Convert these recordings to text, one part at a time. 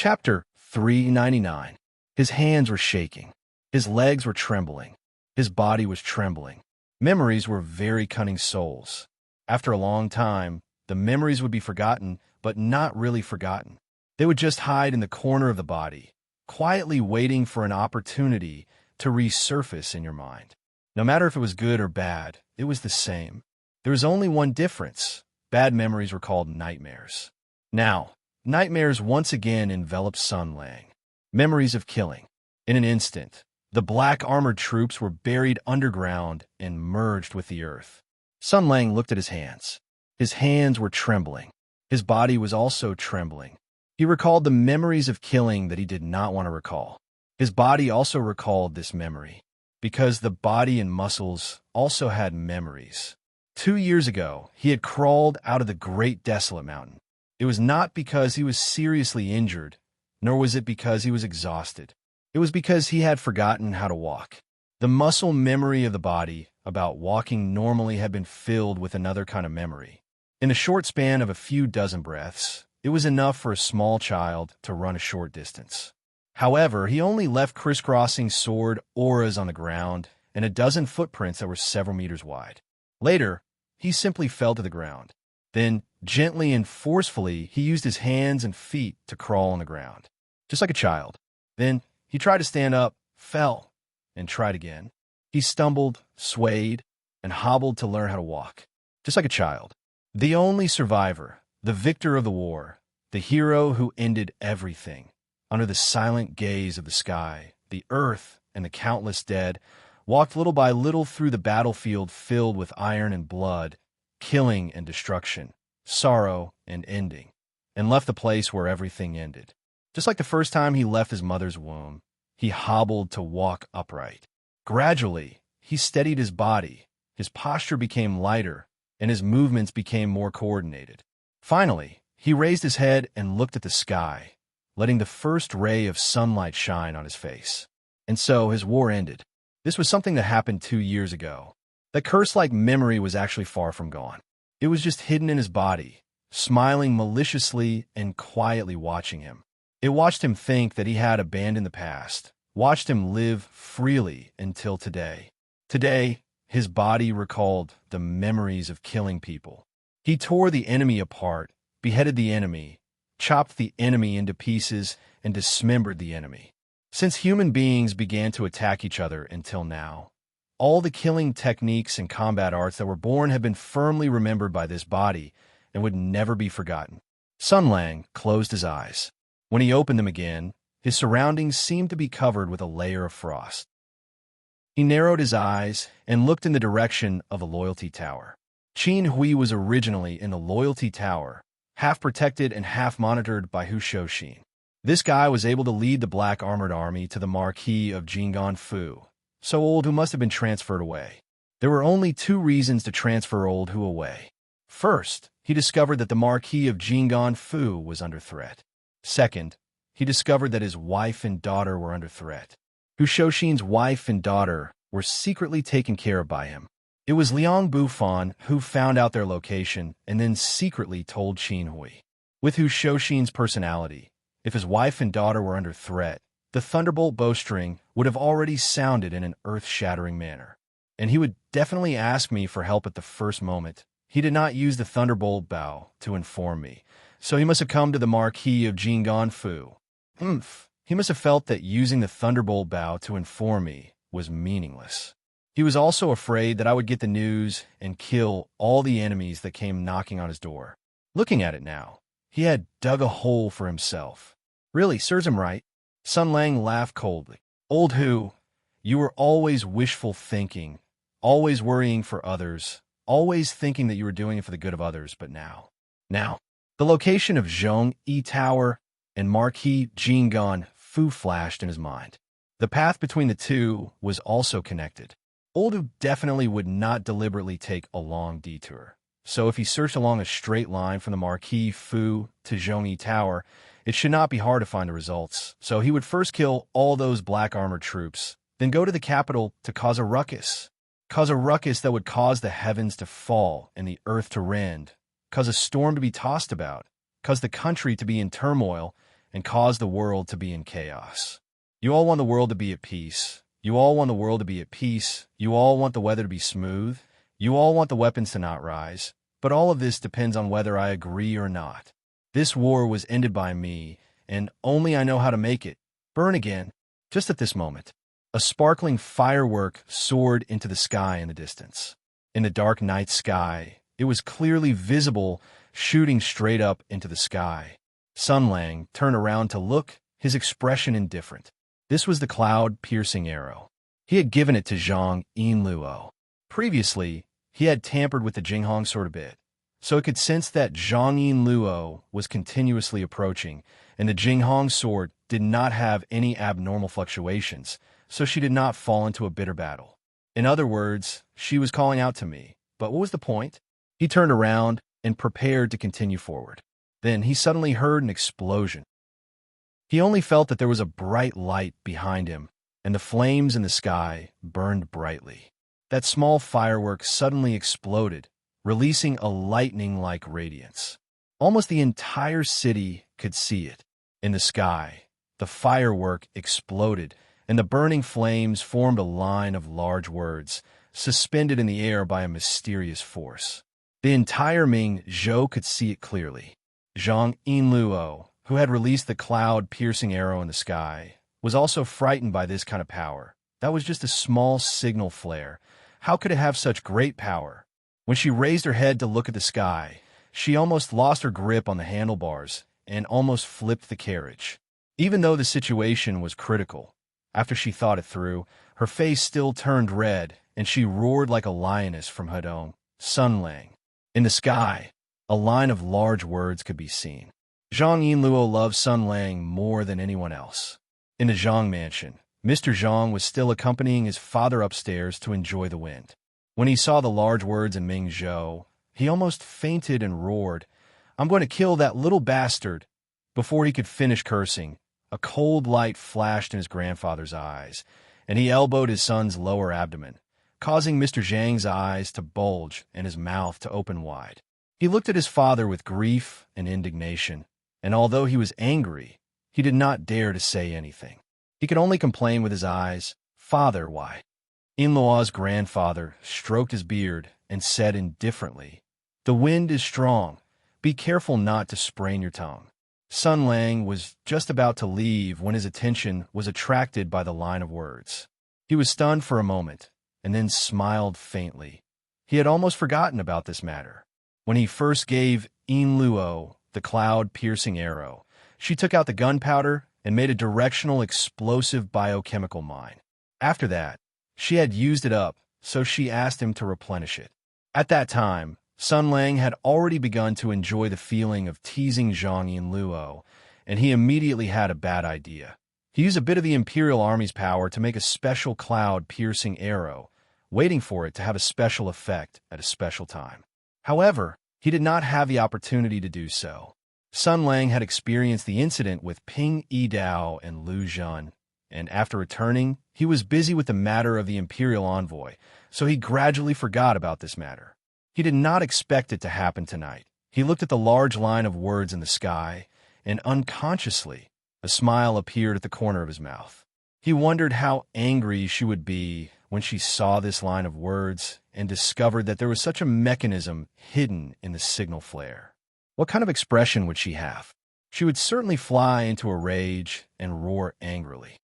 Chapter 399. His hands were shaking. His legs were trembling. His body was trembling. Memories were very cunning souls. After a long time, the memories would be forgotten, but not really forgotten. They would just hide in the corner of the body, quietly waiting for an opportunity to resurface in your mind. No matter if it was good or bad, it was the same. There was only one difference. Bad memories were called nightmares. Now, nightmares once again enveloped Sun Lang. Memories of killing. In an instant, the black armored troops were buried underground and merged with the earth. Sun Lang looked at his hands. His hands were trembling. His body was also trembling. He recalled the memories of killing that he did not want to recall. His body also recalled this memory, because the body and muscles also had memories. 2 years ago, he had crawled out of the Great Desolate Mountain. It was not because he was seriously injured, nor was it because he was exhausted. It was because he had forgotten how to walk. The muscle memory of the body about walking normally had been filled with another kind of memory. In a short span of a few dozen breaths, it was enough for a small child to run a short distance. However, he only left crisscrossing sword auras on the ground and a dozen footprints that were several meters wide. Later, he simply fell to the ground. Then, gently and forcefully, he used his hands and feet to crawl on the ground, just like a child. Then, he tried to stand up, fell, and tried again. He stumbled, swayed, and hobbled to learn how to walk, just like a child. The only survivor, the victor of the war, the hero who ended everything. Under the silent gaze of the sky, the earth, and the countless dead, walked little by little through the battlefield filled with iron and blood, killing and destruction, sorrow and ending, and left the place where everything ended. Just like the first time he left his mother's womb, he hobbled to walk upright. Gradually, he steadied his body, his posture became lighter, and his movements became more coordinated. Finally, he raised his head and looked at the sky, letting the first ray of sunlight shine on his face. And so his war ended. This was something that happened 2 years ago. That curse-like memory was actually far from gone. It was just hidden in his body, smiling maliciously and quietly watching him. It watched him think that he had abandoned the past, watched him live freely until today. Today, his body recalled the memories of killing people. He tore the enemy apart, beheaded the enemy, chopped the enemy into pieces, and dismembered the enemy. Since human beings began to attack each other until now, all the killing techniques and combat arts that were born have been firmly remembered by this body and would never be forgotten. Sun Lang closed his eyes. When he opened them again, his surroundings seemed to be covered with a layer of frost. He narrowed his eyes and looked in the direction of the Loyalty Tower. Qin Hui was originally in the Loyalty Tower, half protected and half monitored by Hu Shouxin. This guy was able to lead the black armored army to the Marquis of Jinggan Fu, so Old Hu must have been transferred away. There were only 2 reasons to transfer Old Hu away. First, he discovered that the Marquis of Jinggan Fu was under threat. Second, he discovered that his wife and daughter were under threat. Hu Shouxin's wife and daughter were secretly taken care of by him. It was Liang Bufan who found out their location and then secretly told Qin Hui. With Hu Shouxin's personality, if his wife and daughter were under threat, the thunderbolt bowstring would have already sounded in an earth-shattering manner. And he would definitely ask me for help at the first moment. He did not use the thunderbolt bow to inform me, so he must have come to the Marquis of Jinggan Fu. He must have felt that using the thunderbolt bow to inform me was meaningless. He was also afraid that I would get the news and kill all the enemies that came knocking on his door. Looking at it now, he had dug a hole for himself. Really, serves him right. Sun Lang laughed coldly. Old Hu, you were always wishful thinking, always worrying for others, always thinking that you were doing it for the good of others, but now. The location of Zhong Yi Tower and Marquis Jinggan Fu flashed in his mind. The path between the two was also connected. Old Hu definitely would not deliberately take a long detour. So if he searched along a straight line from the Marquis Fu to Zhong Yi Tower, it should not be hard to find the results. So he would first kill all those black armored troops, then go to the capital to cause a ruckus. Cause a ruckus that would cause the heavens to fall and the earth to rend, cause a storm to be tossed about, cause the country to be in turmoil, and caused the world to be in chaos. You all want the world to be at peace. You all want the world to be at peace. You all want the weather to be smooth. You all want the weapons to not rise. But all of this depends on whether I agree or not. This war was ended by me, and only I know how to make it burn again. Just at this moment, a sparkling firework soared into the sky in the distance. In the dark night sky, it was clearly visible, shooting straight up into the sky. Sun Lang turned around to look, his expression indifferent. This was the cloud-piercing arrow. He had given it to Zhang Yinluo. Previously, he had tampered with the Jinghong sword a bit, so it could sense that Zhang Yinluo was continuously approaching, and the Jinghong sword did not have any abnormal fluctuations, so she did not fall into a bitter battle. In other words, she was calling out to me. But what was the point? He turned around and prepared to continue forward. Then he suddenly heard an explosion. He only felt that there was a bright light behind him, and the flames in the sky burned brightly. That small firework suddenly exploded, releasing a lightning-like radiance. Almost the entire city could see it. In the sky, the firework exploded, and the burning flames formed a line of large words, suspended in the air by a mysterious force. The entire Ming Zhou could see it clearly. Zhang Yinluo, who had released the cloud-piercing arrow in the sky, was also frightened by this kind of power. That was just a small signal flare. How could it have such great power? When she raised her head to look at the sky, she almost lost her grip on the handlebars and almost flipped the carriage. Even though the situation was critical, after she thought it through, her face still turned red, and she roared like a lioness from Hedong, Sun Lang. In the sky, a line of large words could be seen. Zhang Yinluo loved Sun Lang more than anyone else. In the Zhang mansion, Mr. Zhang was still accompanying his father upstairs to enjoy the wind. When he saw the large words in Ming Zhou, he almost fainted and roared, "I'm going to kill that little bastard!" Before he could finish cursing, a cold light flashed in his grandfather's eyes, and he elbowed his son's lower abdomen, causing Mr. Zhang's eyes to bulge and his mouth to open wide. He looked at his father with grief and indignation, and although he was angry, he did not dare to say anything. He could only complain with his eyes, "Father, why?" Yinluo's grandfather stroked his beard and said indifferently, "The wind is strong. Be careful not to sprain your tongue." Sun Lang was just about to leave when his attention was attracted by the line of words. He was stunned for a moment, and then smiled faintly. He had almost forgotten about this matter. When he first gave Yinluo the cloud-piercing arrow, she took out the gunpowder and made a directional explosive biochemical mine. After that, she had used it up, so she asked him to replenish it. At that time, Sun Lang had already begun to enjoy the feeling of teasing Zhang Yinluo, and he immediately had a bad idea. He used a bit of the Imperial Army's power to make a special cloud-piercing arrow, waiting for it to have a special effect at a special time. However, he did not have the opportunity to do so. Sun Lang had experienced the incident with Ping Yidao and Lu Zhen, and after returning, he was busy with the matter of the Imperial envoy, so he gradually forgot about this matter. He did not expect it to happen tonight. He looked at the large line of words in the sky, and unconsciously, a smile appeared at the corner of his mouth. He wondered how angry she would be when she saw this line of words and discovered that there was such a mechanism hidden in the signal flare. What kind of expression would she have? She would certainly fly into a rage and roar angrily.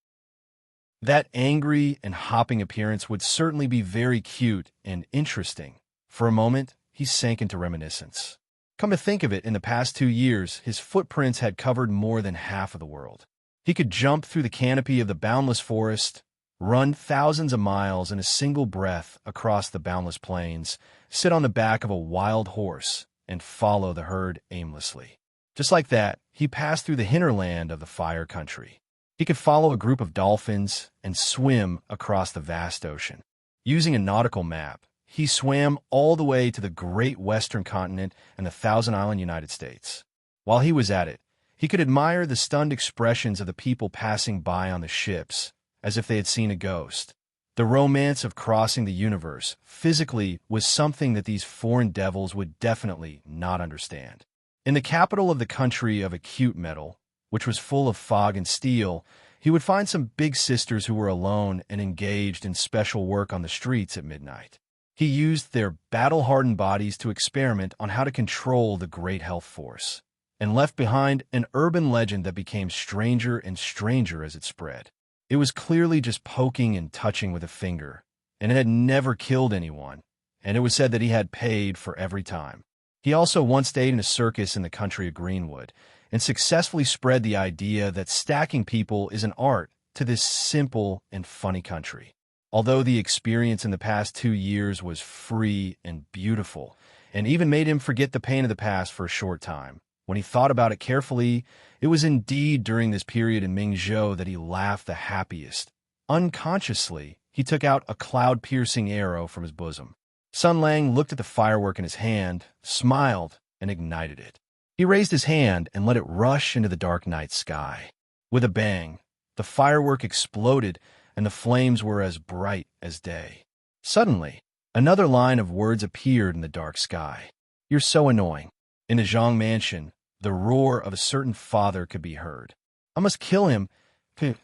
That angry and hopping appearance would certainly be very cute and interesting. For a moment, he sank into reminiscence. Come to think of it, in the past 2 years, his footprints had covered more than half of the world. He could jump through the canopy of the boundless forest, run thousands of miles in a single breath across the boundless plains, sit on the back of a wild horse, and follow the herd aimlessly. Just like that, he passed through the hinterland of the fire country. He could follow a group of dolphins and swim across the vast ocean. Using a nautical map, he swam all the way to the great western continent and the Thousand-Island United States. While he was at it, he could admire the stunned expressions of the people passing by on the ships, as if they had seen a ghost. The romance of crossing the universe physically was something that these foreign devils would definitely not understand. In the capital of the country of acute metal, which was full of fog and steel, he would find some big sisters who were alone and engaged in special work on the streets at midnight. He used their battle-hardened bodies to experiment on how to control the great health force, and left behind an urban legend that became stranger and stranger as it spread. It was clearly just poking and touching with a finger, and it had never killed anyone, and it was said that he had paid for every time. He also once stayed in a circus in the country of Greenwood, and successfully spread the idea that stacking people is an art to this simple and funny country. Although the experience in the past 2 years was free and beautiful, and even made him forget the pain of the past for a short time, when he thought about it carefully, it was indeed during this period in Mingzhou that he laughed the happiest. Unconsciously, he took out a cloud-piercing arrow from his bosom. Sun Lang looked at the firework in his hand, smiled, and ignited it. He raised his hand and let it rush into the dark night sky. With a bang, the firework exploded, and the flames were as bright as day. Suddenly, another line of words appeared in the dark sky. "You're so annoying." In the Zhang mansion, the roar of a certain father could be heard. "I must kill him."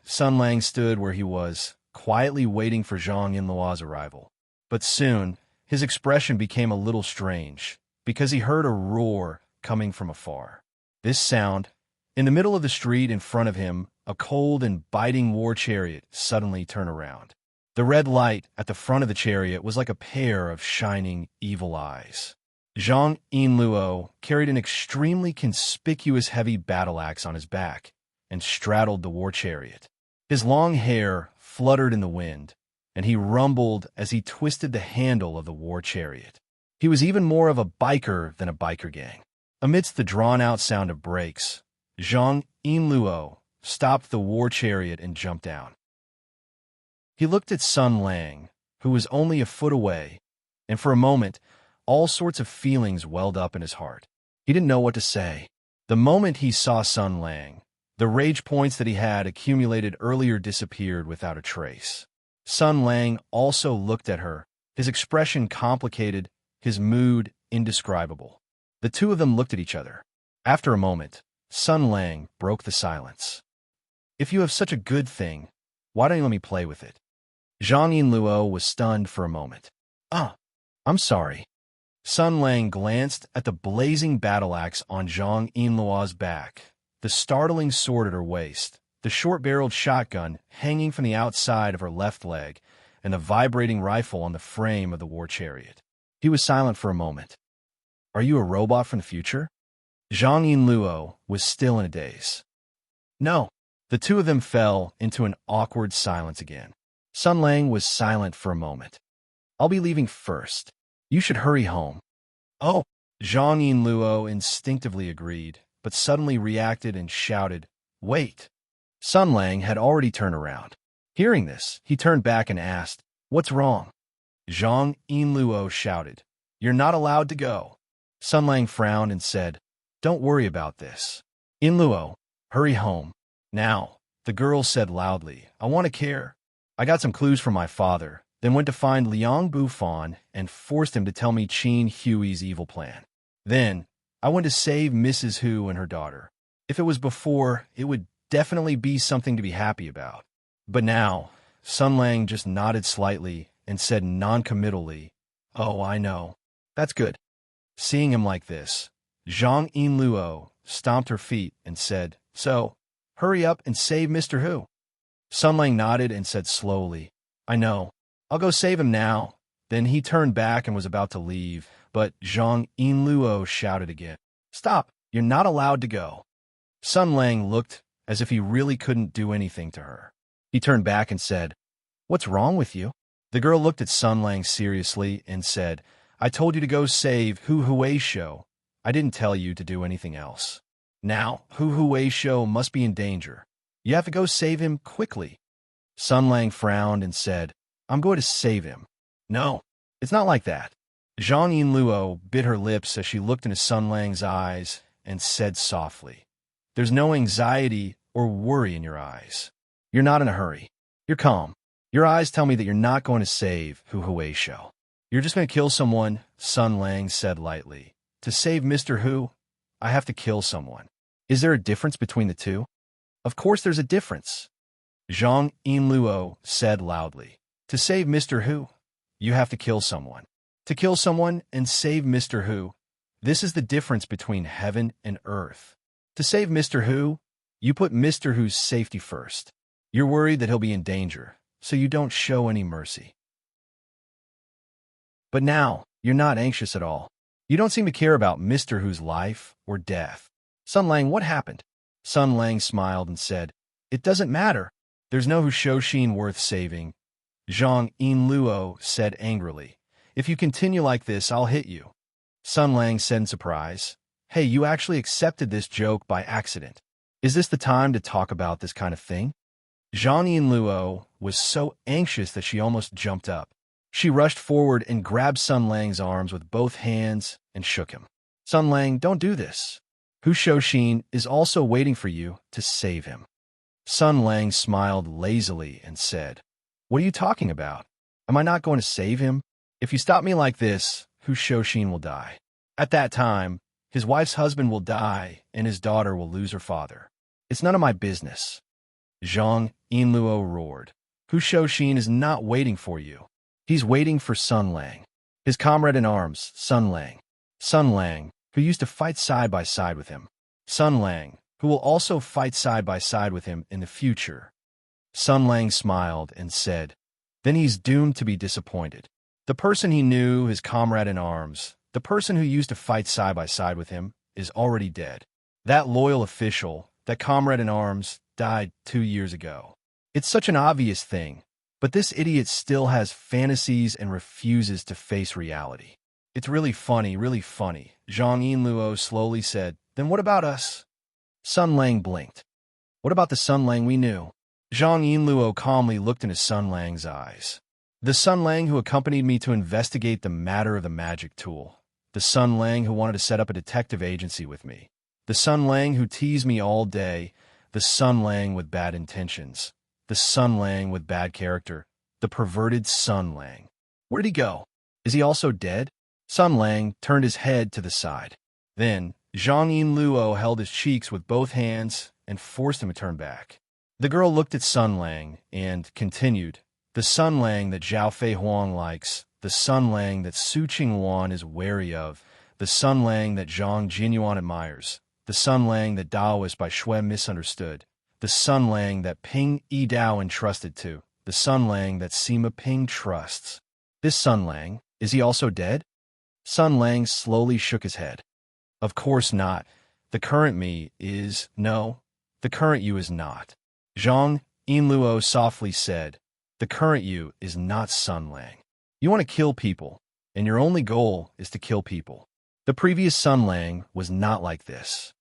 Sun Lang stood where he was, quietly waiting for Zhang Yinluo's arrival. But soon, his expression became a little strange, because he heard a roar coming from afar. This sound, in the middle of the street in front of him, a cold and biting war chariot suddenly turned around. The red light at the front of the chariot was like a pair of shining, evil eyes. Zhang Yinluo carried an extremely conspicuous heavy battle axe on his back and straddled the war chariot. His long hair fluttered in the wind, and he rumbled as he twisted the handle of the war chariot. He was even more of a biker than a biker gang. Amidst the drawn-out sound of brakes, Zhang Yinluo stopped the war chariot and jumped down. He looked at Sun Lang, who was only a foot away, and for a moment, all sorts of feelings welled up in his heart. He didn't know what to say. The moment he saw Sun Lang, the rage points that he had accumulated earlier disappeared without a trace. Sun Lang also looked at her, his expression complicated, his mood indescribable. The two of them looked at each other. After a moment, Sun Lang broke the silence. "If you have such a good thing, why don't you let me play with it?" Zhang Yinluo was stunned for a moment. I'm sorry." Sun Lang glanced at the blazing battle axe on Zhang Yinluo's back, the startling sword at her waist, the short-barreled shotgun hanging from the outside of her left leg, and the vibrating rifle on the frame of the war chariot. He was silent for a moment. "Are you a robot from the future?" Zhang Yinluo was still in a daze. "No." The two of them fell into an awkward silence again. Sun Lang was silent for a moment. "I'll be leaving first. You should hurry home." "Oh." Zhang Yinluo instinctively agreed, but suddenly reacted and shouted, "Wait." Sun Lang had already turned around. Hearing this, he turned back and asked, "What's wrong?" Zhang Yinluo shouted, "You're not allowed to go." Sun Lang frowned and said, "Don't worry about this. Yinluo, hurry home. Now," the girl said loudly, "I want to care. I got some clues from my father, then went to find Liang Bufan and forced him to tell me Qin Hui's evil plan. Then, I went to save Mrs. Hu and her daughter. If it was before, it would definitely be something to be happy about. But now," Sun Lang just nodded slightly and said noncommittally, "Oh, I know. That's good." Seeing him like this, Zhang Yinluo stomped her feet and said, "So, hurry up and save Mr. Hu." Sun Lang nodded and said slowly, "I know. I'll go save him now." Then he turned back and was about to leave, but Zhang Yinluo shouted again, "Stop! You're not allowed to go." Sun Lang looked as if he really couldn't do anything to her. He turned back and said, "What's wrong with you?" The girl looked at Sun Lang seriously and said, "I told you to go save Hu Huaisho. I didn't tell you to do anything else. Now, Hu Huaisho must be in danger. You have to go save him quickly." Sun Lang frowned and said, "I'm going to save him." "No, it's not like that." Zhang Yinluo bit her lips as she looked into Sun Lang's eyes and said softly, "There's no anxiety or worry in your eyes. You're not in a hurry. You're calm. Your eyes tell me that you're not going to save Hu Huaisho. You're just going to kill someone," Sun Lang said lightly. "To save Mr. Hu, I have to kill someone. Is there a difference between the two?" Of course there's a difference, Zhang Yinluo said loudly. To save Mr. Hu, you have to kill someone. To kill someone and save Mr. Hu, this is the difference between heaven and earth. To save Mr. Hu, you put Mr. Hu's safety first. You're worried that he'll be in danger, so you don't show any mercy. But now, you're not anxious at all. You don't seem to care about Mr. Hu's life or death. Sun Lang, what happened? Sun Lang smiled and said, It doesn't matter. There's no Hu Shouxin worth saving. Zhang Yinluo said angrily. If you continue like this, I'll hit you. Sun Lang said in surprise. Hey, you actually accepted this joke by accident. Is this the time to talk about this kind of thing? Zhang Yinluo was so anxious that she almost jumped up. She rushed forward and grabbed Sun Lang's arms with both hands and shook him. Sun Lang, don't do this. Hu Shouxin is also waiting for you to save him. Sun Lang smiled lazily and said, What are you talking about? Am I not going to save him? If you stop me like this, Hu Shouxin will die. At that time, his wife's husband will die and his daughter will lose her father. It's none of my business. Zhang Yinluo roared. Hu Shouxin is not waiting for you. He's waiting for Sun Lang, his comrade in arms, Sun Lang. Sun Lang, who used to fight side by side with him. Sun Lang, who will also fight side by side with him in the future. Sun Lang smiled and said, Then he's doomed to be disappointed. The person he knew, his comrade in arms, the person who used to fight side by side with him, is already dead. That loyal official, that comrade in arms, died 2 years ago. It's such an obvious thing, but this idiot still has fantasies and refuses to face reality. It's really funny, Zhang Yinluo slowly said. Then what about us? Sun Lang blinked. What about the Sun Lang we knew? Zhang Yinluo calmly looked into Sun Lang's eyes. The Sun Lang who accompanied me to investigate the matter of the magic tool. The Sun Lang who wanted to set up a detective agency with me. The Sun Lang who teased me all day. The Sun Lang with bad intentions. The Sun Lang with bad character. The perverted Sun Lang. Where did he go? Is he also dead? Sun Lang turned his head to the side. Then, Zhang Yinluo held his cheeks with both hands and forced him to turn back. The girl looked at Sun Lang and continued, The Sun Lang that Zhao Fei Huang likes, the Sun Lang that Su Qingwan is wary of, the Sun Lang that Zhang Jinyuan admires, the Sun Lang that Daoist by Shui misunderstood, the Sun Lang that Ping Yidao entrusted to, the Sun Lang that Sima Ping trusts. This Sun Lang, is he also dead? Sun Lang slowly shook his head. Of course not. The current me is, no, the current you is not. Zhang Yinluo softly said, The current you is not Sun Lang. You want to kill people, and your only goal is to kill people. The previous Sun Lang was not like this.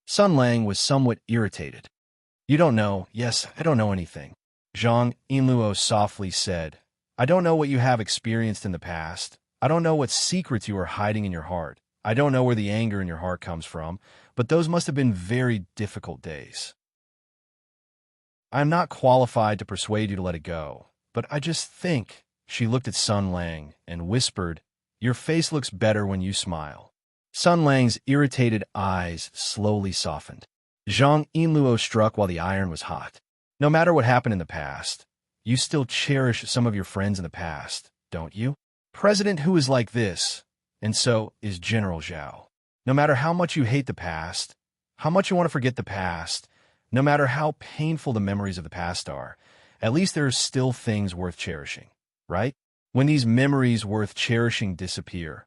Sun Lang was somewhat irritated. You don't know, yes, I don't know anything. Zhang Yinluo softly said, I don't know what you have experienced in the past. I don't know what secrets you are hiding in your heart. I don't know where the anger in your heart comes from, but those must have been very difficult days. I am not qualified to persuade you to let it go, but I just think, she looked at Sun Lang and whispered, Your face looks better when you smile. Sun Lang's irritated eyes slowly softened. Zhang Yinluo struck while the iron was hot. No matter what happened in the past, you still cherish some of your friends in the past, don't you? President Hu is like this, and so is General Zhao. No matter how much you hate the past, how much you want to forget the past, no matter how painful the memories of the past are, at least there are still things worth cherishing, right? When these memories worth cherishing disappear,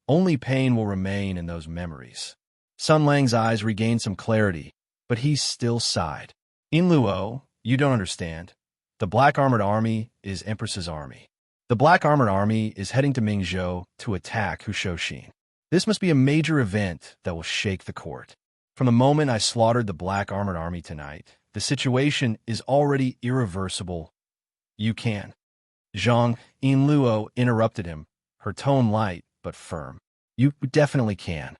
only pain will remain in those memories. Sun Lang's eyes regained some clarity, but he still sighed. Yinluo, you don't understand. The Black Armored Army is Empress's army. The Black Armored Army is heading to Mingzhou to attack Hu Shouxin. This must be a major event that will shake the court. From the moment I slaughtered the Black Armored Army tonight, the situation is already irreversible. You can. Zhang Yinluo interrupted him, her tone light but firm. You definitely can.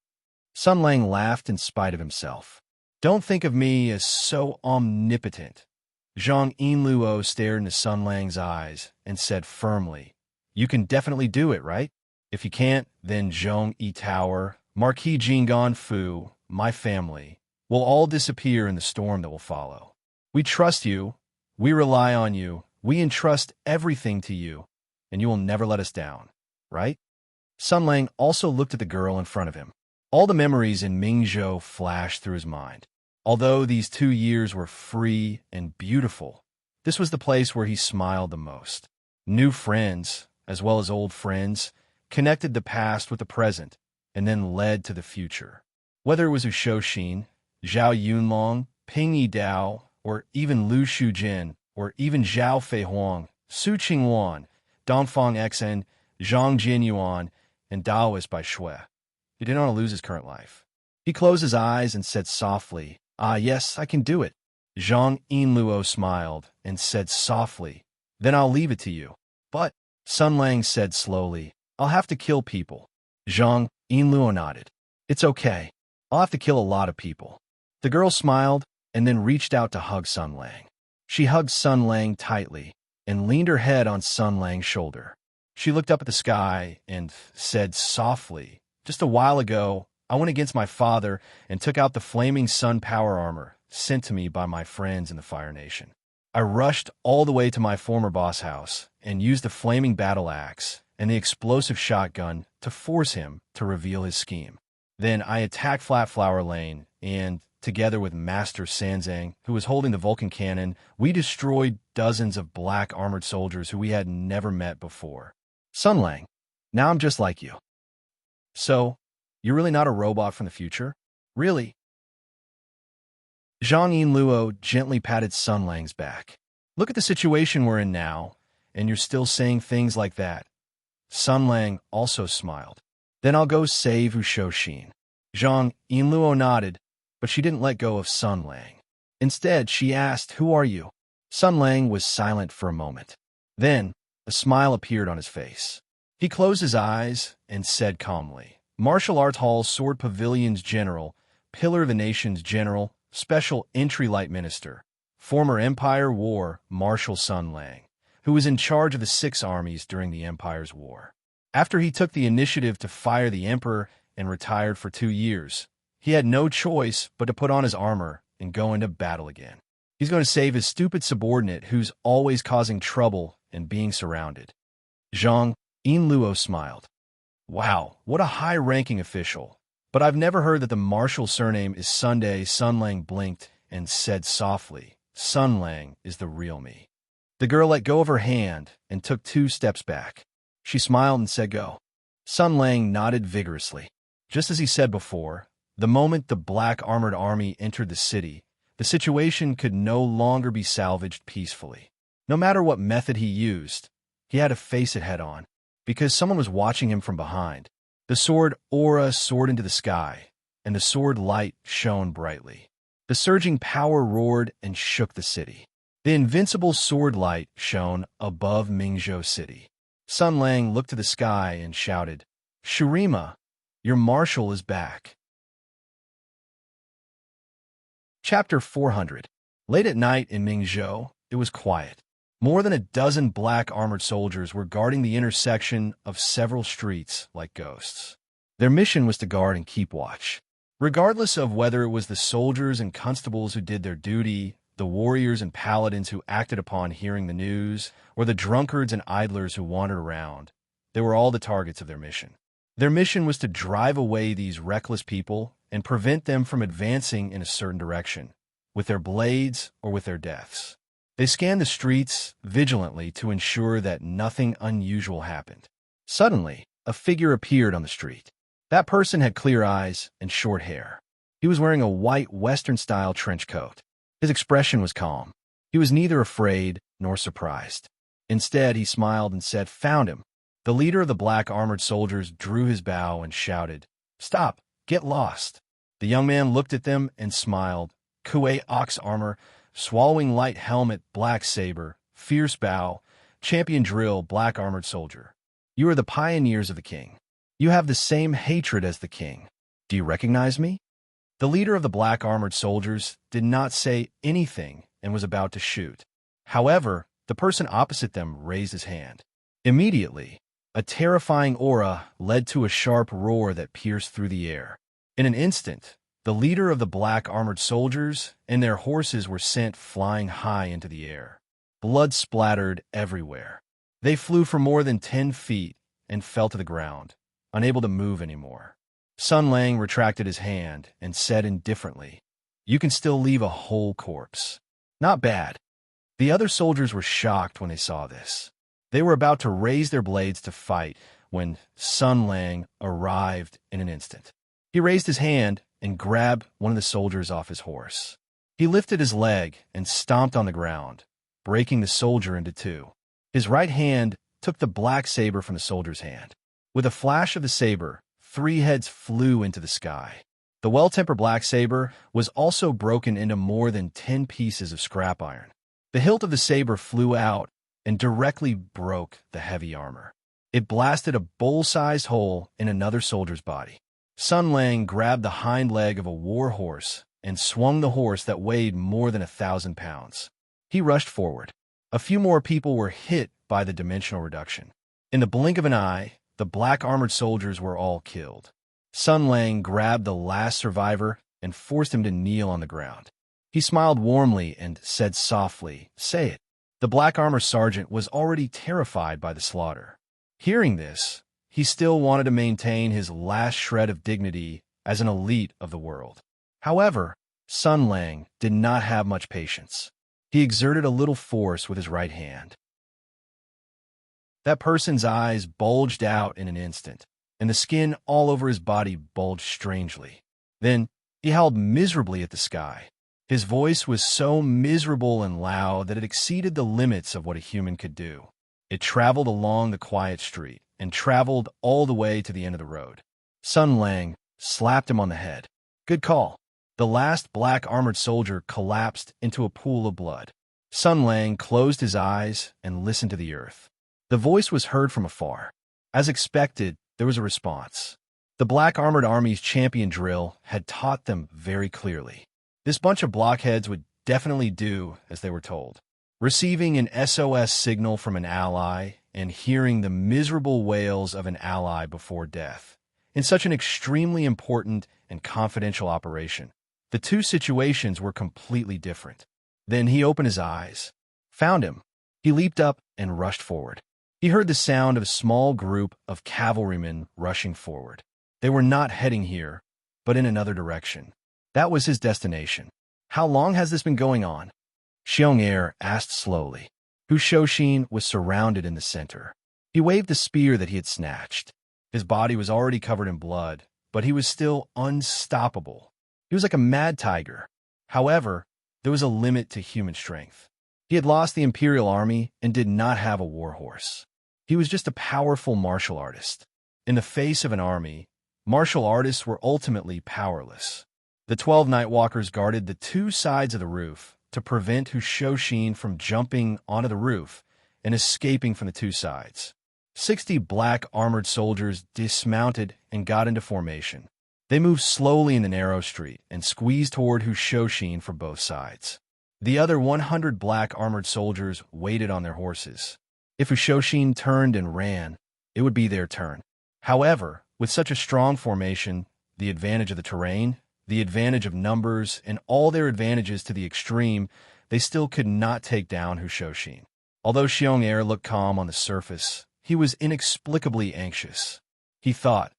Sun Lang laughed in spite of himself. Don't think of me as so omnipotent. Zhang Yinluo stared into Sun Lang's eyes and said firmly, You can definitely do it, right? If you can't, then Zhong Yi Tower, Marquis Jinggan Fu, my family, will all disappear in the storm that will follow. We trust you. We rely on you. We entrust everything to you, and you will never let us down, right? Sun Lang also looked at the girl in front of him. All the memories in Mingzhou flashed through his mind. Although these 2 years were free and beautiful, this was the place where he smiled the most. New friends, as well as old friends, connected the past with the present and then led to the future. Whether it was Wu Shouxin, Zhao Yunlong, Ping Yidao, or even Lu Shujin, or even Zhao Feihuang, Su Qingwan, Dongfang Xen, Zhang Jinyuan, and Daoist by Shui. He didn't want to lose his current life. He closed his eyes and said softly, "Ah, yes, I can do it." Zhang Yinluo smiled and said softly, "Then I'll leave it to you." "But," Sun Lang said slowly, "I'll have to kill people." Zhang Yinluo nodded. "It's okay. I'll have to kill a lot of people." The girl smiled and then reached out to hug Sun Lang. She hugged Sun Lang tightly and leaned her head on Sun Lang's shoulder. She looked up at the sky and said softly, "Just a while ago, I went against my father and took out the flaming sun power armor sent to me by my friends in the Fire Nation. I rushed all the way to my former boss house and used the flaming battle axe and the explosive shotgun to force him to reveal his scheme. Then I attacked Flat Flower Lane and, together with Master Sanzang, who was holding the Vulcan cannon, we destroyed dozens of black armored soldiers who we had never met before. Sun Lang, now I'm just like you." "So, you're really not a robot from the future? Really?" Zhang Yinluo gently patted Sun Lang's back. "Look at the situation we're in now, and you're still saying things like that." Sun Lang also smiled. "Then I'll go save Wu Shouxin." Zhang Yinluo nodded, but she didn't let go of Sun Lang. Instead, she asked, "Who are you?" Sun Lang was silent for a moment. Then, a smile appeared on his face. He closed his eyes and said calmly, "Martial Arts Hall Sword Pavilion's General, Pillar of the Nation's General, Special Entry Light Minister, former Empire War Marshal Sun Lang, who was in charge of the 6 armies during the Empire's war. After he took the initiative to fire the Emperor and retired for 2 years, he had no choice but to put on his armor and go into battle again. He's going to save his stupid subordinate who's always causing trouble and being surrounded." Zhang Yinluo smiled. "Wow, what a high-ranking official. But I've never heard that the martial surname is Sunday." Sun Lang blinked and said softly, "Sun Lang is the real me." The girl let go of her hand and took 2 steps back. She smiled and said, "Go." Sun Lang nodded vigorously. Just as he said before, the moment the black armored army entered the city, the situation could no longer be salvaged peacefully. No matter what method he used, he had to face it head on, because someone was watching him from behind. The sword aura soared into the sky, and the sword light shone brightly. The surging power roared and shook the city. The invincible sword light shone above Mingzhou City. Sun Lang looked to the sky and shouted, "Shurima, your marshal is back." Chapter 400. Late at night in Mingzhou, it was quiet. More than a dozen black armored soldiers were guarding the intersection of several streets like ghosts. Their mission was to guard and keep watch. Regardless of whether it was the soldiers and constables who did their duty, the warriors and paladins who acted upon hearing the news, or the drunkards and idlers who wandered around, they were all the targets of their mission. Their mission was to drive away these reckless people and prevent them from advancing in a certain direction, with their blades or with their deaths. They scanned the streets vigilantly to ensure that nothing unusual happened. Suddenly, a figure appeared on the street. That person had clear eyes and short hair. He was wearing a white Western-style trench coat. His expression was calm. He was neither afraid nor surprised. Instead, he smiled and said, "Found him." The leader of the black armored soldiers drew his bow and shouted, "Stop! Get lost!" The young man looked at them and smiled. Kuei ox armor, swallowing light helmet, black saber, fierce bow, champion drill, black armored soldier. You are the pioneers of the king. You have the same hatred as the king. Do you recognize me? The leader of the black armored soldiers did not say anything and was about to shoot. However, the person opposite them raised his hand. Immediately, a terrifying aura led to a sharp roar that pierced through the air. In an instant, The leader of the black armored soldiers and their horses were sent flying high into the air. Blood splattered everywhere. They flew for more than 10 feet and fell to the ground, unable to move anymore. Sun Lang retracted his hand and said indifferently, "You can still leave a whole corpse." Not bad. The other soldiers were shocked when they saw this. They were about to raise their blades to fight when Sun Lang arrived in an instant. He raised his hand and grabbed one of the soldiers off his horse. He lifted his leg and stomped on the ground, breaking the soldier into two. His right hand took the black saber from the soldier's hand. With a flash of the saber, 3 heads flew into the sky. The well-tempered black saber was also broken into more than 10 pieces of scrap iron. The hilt of the saber flew out and directly broke the heavy armor. It blasted a bowl-sized hole in another soldier's body. Sun Lang grabbed the hind leg of a war horse and swung the horse that weighed more than 1,000 pounds. He rushed forward. A few more people were hit by the dimensional reduction. In the blink of an eye, the black armored soldiers were all killed. Sun Lang grabbed the last survivor and forced him to kneel on the ground. He smiled warmly and said softly, "Say it." The black armor sergeant was already terrified by the slaughter. Hearing this, he still wanted to maintain his last shred of dignity as an elite of the world. However, Sun Lang did not have much patience. He exerted a little force with his right hand. That person's eyes bulged out in an instant, and the skin all over his body bulged strangely. Then he howled miserably at the sky. His voice was so miserable and loud that it exceeded the limits of what a human could do. It traveled along the quiet street and traveled all the way to the end of the road. Sun Lang slapped him on the head. "Good call." The last black armored soldier collapsed into a pool of blood. Sun Lang closed his eyes and listened to the earth. The voice was heard from afar. As expected, there was a response. The black armored army's champion drill had taught them very clearly. This bunch of blockheads would definitely do as they were told. Receiving an SOS signal from an ally and hearing the miserable wails of an ally before death. In such an extremely important and confidential operation, the two situations were completely different. Then he opened his eyes, found him. He leaped up and rushed forward. He heard the sound of a small group of cavalrymen rushing forward. They were not heading here, but in another direction. That was his destination. "How long has this been going on?" Xiong asked slowly. Hu Shoshin was surrounded in the center. He waved the spear that he had snatched. His body was already covered in blood, but he was still unstoppable. He was like a mad tiger. However, there was a limit to human strength. He had lost the Imperial Army and did not have a war horse. He was just a powerful martial artist. In the face of an army, martial artists were ultimately powerless. The 12 Nightwalkers guarded the 2 sides of the roof to prevent Hu Shoshin from jumping onto the roof and escaping from the 2 sides. 60 black armored soldiers dismounted and got into formation. They moved slowly in the narrow street and squeezed toward Hu Shoshin from both sides. The other 100 black armored soldiers waited on their horses. If Hu Shoshin turned and ran, it would be their turn. However, with such a strong formation, the advantage of the terrain, the advantage of numbers, and all their advantages to the extreme, they still could not take down Hu Shoshin. Although Xiong looked calm on the surface, he was inexplicably anxious. He thought,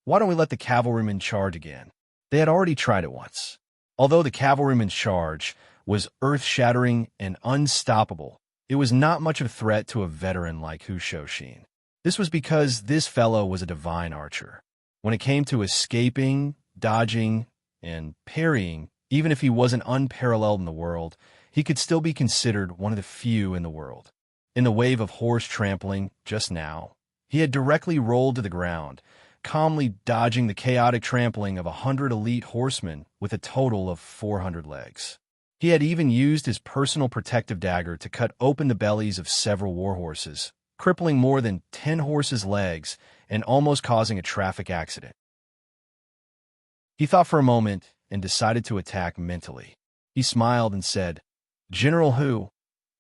why don't we let the cavalrymen charge again? They had already tried it once. Although the cavalrymen's charge was earth-shattering and unstoppable, it was not much of a threat to a veteran like Hu Shoshin. This was because this fellow was a divine archer. When it came to escaping, dodging, and parrying, even if he wasn't unparalleled in the world, he could still be considered one of the few in the world. In the wave of horse trampling just now, he had directly rolled to the ground, calmly dodging the chaotic trampling of 100 elite horsemen with a total of 400 legs. He had even used his personal protective dagger to cut open the bellies of several war horses, crippling more than 10 horses' legs and almost causing a traffic accident. He thought for a moment and decided to attack mentally. He smiled and said, "General Hu,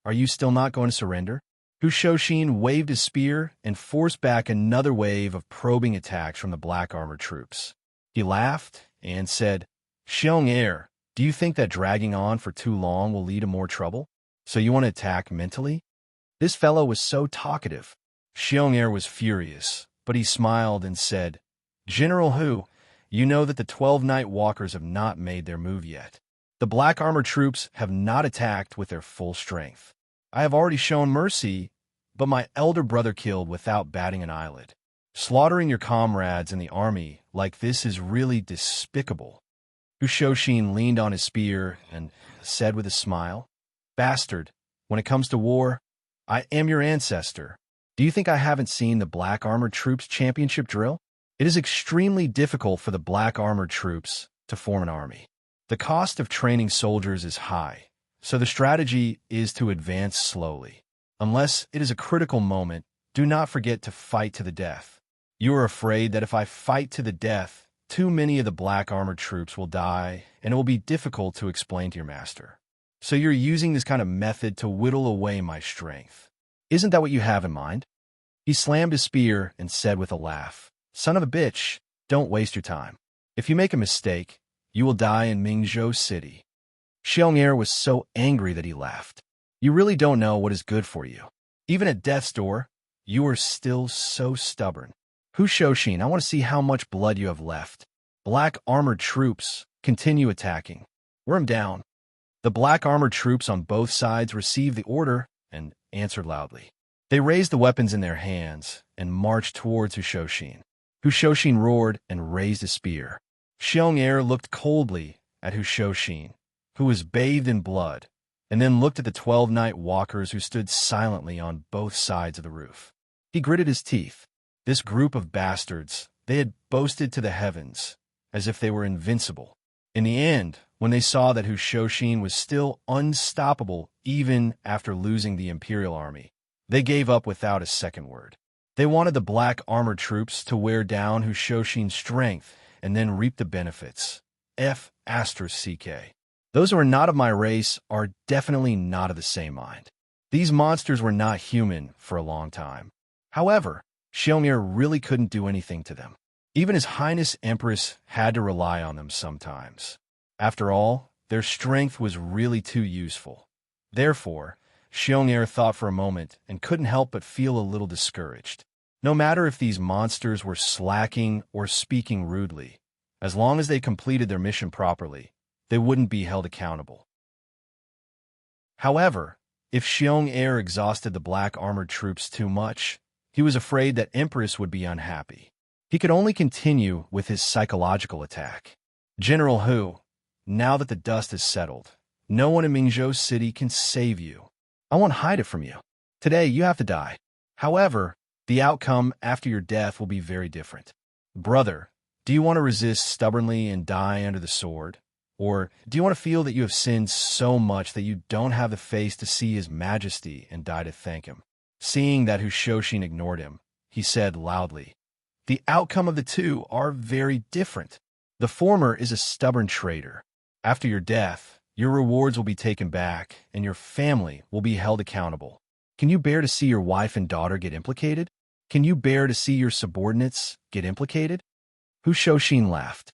are you still not going to surrender?" Hu Shoshin waved his spear and forced back another wave of probing attacks from the black armored troops. He laughed and said, Xiong Air, do you think that dragging on for too long will lead to more trouble? So you want to attack mentally? This fellow was so talkative. Xiong Air was furious, but he smiled and said, General Hu, you know that the 12 Night Walkers have not made their move yet. The black armor troops have not attacked with their full strength. I have already shown mercy, but my elder brother killed without batting an eyelid. Slaughtering your comrades in the army like this is really despicable. Hu Shoshin leaned on his spear and said with a smile, Bastard, when it comes to war, I am your ancestor. Do you think I haven't seen the Black Armored Troops championship drill? It is extremely difficult for the Black Armored Troops to form an army. The cost of training soldiers is high, so the strategy is to advance slowly. Unless it is a critical moment, do not forget to fight to the death. You are afraid that if I fight to the death, too many of the Black Armored Troops will die, and it will be difficult to explain to your master. So you're using this kind of method to whittle away my strength. Isn't that what you have in mind? He slammed his spear and said with a laugh, Son of a bitch, don't waste your time. If you make a mistake, you will die in Mingzhou City. Xiong Air was so angry that he laughed. You really don't know what is good for you. Even at death's door, you are still so stubborn. Hu Shoshin, I want to see how much blood you have left. Black armored troops, continue attacking. Wear them down. The black armored troops on both sides received the order and answered loudly. They raised the weapons in their hands and marched towards Hu Shoshin. Hu Shoshin roared and raised his spear. Xiong Air looked coldly at Hu Shoshin, who was bathed in blood, and then looked at the 12 Night Walkers who stood silently on both sides of the roof. He gritted his teeth. This group of bastards, they had boasted to the heavens, as if they were invincible. In the end, when they saw that Hu Shoshin was still unstoppable even after losing the Imperial Army, they gave up without a second word. They wanted the black armored troops to wear down Hu Shoshin's strength and then reap the benefits. F***CK. Those who are not of my race are definitely not of the same mind. These monsters were not human for a long time. However, Xiong Air really couldn't do anything to them. Even His Highness Empress had to rely on them sometimes. After all, their strength was really too useful. Therefore, Xiong Air thought for a moment and couldn't help but feel a little discouraged. No matter if these monsters were slacking or speaking rudely, as long as they completed their mission properly, they wouldn't be held accountable. However, if Xiong Air exhausted the black armored troops too much, he was afraid that Empress would be unhappy. He could only continue with his psychological attack. General Hu, now that the dust has settled, no one in Mingzhou City can save you. I won't hide it from you. Today, you have to die. However, the outcome after your death will be very different. Brother, do you want to resist stubbornly and die under the sword? Or do you want to feel that you have sinned so much that you don't have the face to see His Majesty and die to thank Him? Seeing that Hu Shoshin ignored him, he said loudly, The outcome of the two are very different. The former is a stubborn traitor. After your death, your rewards will be taken back, and your family will be held accountable. Can you bear to see your wife and daughter get implicated? Can you bear to see your subordinates get implicated? Hu Shoshin laughed.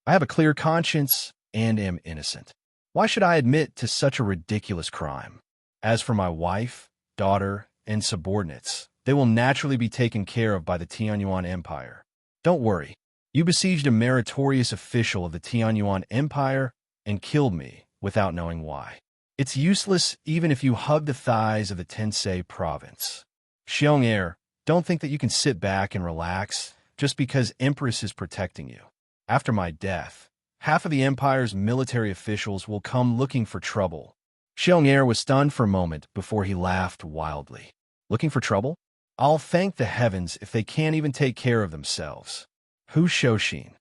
I have a clear conscience and am innocent. Why should I admit to such a ridiculous crime? As for my wife, daughter, and subordinates, they will naturally be taken care of by the Tianyuan Empire. Don't worry. You besieged a meritorious official of the Tianyuan Empire and killed me without knowing why. It's useless even if you hug the thighs of the Tensei province. Xiong Air, don't think that you can sit back and relax just because Empress is protecting you. After my death, half of the Empire's military officials will come looking for trouble. Xiong Air was stunned for a moment before he laughed wildly. Looking for trouble? I'll thank the heavens if they can't even take care of themselves. Hu Shoshin,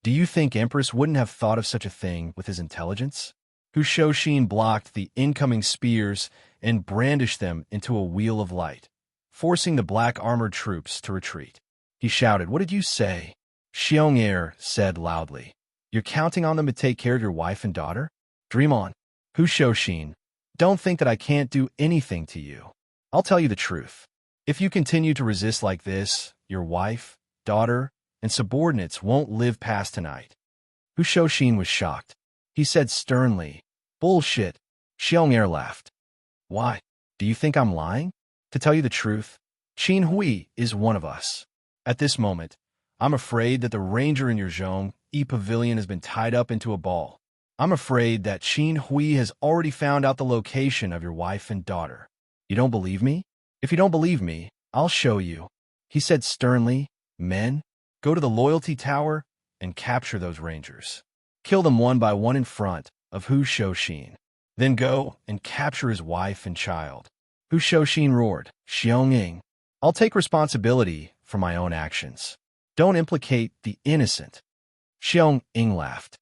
do you think Empress wouldn't have thought of such a thing with his intelligence? Hu Shoshin blocked the incoming spears and brandished them into a wheel of light, forcing the black armored troops to retreat. He shouted, What did you say? Xiong Air said loudly, You're counting on them to take care of your wife and daughter? Dream on. Hu Shoshin, don't think that I can't do anything to you. I'll tell you the truth. If you continue to resist like this, your wife, daughter, and subordinates won't live past tonight. Hu Hu Shouxin was shocked. He said sternly, "Bullshit." Xiong Er laughed. "Why? Do you think I'm lying? To tell you the truth, Qin Hui is one of us. At this moment, I'm afraid that the ranger in your Zhong Yi pavilion has been tied up into a ball. I'm afraid that Qin Hui has already found out the location of your wife and daughter. You don't believe me? If you don't believe me, I'll show you." He said sternly, "Men, go to the Loyalty Tower and capture those rangers. Kill them one by one in front of Hu Shouxin. Then go and capture his wife and child." Hu Shouxin roared, "Xiong Ying, I'll take responsibility for my own actions. Don't implicate the innocent." Xiong Ying laughed.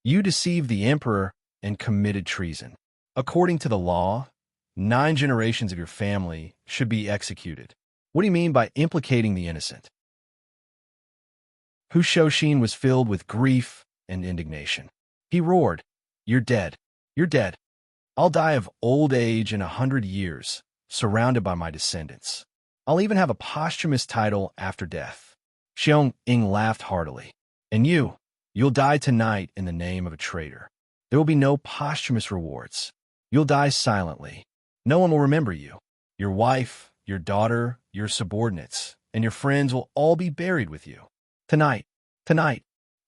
"You deceived the emperor and committed treason. According to the law, 9 generations of your family should be executed. What do you mean by implicating the innocent?" Hu Shouxin was filled with grief and indignation. He roared, "You're dead. You're dead. I'll die of old age in 100 years, surrounded by my descendants. I'll even have a posthumous title after death." Xiong Ying laughed heartily. "And you'll die tonight in the name of a traitor. There will be no posthumous rewards. You'll die silently. No one will remember you. Your wife, your daughter, your subordinates, and your friends will all be buried with you. Tonight.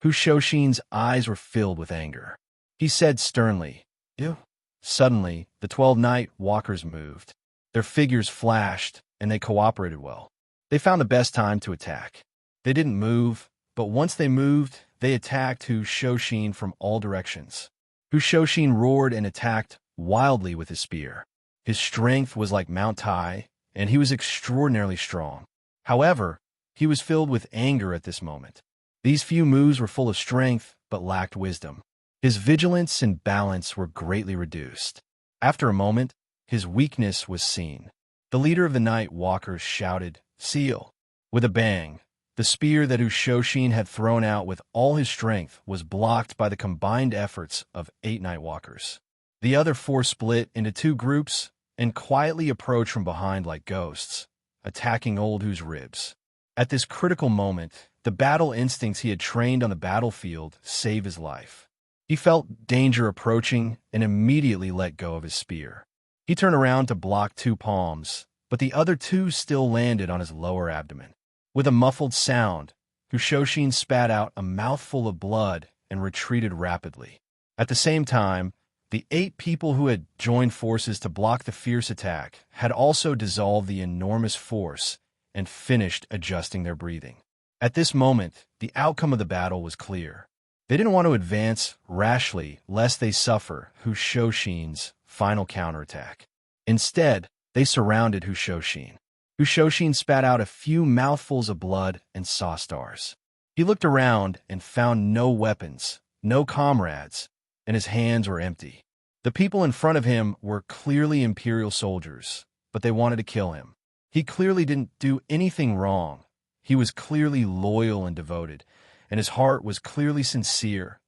Hu Shouxin's eyes were filled with anger. He said sternly, "Ew." Suddenly, the 12 night walkers moved. Their figures flashed, and they cooperated well. They found the best time to attack. They didn't move, but once they moved, they attacked Hu Shouxin from all directions. Hu Shouxin roared and attacked wildly with his spear. His strength was like Mount Tai, and he was extraordinarily strong. However, he was filled with anger at this moment. These few moves were full of strength, but lacked wisdom. His vigilance and balance were greatly reduced. After a moment, his weakness was seen. The leader of the night walkers shouted, "Seal!" With a bang, the spear that Hu Shouxin had thrown out with all his strength was blocked by the combined efforts of 8 night walkers. The other 4 split into 2 groups and quietly approached from behind like ghosts, attacking old Hu's ribs. At this critical moment, the battle instincts he had trained on the battlefield saved his life. He felt danger approaching and immediately let go of his spear. He turned around to block 2 palms, but the other 2 still landed on his lower abdomen. With a muffled sound, Hu Shouxin spat out a mouthful of blood and retreated rapidly. At the same time, the 8 people who had joined forces to block the fierce attack had also dissolved the enormous force and finished adjusting their breathing. At this moment, the outcome of the battle was clear. They didn't want to advance rashly lest they suffer Hu Shouxin's final counterattack. Instead, they surrounded Hu Shouxin. Hu Shouxin spat out a few mouthfuls of blood and saw stars. He looked around and found no weapons, no comrades, and his hands were empty. The people in front of him were clearly Imperial soldiers, but they wanted to kill him. He clearly didn't do anything wrong. He was clearly loyal and devoted, and his heart was clearly sincere.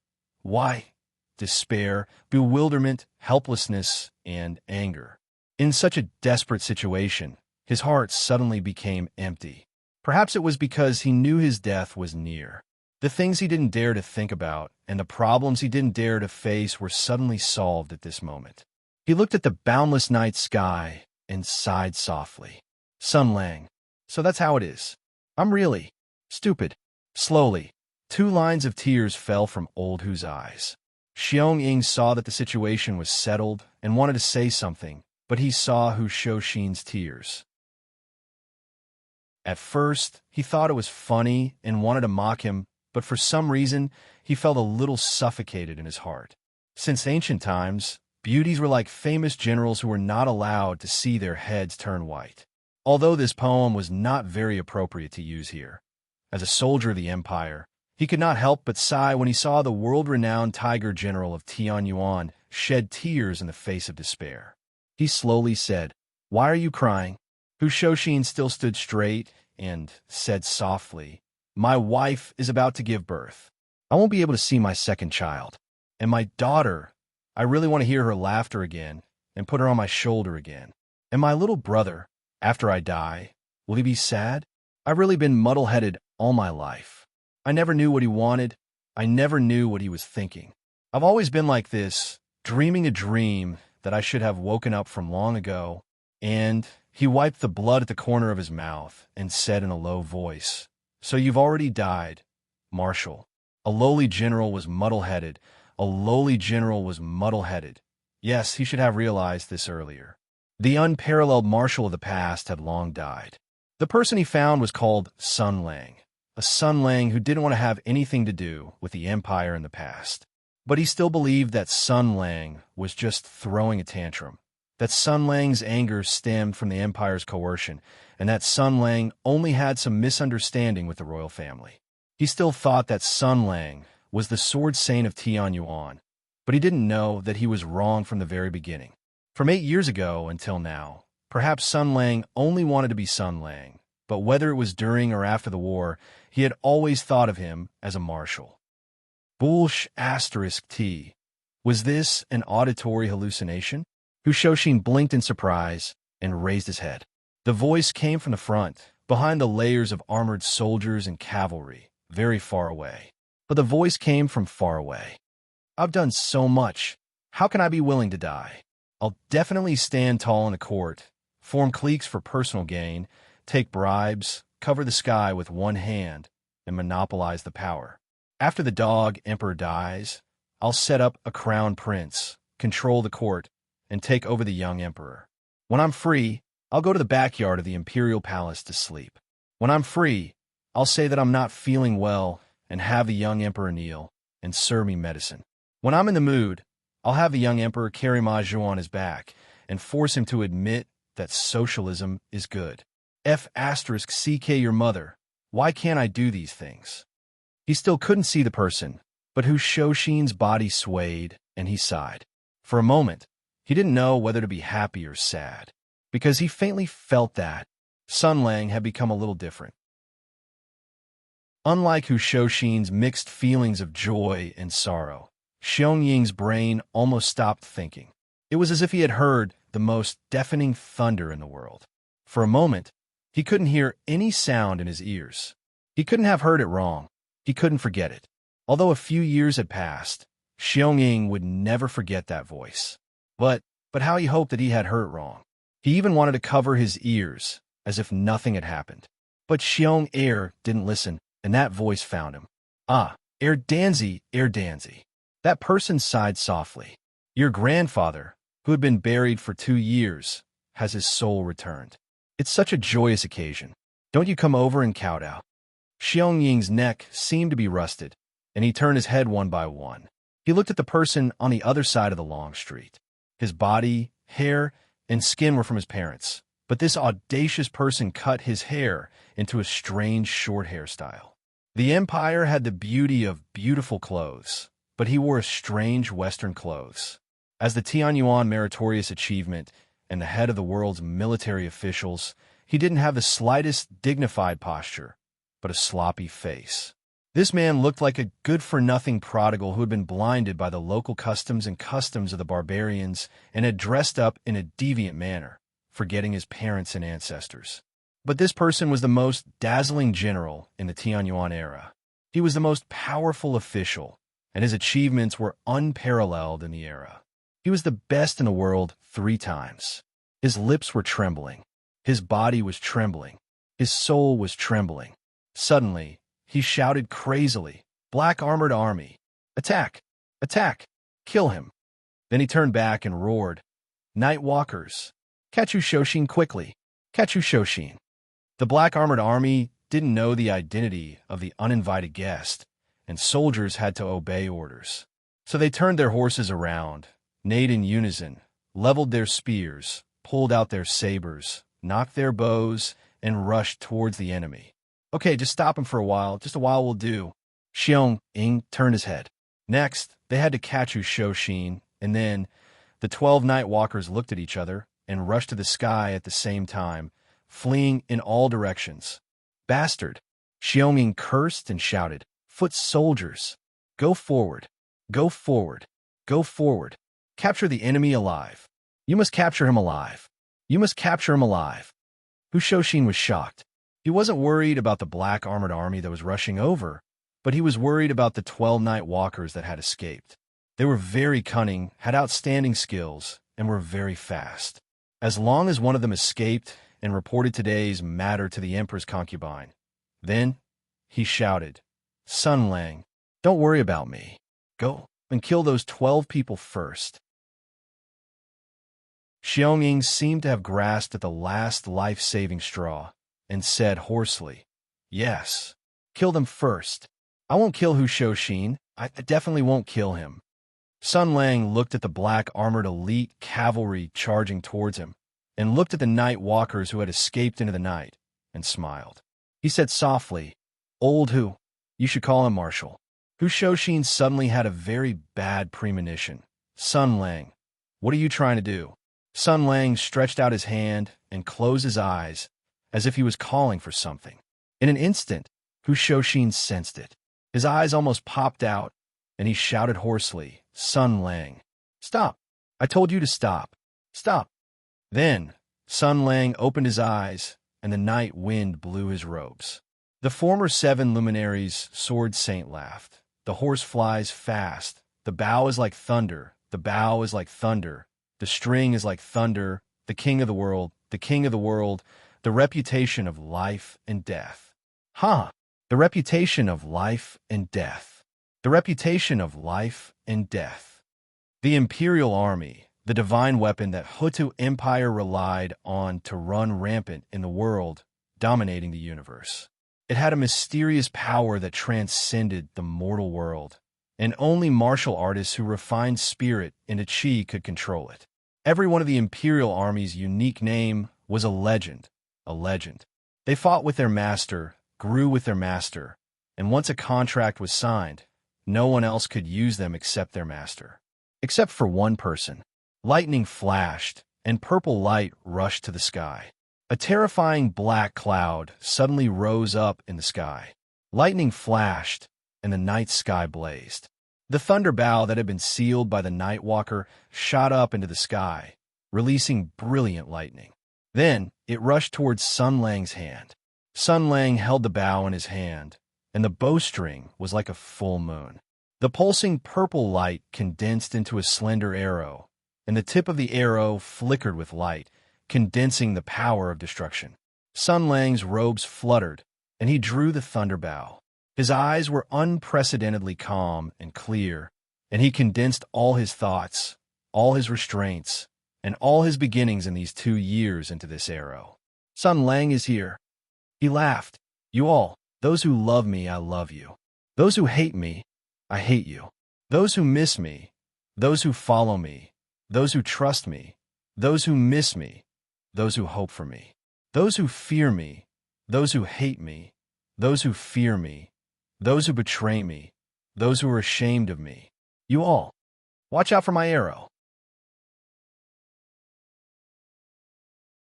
Why? Despair, bewilderment, helplessness, and anger. In such a desperate situation, his heart suddenly became empty. Perhaps it was because he knew his death was near. The things he didn't dare to think about and the problems he didn't dare to face were suddenly solved at this moment. He looked at the boundless night sky and sighed softly. Sun Lang, so that's how it is. I'm really stupid. Slowly, 2 lines of tears fell from old Hu's eyes. Xiong Ying saw that the situation was settled and wanted to say something, but he saw Hu Shouxin's tears. At first, he thought it was funny and wanted to mock him, but for some reason, he felt a little suffocated in his heart. Since ancient times, beauties were like famous generals who were not allowed to see their heads turn white. Although this poem was not very appropriate to use here, as a soldier of the Empire, he could not help but sigh when he saw the world-renowned tiger general of Tianyuan shed tears in the face of despair. He slowly said, "Why are you crying?" Hu Shouxin still stood straight and said softly, "My wife is about to give birth. I won't be able to see my second child. And my daughter, I really want to hear her laughter again and put her on my shoulder again. And my little brother, after I die, will he be sad? I've really been muddle-headed all my life. I never knew what he wanted, I never knew what he was thinking. I've always been like this, dreaming a dream that I should have woken up from long ago. And he wiped the blood at the corner of his mouth and said in a low voice, "So you've already died, Marshal." A lowly general was muddle-headed. A lowly general was muddle-headed. Yes, he should have realized this earlier. The unparalleled marshal of the past had long died. The person he found was called Sun Lang, a Sun Lang who didn't want to have anything to do with the empire in the past. But he still believed that Sun Lang was just throwing a tantrum, that Sun Lang's anger stemmed from the empire's coercion, and that Sun Lang only had some misunderstanding with the royal family. He still thought that Sun Lang was the sword saint of Tianyuan, but he didn't know that he was wrong from the very beginning. From 8 years ago until now, perhaps Sun Lang only wanted to be Sun Lang, but whether it was during or after the war, he had always thought of him as a marshal. T. Was this an auditory hallucination? Hushoshin blinked in surprise and raised his head. The voice came from the front, behind the layers of armored soldiers and cavalry, very far away. But the voice came from far away. "I've done so much. How can I be willing to die? I'll definitely stand tall in the court, form cliques for personal gain, take bribes, cover the sky with one hand, and monopolize the power. After the dog emperor dies, I'll set up a crown prince, control the court, and take over the young emperor. When I'm free, I'll go to the backyard of the imperial palace to sleep. When I'm free, I'll say that I'm not feeling well and have the young emperor kneel and serve me medicine. When I'm in the mood, I'll have the young emperor carry Maju on his back and force him to admit that socialism is good. CK your mother. Why can't I do these things?" He still couldn't see the person, but Hushoshin's body swayed, and he sighed. For a moment, he didn't know whether to be happy or sad, because he faintly felt that Sun Lang had become a little different. Unlike Hushoshin's mixed feelings of joy and sorrow, Xiangying's brain almost stopped thinking. It was as if he had heard the most deafening thunder in the world. For a moment, he couldn't hear any sound in his ears. He couldn't have heard it wrong. He couldn't forget it. Although a few years had passed, Xiangying would never forget that voice. But how he hoped that he had heard it wrong. He even wanted to cover his ears, as if nothing had happened. But Xiong Air didn't listen, and that voice found him. "Ah, Air Danzi. That person sighed softly. "Your grandfather, who had been buried for 2 years, has his soul returned. It's such a joyous occasion. Don't you come over and kowtow?" Xiangying's neck seemed to be rusted, and he turned his head one by one. He looked at the person on the other side of the long street. His body, hair, and skin were from his parents, but this audacious person cut his hair into a strange short hairstyle. The empire had the beauty of beautiful clothes, but he wore strange Western clothes. As the Tianyuan meritorious achievement and the head of the world's military officials, he didn't have the slightest dignified posture, but a sloppy face. This man looked like a good-for-nothing prodigal who had been blinded by the local customs and customs of the barbarians and had dressed up in a deviant manner, forgetting his parents and ancestors. But this person was the most dazzling general in the Tianyuan era. He was the most powerful official, and his achievements were unparalleled in the era. He was the best in the world 3 times. His lips were trembling. His body was trembling. His soul was trembling. Suddenly, he shouted crazily, "Black Armored Army! Attack! Attack! Kill him!" Then he turned back and roared, "Night Walkers! Catch Hushoshin quickly! Catch Hushoshin!" The Black Armored Army didn't know the identity of the uninvited guest, and soldiers had to obey orders. So they turned their horses around, neighed in unison, leveled their spears, pulled out their sabers, knocked their bows, and rushed towards the enemy. "Okay, just stop him for a while. Just a while will do." Xiong Ing turned his head. Next, they had to catch Hushoshin, and then the 12 Night Walkers looked at each other and rushed to the sky at the same time, fleeing in all directions. "Bastard!" Xiong Ing cursed and shouted, "Foot soldiers! Go forward! Go forward! Go forward! Capture the enemy alive! You must capture him alive! You must capture him alive!" Hushoshin was shocked. He wasn't worried about the Black Armored Army that was rushing over, but he was worried about the 12 night walkers that had escaped. They were very cunning, had outstanding skills, and were very fast. As long as one of them escaped and reported today's matter to the emperor's concubine, then he shouted, "Sun Lang, don't worry about me. Go and kill those 12 people first." Xiaoying seemed to have grasped at the last life-saving straw and said hoarsely, "Yes, kill them first. I won't kill Hu Shouxin. I definitely won't kill him." Sun Lang looked at the black-armored elite cavalry charging towards him, and looked at the night walkers who had escaped into the night, and smiled. He said softly, "Old Hu, you should call him Marshal." Hu Shouxin suddenly had a very bad premonition. "Sun Lang, what are you trying to do?" Sun Lang stretched out his hand and closed his eyes as if he was calling for something. In an instant, Hu Shouxin sensed it. His eyes almost popped out, and he shouted hoarsely, "Sun Lang, stop! I told you to stop. Stop!" Then, Sun Lang opened his eyes, and the night wind blew his robes. The former 7 luminaries' sword saint laughed. "The horse flies fast. The bow is like thunder. The bow is like thunder. The string is like thunder. The king of the world, the king of the world, the reputation of life and death." Huh! The reputation of life and death. The reputation of life and death. The imperial army, the divine weapon that Hutu Empire relied on to run rampant in the world, dominating the universe. It had a mysterious power that transcended the mortal world, and only martial artists who refined spirit into chi could control it. Every one of the imperial army's unique name was a legend, a legend. They fought with their master, grew with their master, and once a contract was signed, no one else could use them except their master. Except for one person. Lightning flashed, and purple light rushed to the sky. A terrifying black cloud suddenly rose up in the sky. Lightning flashed, and the night sky blazed. The thunder bow that had been sealed by the night walker shot up into the sky, releasing brilliant lightning. Then it rushed towards Sun Lang's hand. Sun Lang held the bow in his hand, and the bowstring was like a full moon. The pulsing purple light condensed into a slender arrow, and the tip of the arrow flickered with light, condensing the power of destruction. Sun Lang's robes fluttered, and he drew the thunder bow. His eyes were unprecedentedly calm and clear, and he condensed all his thoughts, all his restraints, and all his beginnings in these 2 years into this arrow. "Sun Lang is here." He laughed. "You all, those who love me, I love you. Those who hate me, I hate you. Those who miss me, those who follow me, those who trust me, those who miss me, those who hope for me, those who fear me, those who hate me, those who fear me, those who betray me, those who are ashamed of me. You all, watch out for my arrow."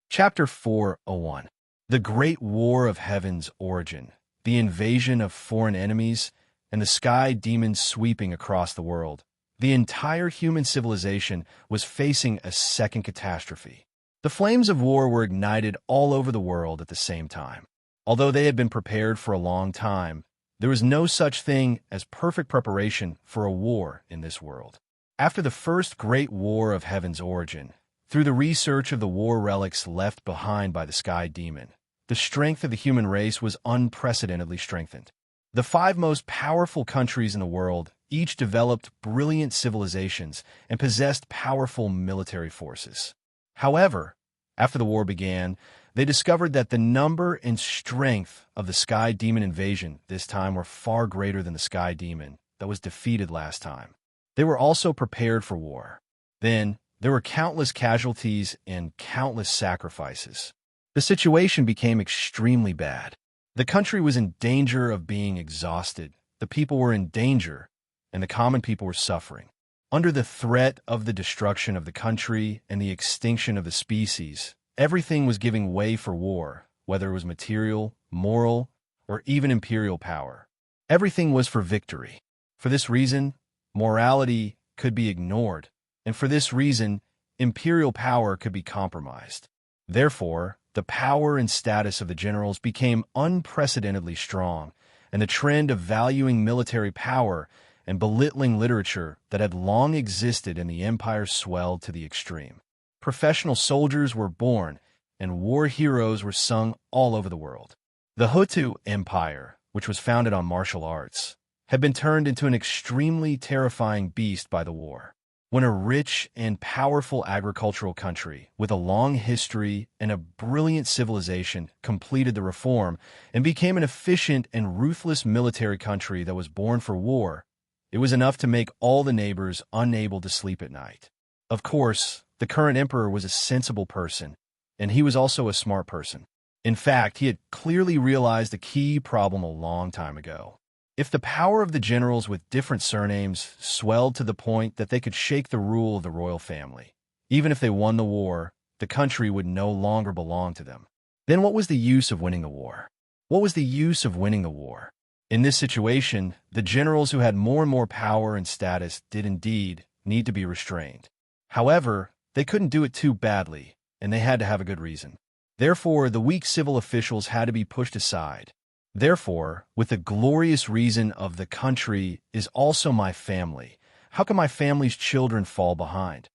Chapter 4:01. The Great War of Heaven's Origin, the invasion of foreign enemies, and the sky demons sweeping across the world. The entire human civilization was facing a second catastrophe. The flames of war were ignited all over the world at the same time. Although they had been prepared for a long time, there was no such thing as perfect preparation for a war in this world. After the first Great War of Heaven's Origin, through the research of the war relics left behind by the sky demon, the strength of the human race was unprecedentedly strengthened. The 5 most powerful countries in the world each developed brilliant civilizations and possessed powerful military forces. However, after the war began, they discovered that the number and strength of the sky demon invasion this time were far greater than the sky demon that was defeated last time. They were also prepared for war. Then, there were countless casualties and countless sacrifices. The situation became extremely bad. The country was in danger of being exhausted. The people were in danger, and the common people were suffering. Under the threat of the destruction of the country and the extinction of the species, everything was giving way for war, whether it was material, moral, or even imperial power. Everything was for victory. For this reason, morality could be ignored, and for this reason, imperial power could be compromised. Therefore, the power and status of the generals became unprecedentedly strong, and the trend of valuing military power and belittling literature that had long existed in the empire swelled to the extreme. Professional soldiers were born, and war heroes were sung all over the world. The Hutu Empire, which was founded on martial arts, had been turned into an extremely terrifying beast by the war. When a rich and powerful agricultural country with a long history and a brilliant civilization completed the reform and became an efficient and ruthless military country that was born for war, it was enough to make all the neighbors unable to sleep at night. Of course, the current emperor was a sensible person, and he was also a smart person. In fact, he had clearly realized a key problem a long time ago. If the power of the generals with different surnames swelled to the point that they could shake the rule of the royal family, even if they won the war, the country would no longer belong to them. Then what was the use of winning the war? What was the use of winning the war? In this situation, the generals who had more and more power and status did indeed need to be restrained. However, they couldn't do it too badly, and they had to have a good reason. Therefore, the weak civil officials had to be pushed aside. Therefore, with the glorious reason of the country is also my family, how can my family's children fall behind?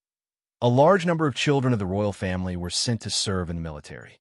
A large number of children of the royal family were sent to serve in the military.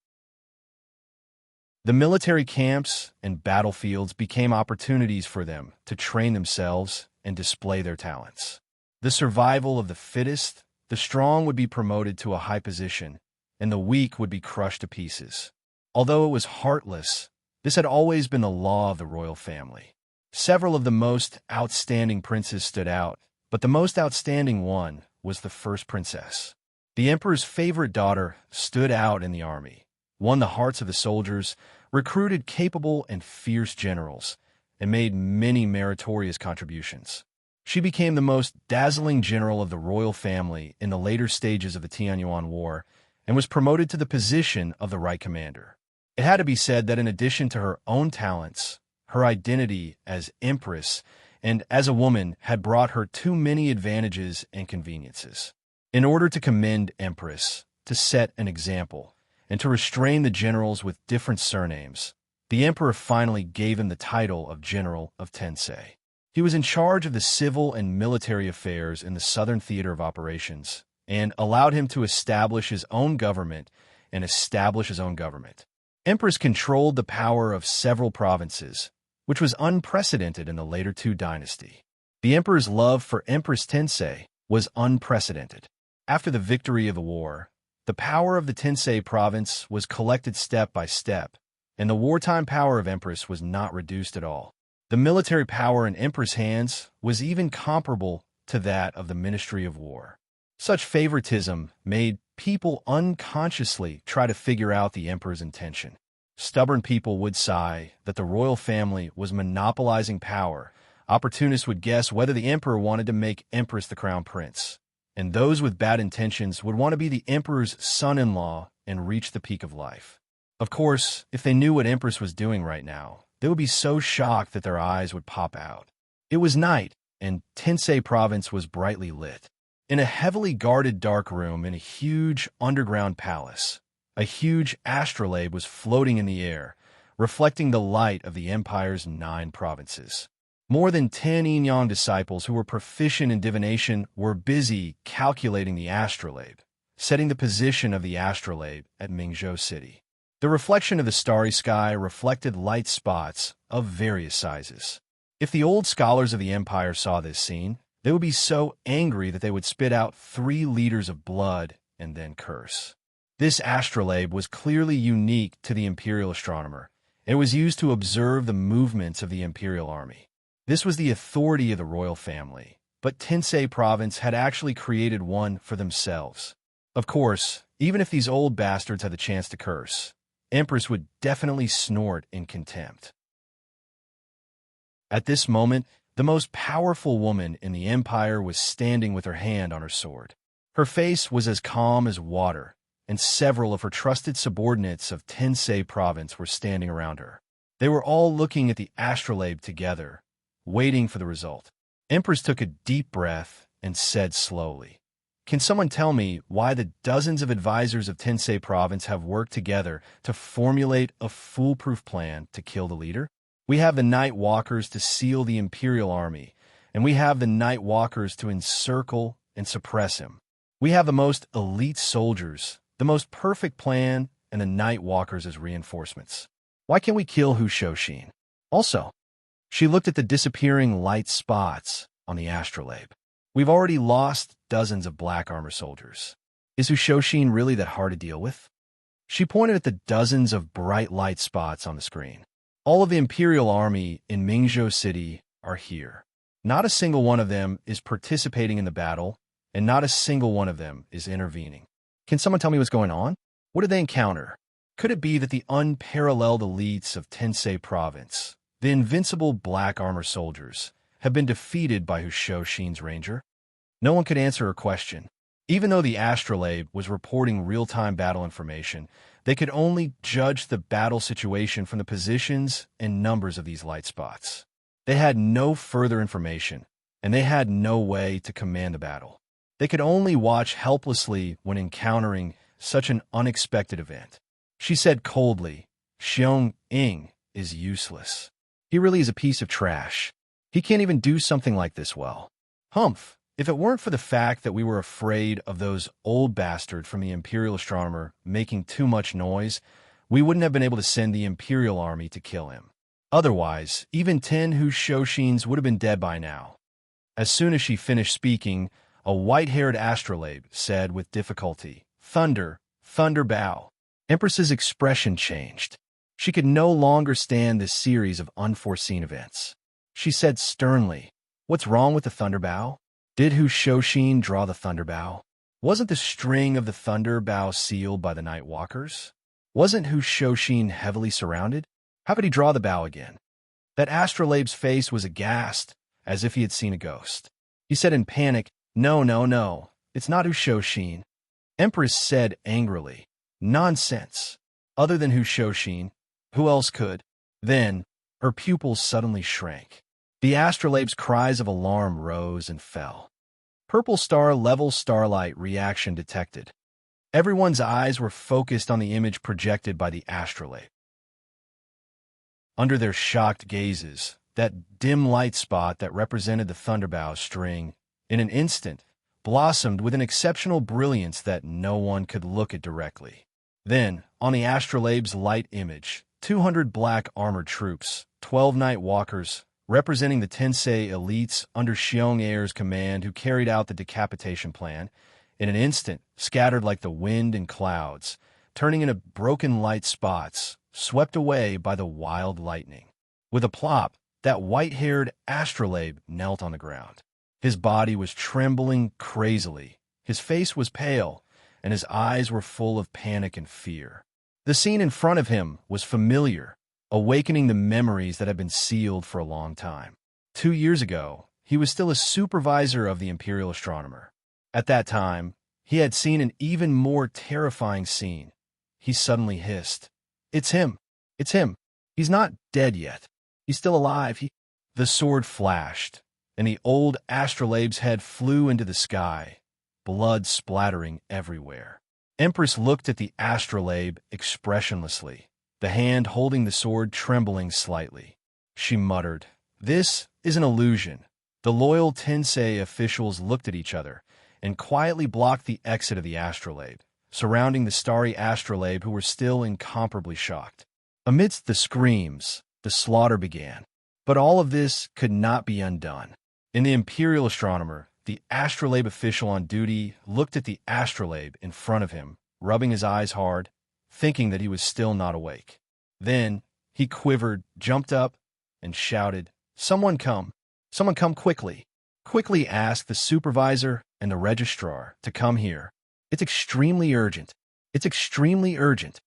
The military camps and battlefields became opportunities for them to train themselves and display their talents. The survival of the fittest, the strong would be promoted to a high position, and the weak would be crushed to pieces. Although it was heartless, this had always been the law of the royal family. Several of the most outstanding princes stood out, but the most outstanding one was the first princess. The emperor's favorite daughter stood out in the army, won the hearts of the soldiers, recruited capable and fierce generals, and made many meritorious contributions. She became the most dazzling general of the royal family in the later stages of the Tianyuan War and was promoted to the position of the right commander. It had to be said that in addition to her own talents, her identity as empress and as a woman had brought her too many advantages and conveniences. In order to commend empress, to set an example, and to restrain the generals with different surnames, the emperor finally gave him the title of General of Tensei. He was in charge of the civil and military affairs in the southern theater of operations and allowed him to establish his own government and establish his own government. Empress controlled the power of several provinces, which was unprecedented in the later two dynasty. The emperor's love for Empress Tensei was unprecedented. After the victory of the war, the power of the Tensei province was collected step by step, and the wartime power of Empress was not reduced at all. The military power in Empress' hands was even comparable to that of the Ministry of War. Such favoritism made people unconsciously try to figure out the emperor's intention. Stubborn people would sigh that the royal family was monopolizing power. Opportunists would guess whether the emperor wanted to make Empress the crown prince. And those with bad intentions would want to be the emperor's son-in-law and reach the peak of life. Of course, if they knew what Empress was doing right now, they would be so shocked that their eyes would pop out. It was night, and Tensei province was brightly lit. In a heavily guarded dark room in a huge underground palace, a huge astrolabe was floating in the air, reflecting the light of the empire's 9 provinces. More than 10 Yin disciples who were proficient in divination were busy calculating the astrolabe, setting the position of the astrolabe at Mingzhou City. The reflection of the starry sky reflected light spots of various sizes. If the old scholars of the empire saw this scene, they would be so angry that they would spit out 3 liters of blood and then curse. This astrolabe was clearly unique to the imperial astronomer. It was used to observe the movements of the imperial army. This was the authority of the royal family, but Tensei province had actually created one for themselves. Of course, even if these old bastards had the chance to curse, Empress would definitely snort in contempt. At this moment, the most powerful woman in the empire was standing with her hand on her sword. Her face was as calm as water, and several of her trusted subordinates of Tensei province were standing around her. They were all looking at the astrolabe together, waiting for the result. Empress took a deep breath and said slowly, "Can someone tell me why the dozens of advisors of Tensei province have worked together to formulate a foolproof plan to kill the leader? We have the night walkers to seal the imperial army, and we have the night walkers to encircle and suppress him. We have the most elite soldiers, the most perfect plan, and the night walkers as reinforcements. Why can't we kill Hu Shoshin? Also, she looked at the disappearing light spots on the astrolabe. We've already lost dozens of black armor soldiers. Is Hu Shoshin really that hard to deal with? She pointed at the dozens of bright light spots on the screen. All of the Imperial Army in Mingzhou City are here. Not a single one of them is participating in the battle, and not a single one of them is intervening. Can someone tell me what's going on? What did they encounter? Could it be that the unparalleled elites of Tensei Province, the invincible black armor soldiers, have been defeated by Hu Shoshin's ranger? No one could answer her question. Even though the astrolabe was reporting real-time battle information, they could only judge the battle situation from the positions and numbers of these light spots. They had no further information, and they had no way to command the battle. They could only watch helplessly when encountering such an unexpected event. She said coldly, "Xiong Ying is useless. He really is a piece of trash. He can't even do something like this well. Humph, if it weren't for the fact that we were afraid of those old bastards from the Imperial Astronomer making too much noise, we wouldn't have been able to send the Imperial Army to kill him. Otherwise, even 10 Hu Shoshins would have been dead by now." As soon as she finished speaking, a white-haired astrolabe said with difficulty, "Thunder, thunder bow." Empress's expression changed. She could no longer stand this series of unforeseen events. She said sternly, "What's wrong with the thunder bow? Did Hu Shoshin draw the thunder bow? Wasn't the string of the thunder bow sealed by the night walkers? Wasn't Hu Shoshin heavily surrounded? How could he draw the bow again?" That astrolabe's face was aghast, as if he had seen a ghost. He said in panic, "No, no, no, it's not Hu Shoshin." Empress said angrily, "Nonsense. Other than Hu Shoshin, who else could?" Then, her pupils suddenly shrank. The astrolabe's cries of alarm rose and fell. Purple star level starlight reaction detected. Everyone's eyes were focused on the image projected by the astrolabe. Under their shocked gazes, that dim light spot that represented the thunderbow string, in an instant, blossomed with an exceptional brilliance that no one could look at directly. Then, on the astrolabe's light image, 200 black armored troops, 12 night walkers, representing the Tensei elites under Xiong Air's command who carried out the decapitation plan, in an instant, scattered like the wind and clouds, turning into broken light spots, swept away by the wild lightning. With a plop, that white-haired astrolabe knelt on the ground. His body was trembling crazily, his face was pale, and his eyes were full of panic and fear. The scene in front of him was familiar, awakening the memories that had been sealed for a long time. 2 years ago, he was still a supervisor of the Imperial Astronomer. At that time, he had seen an even more terrifying scene. He suddenly hissed, "It's him! It's him! He's not dead yet. He's still alive. The sword flashed, and the old astrolabe's head flew into the sky, blood splattering everywhere. Empress looked at the astrolabe expressionlessly, the hand holding the sword trembling slightly. She muttered, "This is an illusion." The loyal Tensei officials looked at each other and quietly blocked the exit of the astrolabe, surrounding the starry astrolabe who were still incomparably shocked. Amidst the screams, the slaughter began. But all of this could not be undone. In the Imperial Astronomer, the astrolabe official on duty looked at the astrolabe in front of him, rubbing his eyes hard, thinking that he was still not awake. Then he quivered, jumped up, and shouted, "Someone come! Someone come quickly! Quickly ask the supervisor and the registrar to come here. It's extremely urgent. It's extremely urgent."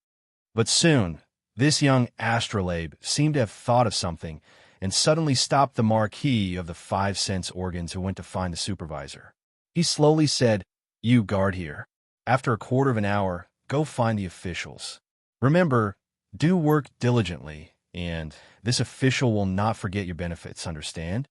But soon, this young astrolabe seemed to have thought of something and suddenly stopped the marquis of the 5 sense organs who went to find the supervisor. He slowly said, "You guard here. After a quarter of an hour, go find the officials. Remember, do work diligently, and this official will not forget your benefits, understand?"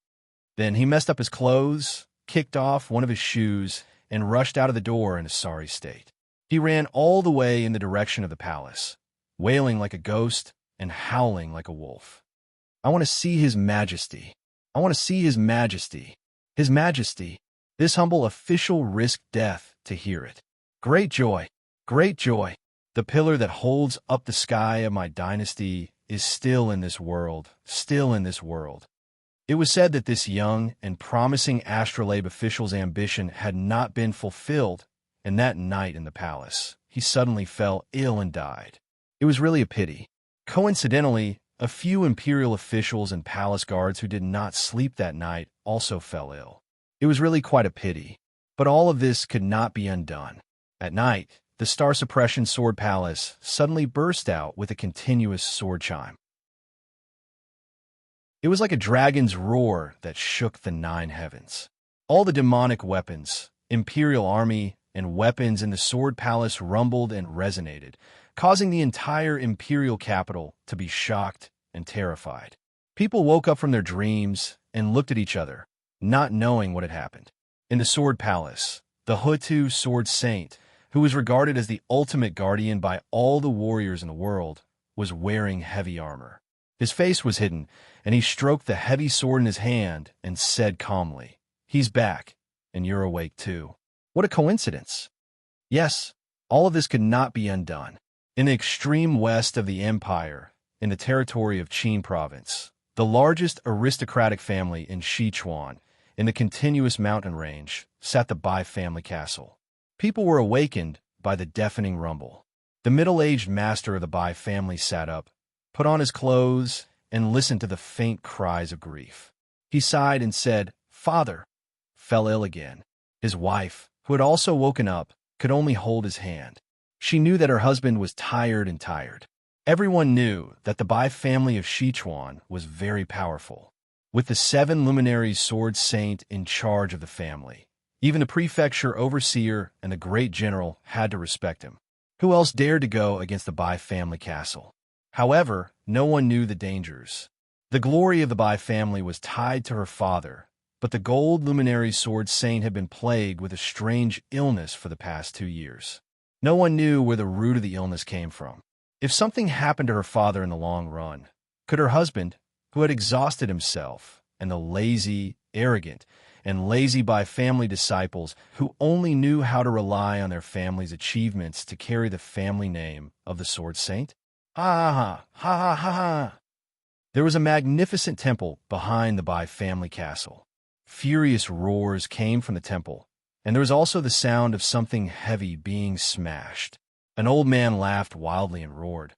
Then he messed up his clothes, kicked off one of his shoes, and rushed out of the door in a sorry state. He ran all the way in the direction of the palace, wailing like a ghost and howling like a wolf. I want to see His Majesty. I want to see His Majesty. His Majesty. This humble official risked death to hear it. Great joy. Great joy. The pillar that holds up the sky of my dynasty is still in this world, still in this world. It was said that this young and promising astrolabe official's ambition had not been fulfilled, and that night in the palace, he suddenly fell ill and died. It was really a pity. Coincidentally, a few imperial officials and palace guards who did not sleep that night also fell ill. It was really quite a pity, but all of this could not be undone. At night, the Star Suppression Sword Palace suddenly burst out with a continuous sword chime. It was like a dragon's roar that shook the 9 heavens. All the demonic weapons, imperial army, and weapons in the sword palace rumbled and resonated, causing the entire imperial capital to be shocked and terrified. People woke up from their dreams and looked at each other, not knowing what had happened. In the sword palace, the Hutu sword saint, who was regarded as the ultimate guardian by all the warriors in the world, was wearing heavy armor. His face was hidden, and he stroked the heavy sword in his hand and said calmly, "He's back, and you're awake too." What a coincidence! Yes, all of this could not be undone. In the extreme west of the empire, in the territory of Qin province, the largest aristocratic family in Sichuan, in the continuous mountain range, sat the Bai family castle. People were awakened by the deafening rumble. The middle-aged master of the Bai family sat up, put on his clothes, and listened to the faint cries of grief. He sighed and said, "Father," fell ill again. His wife, who had also woken up, could only hold his hand. She knew that her husband was tired and tired. Everyone knew that the Bai family of Sichuan was very powerful, with the 7 luminaries sword saint in charge of the family. Even the prefecture overseer and the great general had to respect him. Who else dared to go against the Bai family castle? However, no one knew the dangers. The glory of the Bai family was tied to her father, but the gold luminary sword saint had been plagued with a strange illness for the past 2 years. No one knew where the root of the illness came from. If something happened to her father in the long run, could her husband, who had exhausted himself, and the lazy, arrogant, and lazy Bai family disciples who only knew how to rely on their family's achievements to carry the family name of the sword saint? Ha ha ha ha ha ha! There was a magnificent temple behind the Bai family castle. Furious roars came from the temple, and there was also the sound of something heavy being smashed. An old man laughed wildly and roared,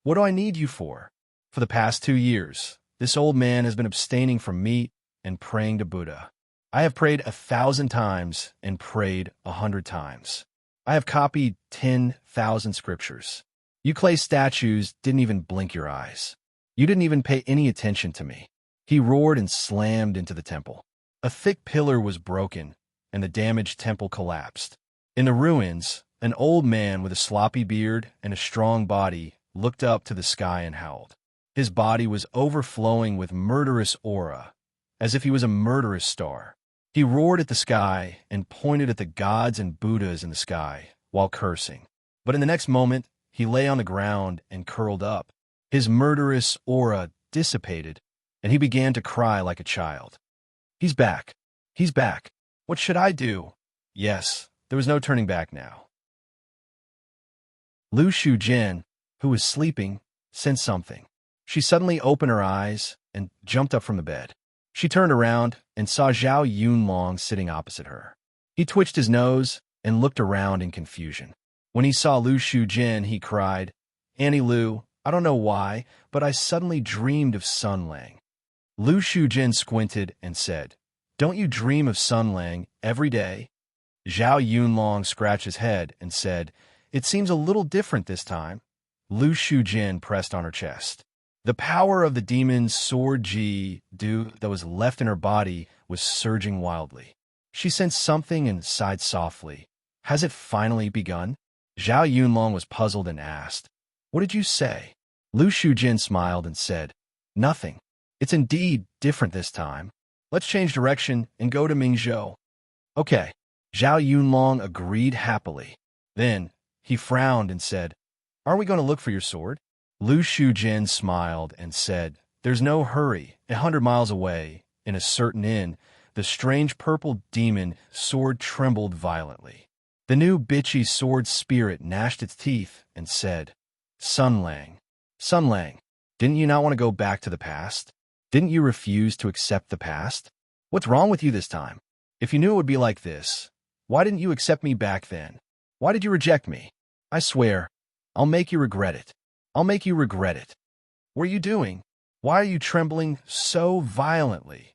"What do I need you for?" For the past 2 years, this old man has been abstaining from meat and praying to Buddha. I have prayed 1,000 times and prayed 100 times. I have copied 10,000 scriptures. You clay statues didn't even blink your eyes. You didn't even pay any attention to me. He roared and slammed into the temple. A thick pillar was broken, and the damaged temple collapsed. In the ruins, an old man with a sloppy beard and a strong body looked up to the sky and howled. His body was overflowing with murderous aura, as if he was a murderous star. He roared at the sky and pointed at the gods and Buddhas in the sky while cursing. But in the next moment, he lay on the ground and curled up. His murderous aura dissipated, and he began to cry like a child. "He's back. He's back. What should I do?" Yes, there was no turning back now. Lu Shujin, who was sleeping, sensed something. She suddenly opened her eyes and jumped up from the bed. She turned around and saw Zhao Yunlong sitting opposite her. He twitched his nose and looked around in confusion. When he saw Lu Shujin, he cried, "Annie Lu, I don't know why, but I suddenly dreamed of Sun Lang." Lu Shujin squinted and said, "Don't you dream of Sun Lang every day?" Zhao Yunlong scratched his head and said, "It seems a little different this time." Lu Shujin pressed on her chest. The power of the demon's sword Ji Du that was left in her body was surging wildly. She sensed something and sighed softly. "Has it finally begun?" Zhao Yunlong was puzzled and asked, "What did you say?" Lu Shujin smiled and said, "Nothing. It's indeed different this time. Let's change direction and go to Mingzhou." "Okay." Zhao Yunlong agreed happily. Then he frowned and said, "Are we going to look for your sword?" Lu Shujin smiled and said, There's no hurry. 100 miles away, in a certain inn, the strange purple demon sword trembled violently. The new bitchy sword spirit gnashed its teeth and said, Sun Lang, Sun Lang, didn't you not want to go back to the past? Didn't you refuse to accept the past? What's wrong with you this time? If you knew it would be like this, why didn't you accept me back then? Why did you reject me? I swear, I'll make you regret it. I'll make you regret it. What are you doing? Why are you trembling so violently?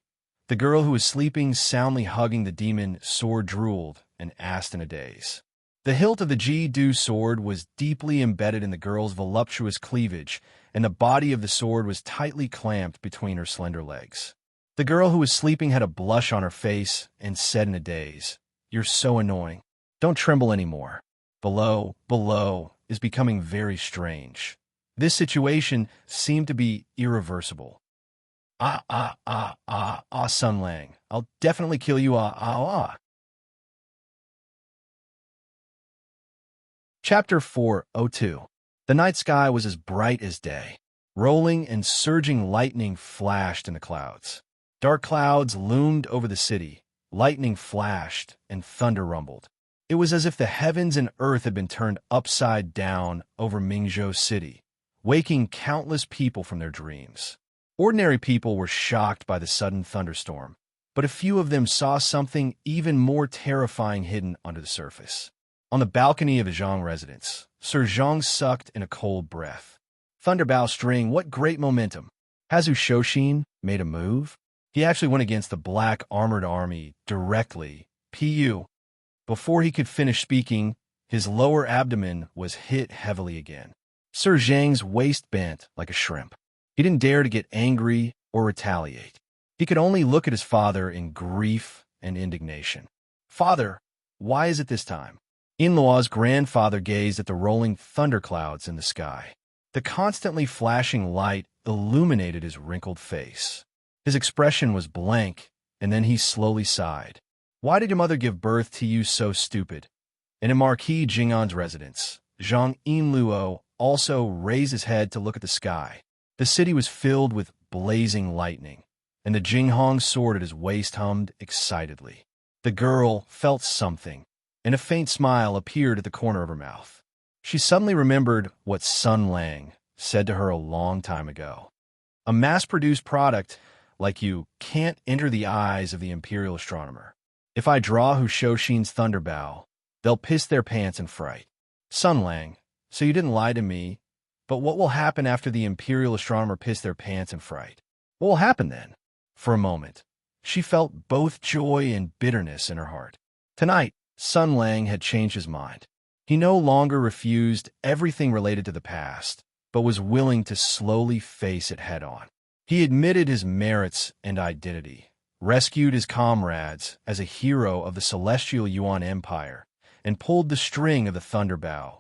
The girl who was sleeping soundly hugging the demon sword drooled and asked in a daze. The hilt of the Ji-Do sword was deeply embedded in the girl's voluptuous cleavage, and the body of the sword was tightly clamped between her slender legs. The girl who was sleeping had a blush on her face and said in a daze, You're so annoying. Don't tremble anymore. Below is becoming very strange. This situation seemed to be irreversible. Sun Lang. I'll definitely kill you, Chapter 402. The night sky was as bright as day. Rolling and surging lightning flashed in the clouds. Dark clouds loomed over the city. Lightning flashed and thunder rumbled. It was as if the heavens and earth had been turned upside down over Mingzhou City, waking countless people from their dreams. Ordinary people were shocked by the sudden thunderstorm, but a few of them saw something even more terrifying hidden under the surface. On the balcony of a Zhang residence, Sir Zhang sucked in a cold breath. Thunderbow string, what great momentum! Has Wu Shoshin made a move? He actually went against the black armored army directly. Pu. Before he could finish speaking, his lower abdomen was hit heavily again. Sir Zhang's waist bent like a shrimp. He didn't dare to get angry or retaliate. He could only look at his father in grief and indignation. Father, why is it this time? In-law's grandfather gazed at the rolling thunderclouds in the sky. The constantly flashing light illuminated his wrinkled face. His expression was blank, and then he slowly sighed. Why did your mother give birth to you so stupid? In a Marquis Jing'an's residence, Zhang Yinluo also raised his head to look at the sky. The city was filled with blazing lightning, and the Jinghong sword at his waist hummed excitedly. The girl felt something, and a faint smile appeared at the corner of her mouth. She suddenly remembered what Sun Lang said to her a long time ago. A mass-produced product like you can't enter the eyes of the imperial astronomer. If I draw Wu Shoshin's thunderbow, they'll piss their pants in fright. Sun Lang, so you didn't lie to me, but what will happen after the imperial astronomer piss their pants in fright? What will happen then? For a moment, she felt both joy and bitterness in her heart. Tonight, Sun Lang had changed his mind. He no longer refused everything related to the past, but was willing to slowly face it head-on. He admitted his merits and identity, rescued his comrades as a hero of the celestial Yuan Empire, and pulled the string of the thunderbow,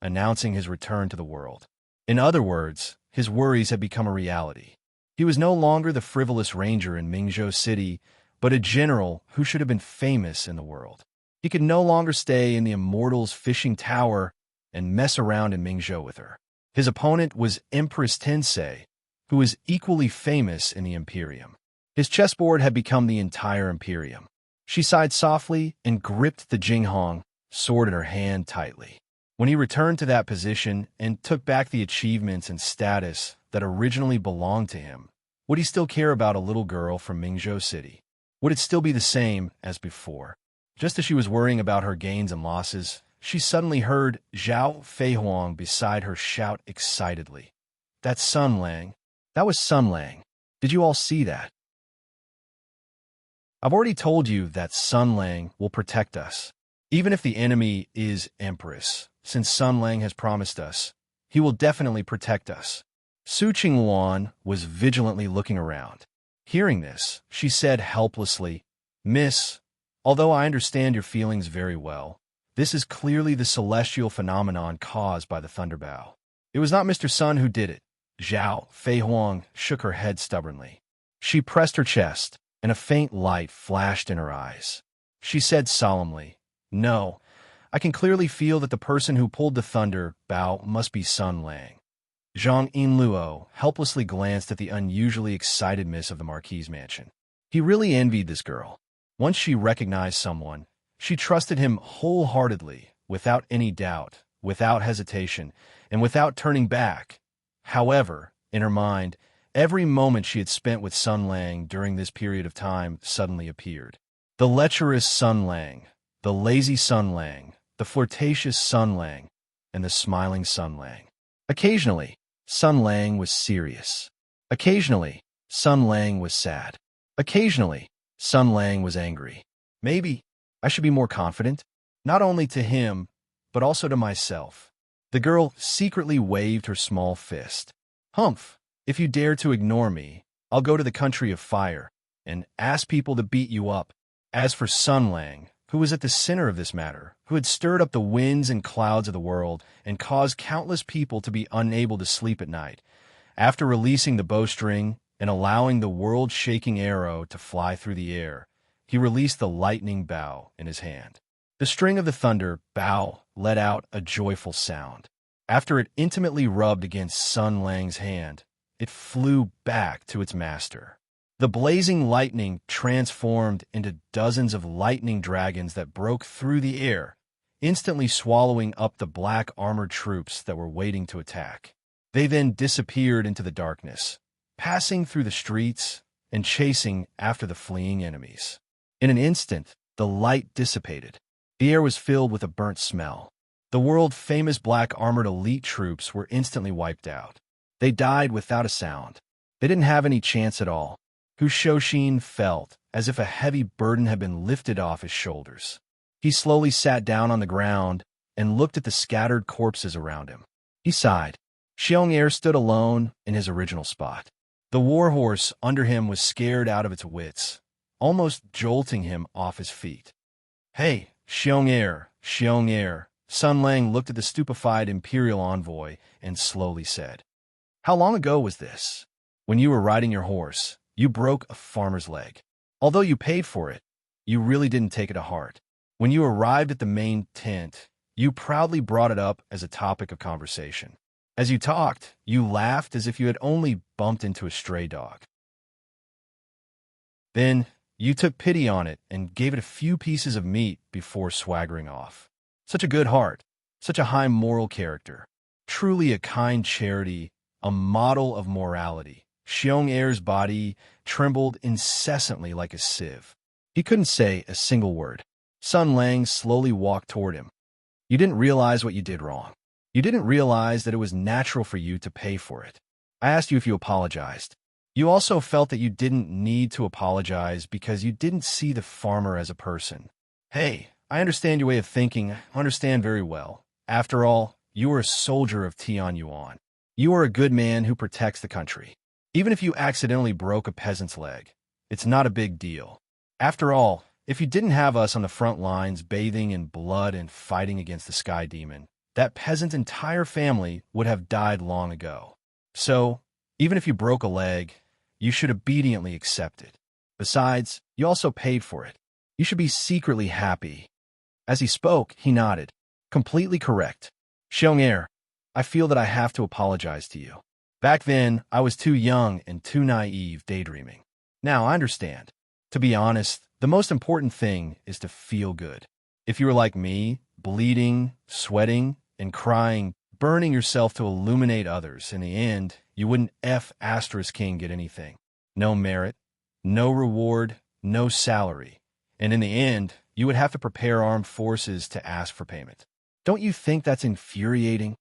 announcing his return to the world. In other words, his worries had become a reality. He was no longer the frivolous ranger in Mingzhou City, but a general who should have been famous in the world. He could no longer stay in the Immortals' fishing tower and mess around in Mingzhou with her. His opponent was Empress Tensei, who was equally famous in the Imperium. His chessboard had become the entire Imperium. She sighed softly and gripped the Jinghong sword in her hand tightly. When he returned to that position and took back the achievements and status that originally belonged to him, would he still care about a little girl from Mingzhou City? Would it still be the same as before? Just as she was worrying about her gains and losses, she suddenly heard Zhao Feihuang beside her shout excitedly. That's Sun Lang. That was Sun Lang. Did you all see that? I've already told you that Sun Lang will protect us. Even if the enemy is Empress, since Sun Lang has promised us, he will definitely protect us. Su Qingluan was vigilantly looking around. Hearing this, she said helplessly, Miss, although I understand your feelings very well, this is clearly the celestial phenomenon caused by the thunderbow. It was not Mr. Sun who did it. Zhao Feihuang shook her head stubbornly. She pressed her chest, and a faint light flashed in her eyes. She said solemnly, No, I can clearly feel that the person who pulled the thunder bow must be Sun Lang. Zhang Yinluo helplessly glanced at the unusually excitedness of the Marquis's mansion. He really envied this girl. Once she recognized someone, she trusted him wholeheartedly, without any doubt, without hesitation, and without turning back. However, in her mind, every moment she had spent with Sun Lang during this period of time suddenly appeared. The lecherous Sun Lang, the lazy Sun Lang, the flirtatious Sun Lang, and the smiling Sun Lang. Occasionally, Sun Lang was serious. Occasionally, Sun Lang was sad. Occasionally, Sun Lang was angry. Maybe I should be more confident, not only to him, but also to myself. The girl secretly waved her small fist. Humph, if you dare to ignore me, I'll go to the country of fire and ask people to beat you up. As for Sun Lang, who was at the center of this matter, who had stirred up the winds and clouds of the world and caused countless people to be unable to sleep at night, after releasing the bowstring and allowing the world-shaking arrow to fly through the air, he released the lightning bow in his hand. The string of the thunder bow let out a joyful sound. After it intimately rubbed against Sun Lang's hand, it flew back to its master. The blazing lightning transformed into dozens of lightning dragons that broke through the air, instantly swallowing up the black armored troops that were waiting to attack. They then disappeared into the darkness, passing through the streets and chasing after the fleeing enemies. In an instant, the light dissipated. The air was filled with a burnt smell. The world-famous black armored elite troops were instantly wiped out. They died without a sound. They didn't have any chance at all. Hu Shouxin felt as if a heavy burden had been lifted off his shoulders. He slowly sat down on the ground and looked at the scattered corpses around him. He sighed. Xiong'er stood alone in his original spot. The warhorse under him was scared out of its wits, almost jolting him off his feet. Hey, Xiong'er, Xiong'er. Sun Lang looked at the stupefied imperial envoy and slowly said, "How long ago was this? When you were riding your horse, you broke a farmer's leg. Although you paid for it, you really didn't take it to heart. When you arrived at the main tent, you proudly brought it up as a topic of conversation. As you talked, you laughed as if you had only bumped into a stray dog. Then you took pity on it and gave it a few pieces of meat before swaggering off. Such a good heart, such a high moral character, truly a kind charity, a model of morality." Xiong'er's body trembled incessantly like a sieve. He couldn't say a single word. Sun Lang slowly walked toward him. "You didn't realize what you did wrong. You didn't realize that it was natural for you to pay for it. I asked you if you apologized. You also felt that you didn't need to apologize because you didn't see the farmer as a person. Hey, I understand your way of thinking. I understand very well. After all, you are a soldier of Tianyuan. You are a good man who protects the country. Even if you accidentally broke a peasant's leg, it's not a big deal. After all, if you didn't have us on the front lines bathing in blood and fighting against the sky demon, that peasant's entire family would have died long ago. So, even if you broke a leg, you should obediently accept it. Besides, you also paid for it. You should be secretly happy." As he spoke, he nodded. "Completely correct. Xiong'er, I feel that I have to apologize to you. Back then, I was too young and too naive daydreaming. Now I understand. To be honest, the most important thing is to feel good. If you were like me, bleeding, sweating, and crying, burning yourself to illuminate others, in the end, you wouldn't King get anything. No merit, no reward, no salary. And in the end, you would have to prepare armed forces to ask for payment. Don't you think that's infuriating?"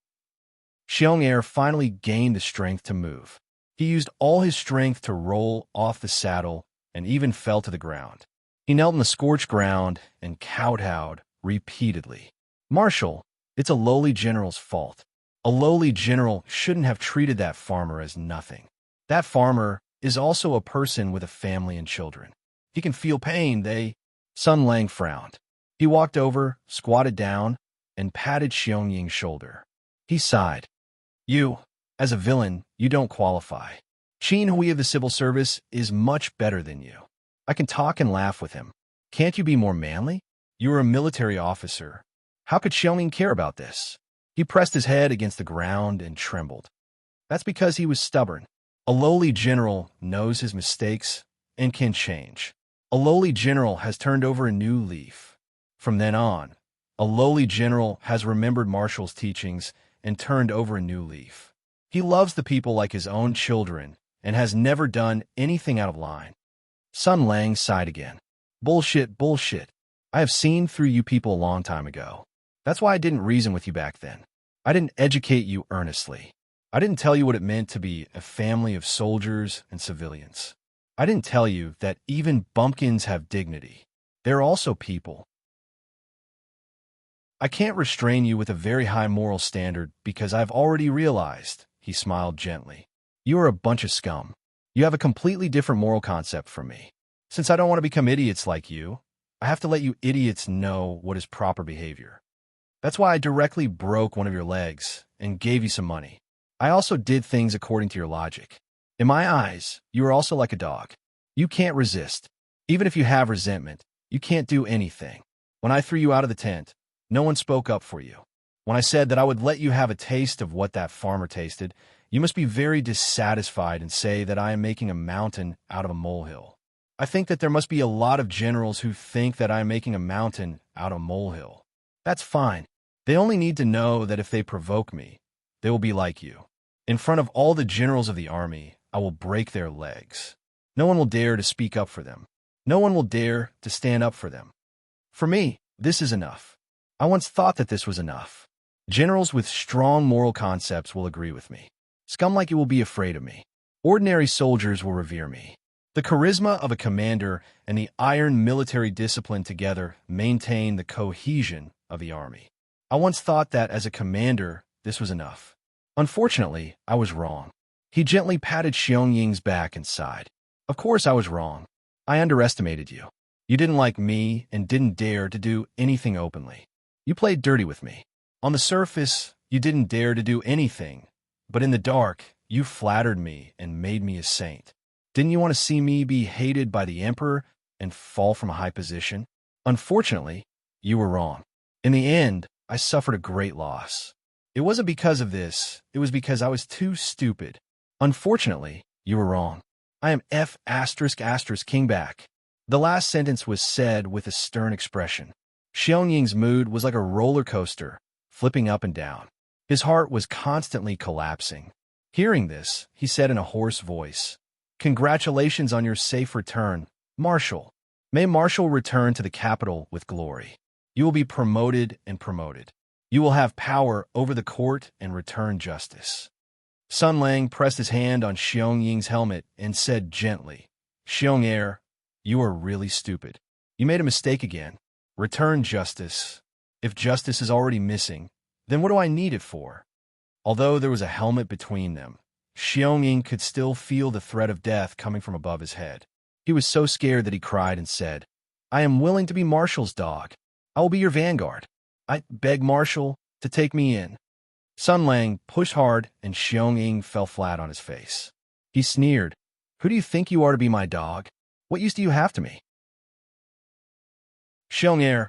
Xiong'er finally gained the strength to move. He used all his strength to roll off the saddle and even fell to the ground. He knelt in the scorched ground and kowtowed repeatedly. "Marshal, it's a lowly general's fault. A lowly general shouldn't have treated that farmer as nothing. That farmer is also a person with a family and children. He can feel pain, Sun Lang frowned. He walked over, squatted down, and patted Xiongying's shoulder. He sighed. "You, as a villain, you don't qualify. Qin Hui of the civil service is much better than you. I can talk and laugh with him. Can't you be more manly? You are a military officer. How could Xiongming care about this?" He pressed his head against the ground and trembled. That's because he was stubborn. A lowly general knows his mistakes and can change. A lowly general has turned over a new leaf. From then on, a lowly general has remembered Marshall's teachings and turned over a new leaf. He loves the people like his own children and has never done anything out of line. Sun Lang sighed again. Bullshit, bullshit. I have seen through you people a long time ago. That's why I didn't reason with you back then. I didn't educate you earnestly. I didn't tell you what it meant to be a family of soldiers and civilians. I didn't tell you that even bumpkins have dignity. They're also people. I can't restrain you with a very high moral standard because I've already realized, he smiled gently. You are a bunch of scum. You have a completely different moral concept from me. Since I don't want to become idiots like you, I have to let you idiots know what is proper behavior. That's why I directly broke one of your legs and gave you some money. I also did things according to your logic. In my eyes, you are also like a dog. You can't resist. Even if you have resentment, you can't do anything. When I threw you out of the tent, no one spoke up for you. When I said that I would let you have a taste of what that farmer tasted, you must be very dissatisfied and say that I am making a mountain out of a molehill. I think that there must be a lot of generals who think that I am making a mountain out of a molehill. That's fine. They only need to know that if they provoke me, they will be like you. In front of all the generals of the army, I will break their legs. No one will dare to speak up for them. No one will dare to stand up for them. For me, this is enough. I once thought that this was enough. Generals with strong moral concepts will agree with me. Scum like you will be afraid of me. Ordinary soldiers will revere me. The charisma of a commander and the iron military discipline together maintain the cohesion of the army. I once thought that as a commander, this was enough. Unfortunately, I was wrong. He gently patted Xiong Ying's back and sighed. Of course I was wrong. I underestimated you. You didn't like me and didn't dare to do anything openly. You played dirty with me. On the surface, you didn't dare to do anything, but in the dark, you flattered me and made me a saint. Didn't you want to see me be hated by the emperor and fall from a high position? Unfortunately, you were wrong. In the end, I suffered a great loss. It wasn't because of this. It was because I was too stupid. Unfortunately, you were wrong. I am F*** king back. The last sentence was said with a stern expression. Xiong Ying's mood was like a roller coaster, flipping up and down. His heart was constantly collapsing. Hearing this, he said in a hoarse voice, "Congratulations on your safe return, Marshal. May Marshal return to the capital with glory. You will be promoted and promoted. You will have power over the court and return justice." Sun Lang pressed his hand on Xiong Ying's helmet and said gently, "Xiong, you are really stupid. You made a mistake again. Return justice. If justice is already missing, then what do I need it for?" Although there was a helmet between them, Xiong Ying could still feel the threat of death coming from above his head. He was so scared that he cried and said, "I am willing to be Marshall's dog. I will be your vanguard. I beg Marshall to take me in." Sun Lang pushed hard and Xiong Ying fell flat on his face. He sneered, "Who do you think you are to be my dog? What use do you have to me?" "Xiong,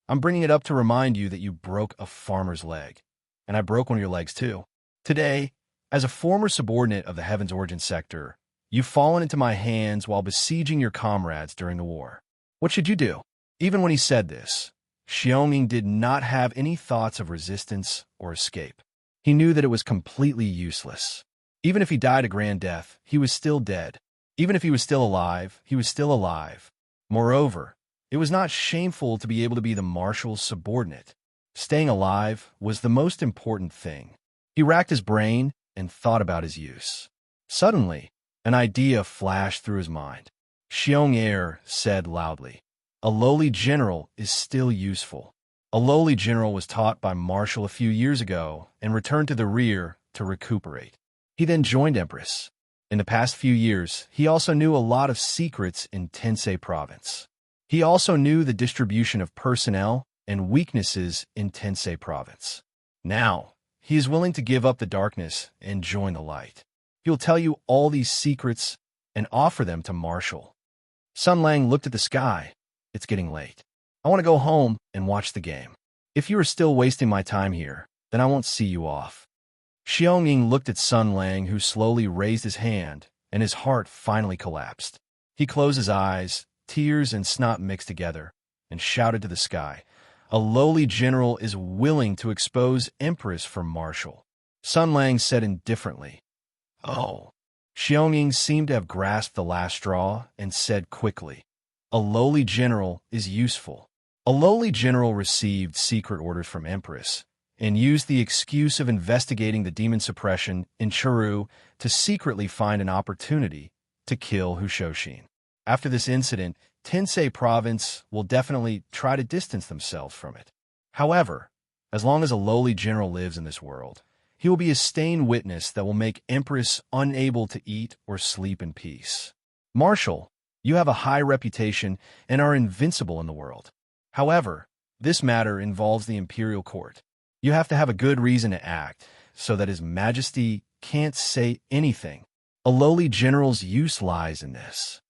I'm bringing it up to remind you that you broke a farmer's leg, and I broke one of your legs too. Today, as a former subordinate of the Heaven's Origin Sector, you've fallen into my hands while besieging your comrades during the war. What should you do?" Even when he said this, Xiong Ying did not have any thoughts of resistance or escape. He knew that it was completely useless. Even if he died a grand death, he was still dead. Even if he was still alive, he was still alive. Moreover, it was not shameful to be able to be the Marshal's subordinate. Staying alive was the most important thing. He racked his brain and thought about his use. Suddenly, an idea flashed through his mind. Xiong said loudly, "A lowly general is still useful." A lowly general was taught by Marshall a few years ago and returned to the rear to recuperate. He then joined Empress. In the past few years, he also knew a lot of secrets in Tensei Province. He also knew the distribution of personnel and weaknesses in Tensei Province. Now, he is willing to give up the darkness and join the light. He will tell you all these secrets and offer them to Marshall. Sun Lang looked at the sky. "It's getting late. I want to go home and watch the game. If you are still wasting my time here, then I won't see you off." Xiaoying looked at Sun Lang, who slowly raised his hand, and his heart finally collapsed. He closed his eyes, tears and snot mixed together, and shouted to the sky, "A lowly general is willing to expose Empress for martial." Sun Lang said indifferently, "Oh." Xiaoying seemed to have grasped the last straw and said quickly, "A lowly general is useful." A lowly general received secret orders from Empress and used the excuse of investigating the demon suppression in Churu to secretly find an opportunity to kill Hushoshin. After this incident, Tensei Province will definitely try to distance themselves from it. However, as long as a lowly general lives in this world, he will be a stained witness that will make Empress unable to eat or sleep in peace. Marshal, you have a high reputation and are invincible in the world. However, this matter involves the imperial court. You have to have a good reason to act, so that His Majesty can't say anything. A lowly general's use lies in this.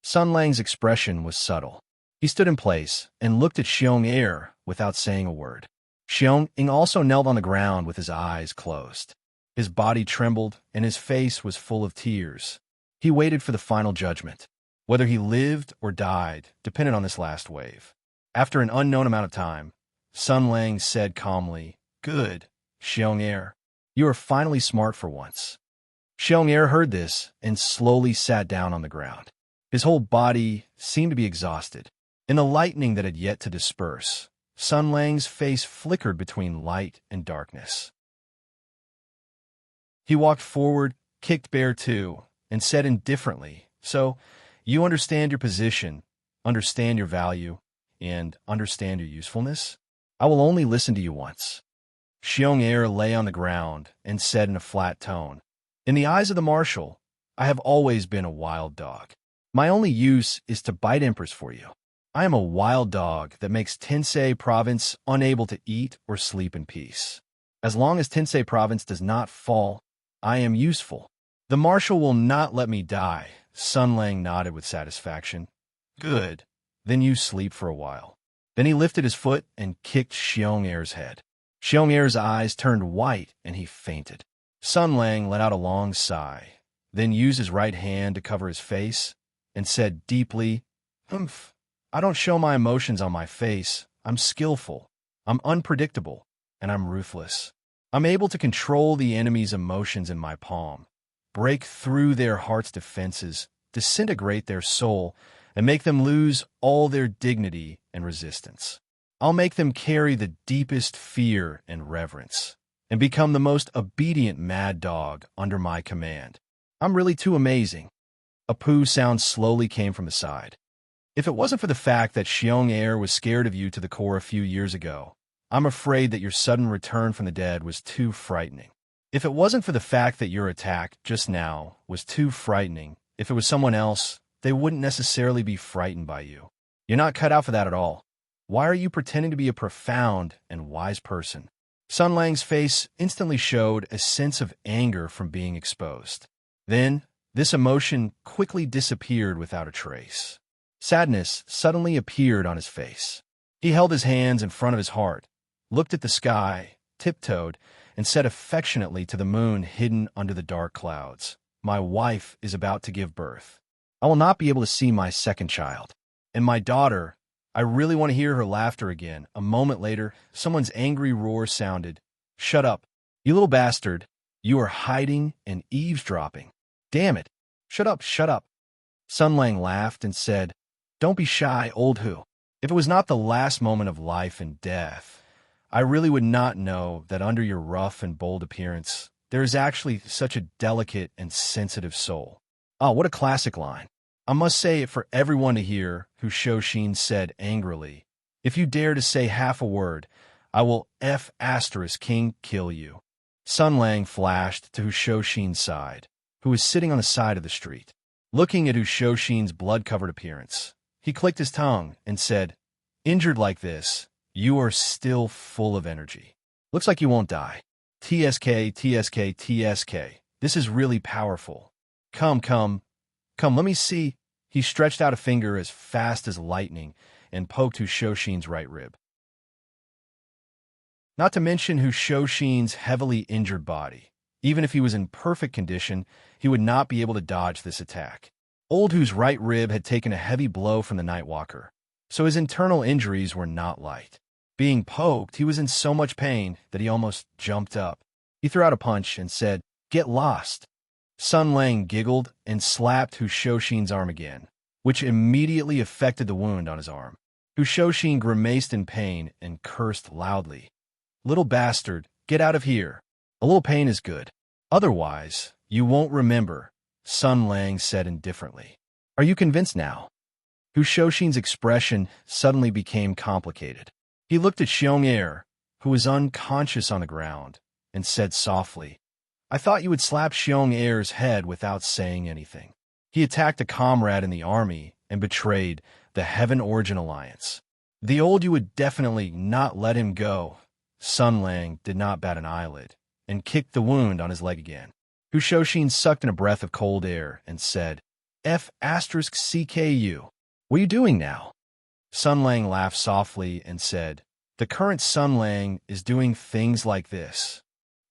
Sun Lang's expression was subtle. He stood in place and looked at Xiong without saying a word. Xiong also knelt on the ground with his eyes closed. His body trembled and his face was full of tears. He waited for the final judgment. Whether he lived or died depended on this last wave. After an unknown amount of time, Sun Lang said calmly, "Good, Xiong, you are finally smart for once." Xiong heard this and slowly sat down on the ground. His whole body seemed to be exhausted. In the lightning that had yet to disperse, Sun Lang's face flickered between light and darkness. He walked forward, kicked Bear too, and said indifferently, "So, you understand your position, understand your value, and understand your usefulness? I will only listen to you once." Xiong lay on the ground and said in a flat tone, "In the eyes of the marshal, I have always been a wild dog. My only use is to bite Empress for you. I am a wild dog that makes Tensei Province unable to eat or sleep in peace. As long as Tensei Province does not fall, I am useful. The marshal will not let me die." Sun Lang nodded with satisfaction. "Good. Then you sleep for a while." Then he lifted his foot and kicked Xiong head. Xiong eyes turned white and he fainted. Sun Lang let out a long sigh, then used his right hand to cover his face and said deeply, "Humph. I don't show my emotions on my face. I'm skillful, I'm unpredictable, and I'm ruthless. I'm able to control the enemy's emotions in my palm, break through their heart's defenses, disintegrate their soul, and make them lose all their dignity and resistance. I'll make them carry the deepest fear and reverence, and become the most obedient mad dog under my command. I'm really too amazing." A poo sound slowly came from the side. "If it wasn't for the fact that Xiong was scared of you to the core a few years ago, I'm afraid that your sudden return from the dead was too frightening. If it wasn't for the fact that your attack just now was too frightening, if it was someone else, they wouldn't necessarily be frightened by you. You're not cut out for that at all. Why are you pretending to be a profound and wise person?" Sun Lang's face instantly showed a sense of anger from being exposed. Then, this emotion quickly disappeared without a trace. Sadness suddenly appeared on his face. He held his hands in front of his heart, looked at the sky, tiptoed, and said affectionately to the moon hidden under the dark clouds, "My wife is about to give birth. I will not be able to see my second child. And my daughter, I really want to hear her laughter again." A moment later, someone's angry roar sounded. "Shut up, you little bastard. You are hiding and eavesdropping. Damn it. Shut up, shut up." Sun Lang laughed and said, "Don't be shy, old Hu. If it was not the last moment of life and death, I really would not know that under your rough and bold appearance, there is actually such a delicate and sensitive soul." Ah, what a classic line. I must say it for everyone to hear, Hushoshin said angrily. "If you dare to say half a word, I will King kill you." Sun Lang flashed to Hushoshin's side, who was sitting on the side of the street. Looking at Hushoshin's blood-covered appearance, he clicked his tongue and said, "Injured like this, you are still full of energy. Looks like you won't die. TSK, TSK, TSK. This is really powerful. Come, let me see." He stretched out a finger as fast as lightning and poked Hushoshin's right rib. Not to mention Hushoshin's heavily injured body, Even if he was in perfect condition, he would not be able to dodge this attack. Old Hu's right rib had taken a heavy blow from the Nightwalker, so his internal injuries were not light. Being poked, he was in so much pain that he almost jumped up. He threw out a punch and said, "Get lost." Sun Lang giggled and slapped Hu Shoshin's arm again, which immediately affected the wound on his arm. Hu Shoshin grimaced in pain and cursed loudly. "Little bastard, get out of here. A little pain is good. Otherwise, you won't remember," Sun Lang said indifferently. "Are you convinced now?" Hu Shoshin's expression suddenly became complicated. He looked at Xiong, who was unconscious on the ground, and said softly, "I thought you would slap Xiong head without saying anything. He attacked a comrade in the army and betrayed the Heaven Origin Alliance. The old you would definitely not let him go." Sun Lang did not bat an eyelid and kicked the wound on his leg again. Hu Shoshin sucked in a breath of cold air and said, "F***CKU. What are you doing now?" Sun Lang laughed softly and said, "The current Sun Lang is doing things like this."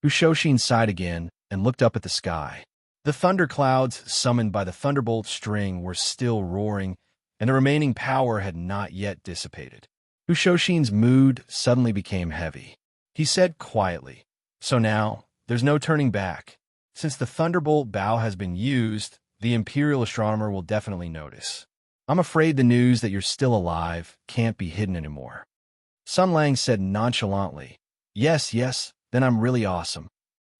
Hu Shoshin sighed again and looked up at the sky. The thunderclouds summoned by the thunderbolt string were still roaring, and the remaining power had not yet dissipated. Hu Shoshin's mood suddenly became heavy. He said quietly, "So now, there's no turning back. Since the thunderbolt bow has been used, the Imperial Astronomer will definitely notice. I'm afraid the news that you're still alive can't be hidden anymore." Sun Lang said nonchalantly, Yes, then I'm really awesome."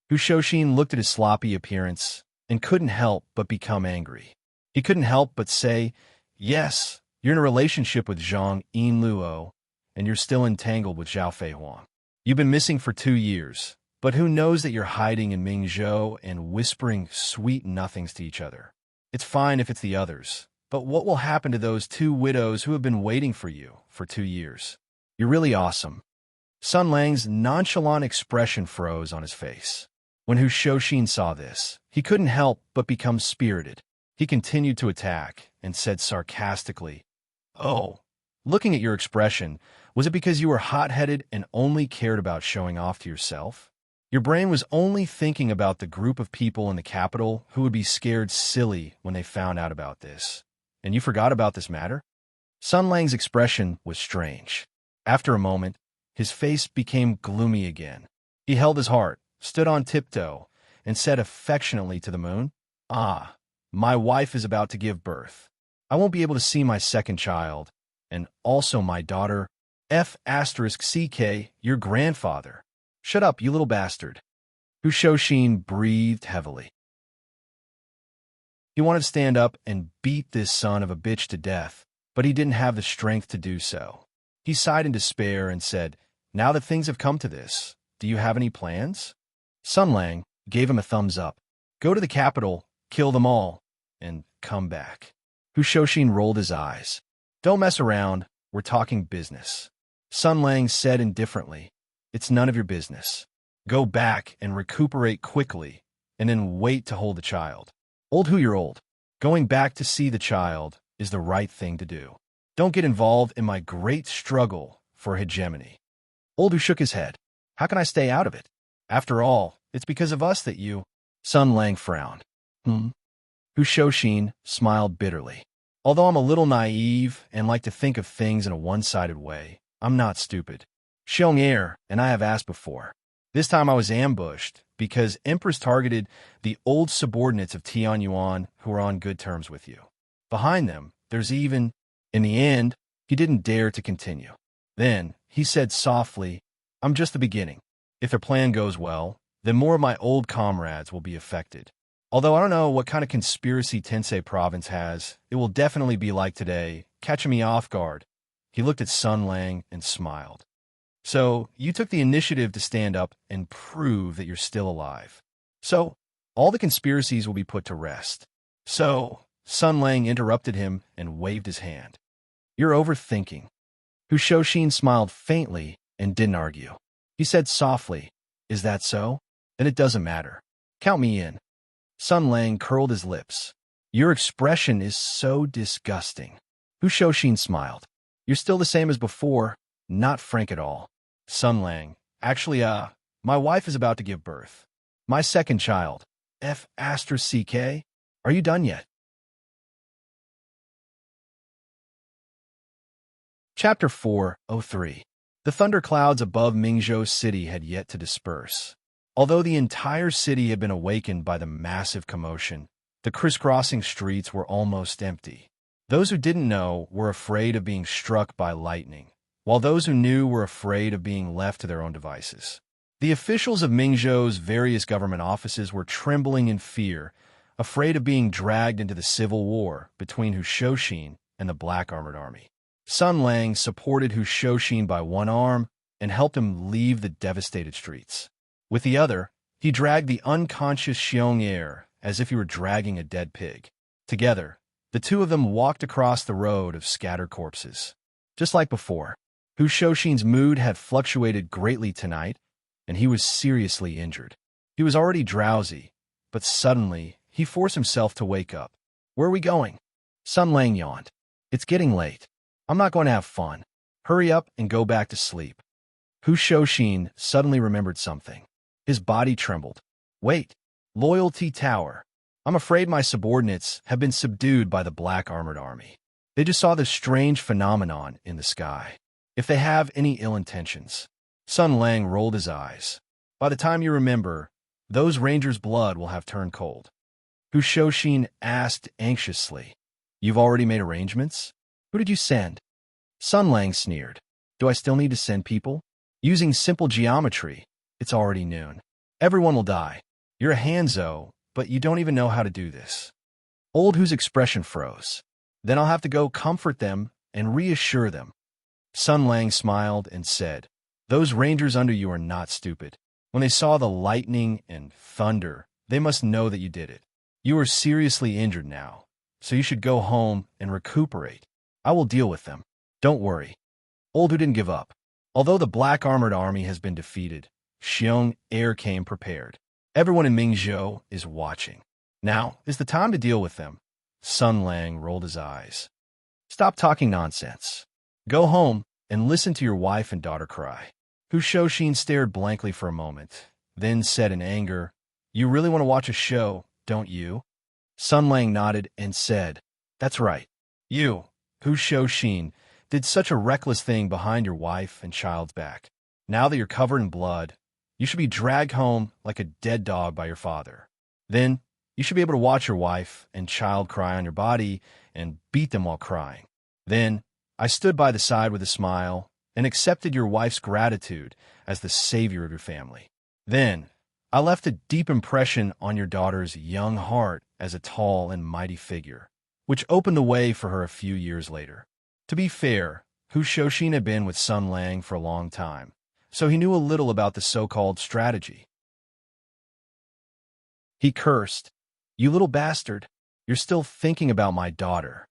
Hu Shoshin looked at his sloppy appearance and couldn't help but become angry. He couldn't help but say, "Yes, you're in a relationship with Zhang Yinluo, and you're still entangled with Zhao Feihuang. You've been missing for 2 years, but who knows that you're hiding in Mingzhou and whispering sweet nothings to each other. It's fine if it's the others, but what will happen to those 2 widows who have been waiting for you for 2 years? You're really awesome." Sun Lang's nonchalant expression froze on his face. When Hu Shoshin saw this, he couldn't help but become spirited. He continued to attack and said sarcastically, "Oh, looking at your expression, was it because you were hot-headed and only cared about showing off to yourself? Your brain was only thinking about the group of people in the capital who would be scared silly when they found out about this, and you forgot about this matter?" Sun Lang's expression was strange. After a moment, his face became gloomy again. He held his heart, stood on tiptoe, and said affectionately to the moon, "Ah, my wife is about to give birth. I won't be able to see my second child, and also my daughter, F***CK, your grandfather. Shut up, you little bastard." Hu Shoshin breathed heavily. He wanted to stand up and beat this son of a bitch to death, but he didn't have the strength to do so. He sighed in despair and said, "Now that things have come to this, do you have any plans?" Sun Lang gave him a thumbs up. "Go to the capital, kill them all, and come back." Hu Shoshin rolled his eyes. "Don't mess around, we're talking business." Sun Lang said indifferently, "It's none of your business. Go back and recuperate quickly, and then wait to hold the child. Old Hu, you're old. Going back to see the child is the right thing to do. Don't get involved in my great struggle for hegemony." Old Hu shook his head. "How can I stay out of it? After all, it's because of us that you—" Sun Lang frowned. Hu Shoshin smiled bitterly. "Although I'm a little naive and like to think of things in a one-sided way, I'm not stupid. Xiong and I have asked before. This time I was ambushed because Empress targeted the old subordinates of Tianyuan who are on good terms with you. Behind them, there's even—" In the end, he didn't dare to continue. Then, he said softly, "I'm just the beginning. If their plan goes well, then more of my old comrades will be affected. Although I don't know what kind of conspiracy Tensei Province has, it will definitely be like today, catching me off guard." He looked at Sun Lang and smiled. "So, you took the initiative to stand up and prove that you're still alive. So, all the conspiracies will be put to rest. So," Sun Lang interrupted him and waved his hand. "You're overthinking." Hu Shoshin smiled faintly and didn't argue. He said softly, "Is that so? Then it doesn't matter. Count me in." Sun Lang curled his lips. "Your expression is so disgusting." Hu Shoshin smiled. "You're still the same as before, not frank at all." Sun Lang, "Actually, my wife is about to give birth. My second child. F asterisk CK. Are you done yet? Chapter 4:03. The thunderclouds above Mingzhou City had yet to disperse. Although the entire city had been awakened by the massive commotion, the crisscrossing streets were almost empty. Those who didn't know were afraid of being struck by lightning, while those who knew were afraid of being left to their own devices. The officials of Mingzhou's various government offices were trembling in fear, afraid of being dragged into the civil war between Hu Shouxin and the Black Armored Army. Sun Lang supported Hu Shouxin by one arm and helped him leave the devastated streets. With the other, he dragged the unconscious Xiong Er as if he were dragging a dead pig. Together, the two of them walked across the road of scattered corpses. Just like before, Hu Shouxin's mood had fluctuated greatly tonight, and he was seriously injured. He was already drowsy, but suddenly he forced himself to wake up. Where are we going? Sun Lang yawned. It's getting late. I'm not going to have fun. Hurry up and go back to sleep. Hu Shouxin suddenly remembered something. His body trembled. Wait, Loyalty Tower. I'm afraid my subordinates have been subdued by the Black Armored Army. They just saw this strange phenomenon in the sky. If they have any ill intentions. Sun Lang rolled his eyes. By the time you remember, those rangers' blood will have turned cold. Hu Shouxin asked anxiously. You've already made arrangements? Who did you send? Sun Lang sneered. Do I still need to send people? Using simple geometry, it's already noon. Everyone will die. You're a Hanzo, but you don't even know how to do this. Old Hu's expression froze. Then I'll have to go comfort them and reassure them. Sun Lang smiled and said, those rangers under you are not stupid. When they saw the lightning and thunder, they must know that you did it. You are seriously injured now, so you should go home and recuperate. I will deal with them. Don't worry. Old Hu didn't give up. Although the Black Armored Army has been defeated, Xiong Er came prepared. Everyone in Mingzhou is watching. Now is the time to deal with them. Sun Lang rolled his eyes. Stop talking nonsense. Go home and listen to your wife and daughter cry. Hu Shouxin stared blankly for a moment, then said in anger, You really want to watch a show, don't you? Sun Lang nodded and said, That's right. You, Hu Shouxin, did such a reckless thing behind your wife and child's back. Now that you're covered in blood, you should be dragged home like a dead dog by your father. Then, you should be able to watch your wife and child cry on your body and beat them while crying. Then, I stood by the side with a smile and accepted your wife's gratitude as the savior of your family. Then, I left a deep impression on your daughter's young heart as a tall and mighty figure, which opened the way for her a few years later. To be fair, Hu Shouxin had been with Sun Lang for a long time, so he knew a little about the so-called strategy. He cursed, You little bastard, you're still thinking about my daughter.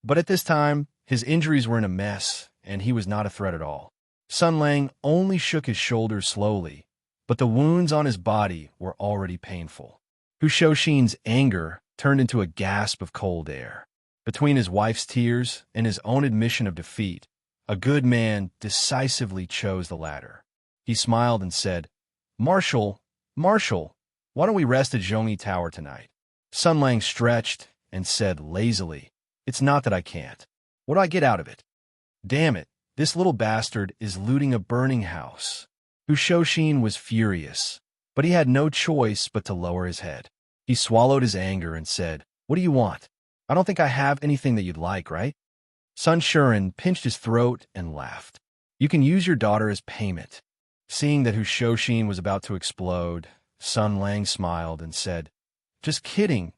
But at this time, his injuries were in a mess, and he was not a threat at all. Sun Lang only shook his shoulders slowly, but the wounds on his body were already painful. Hu Shouxin's anger turned into a gasp of cold air. Between his wife's tears and his own admission of defeat, a good man decisively chose the latter. He smiled and said, Marshal, why don't we rest at Zhongyi Tower tonight? Sun Lang stretched and said lazily, It's not that I can't. What do I get out of it? Damn it, this little bastard is looting a burning house. Hu Shouxin was furious, but he had no choice but to lower his head. He swallowed his anger and said, What do you want? I don't think I have anything that you'd like, right? Sun Shuren pinched his throat and laughed. You can use your daughter as payment. Seeing that Hu Shouxin was about to explode, Sun Lang smiled and said, Just kidding.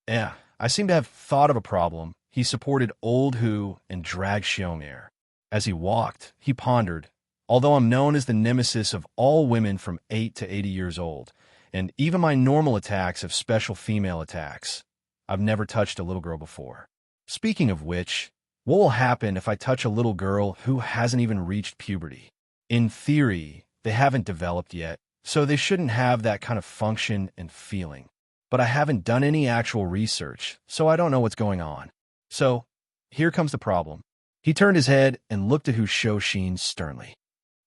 Yeah, I seem to have thought of a problem. He supported old Hu and dragged Xiong Er. As he walked, he pondered, Although I'm known as the nemesis of all women from 8 to 80 years old, and even my normal attacks have special female attacks, I've never touched a little girl before. Speaking of which, what will happen if I touch a little girl who hasn't even reached puberty? In theory, they haven't developed yet, so they shouldn't have that kind of function and feeling. But I haven't done any actual research, so I don't know what's going on. So, here comes the problem. He turned his head and looked at Hu Shouxin sternly.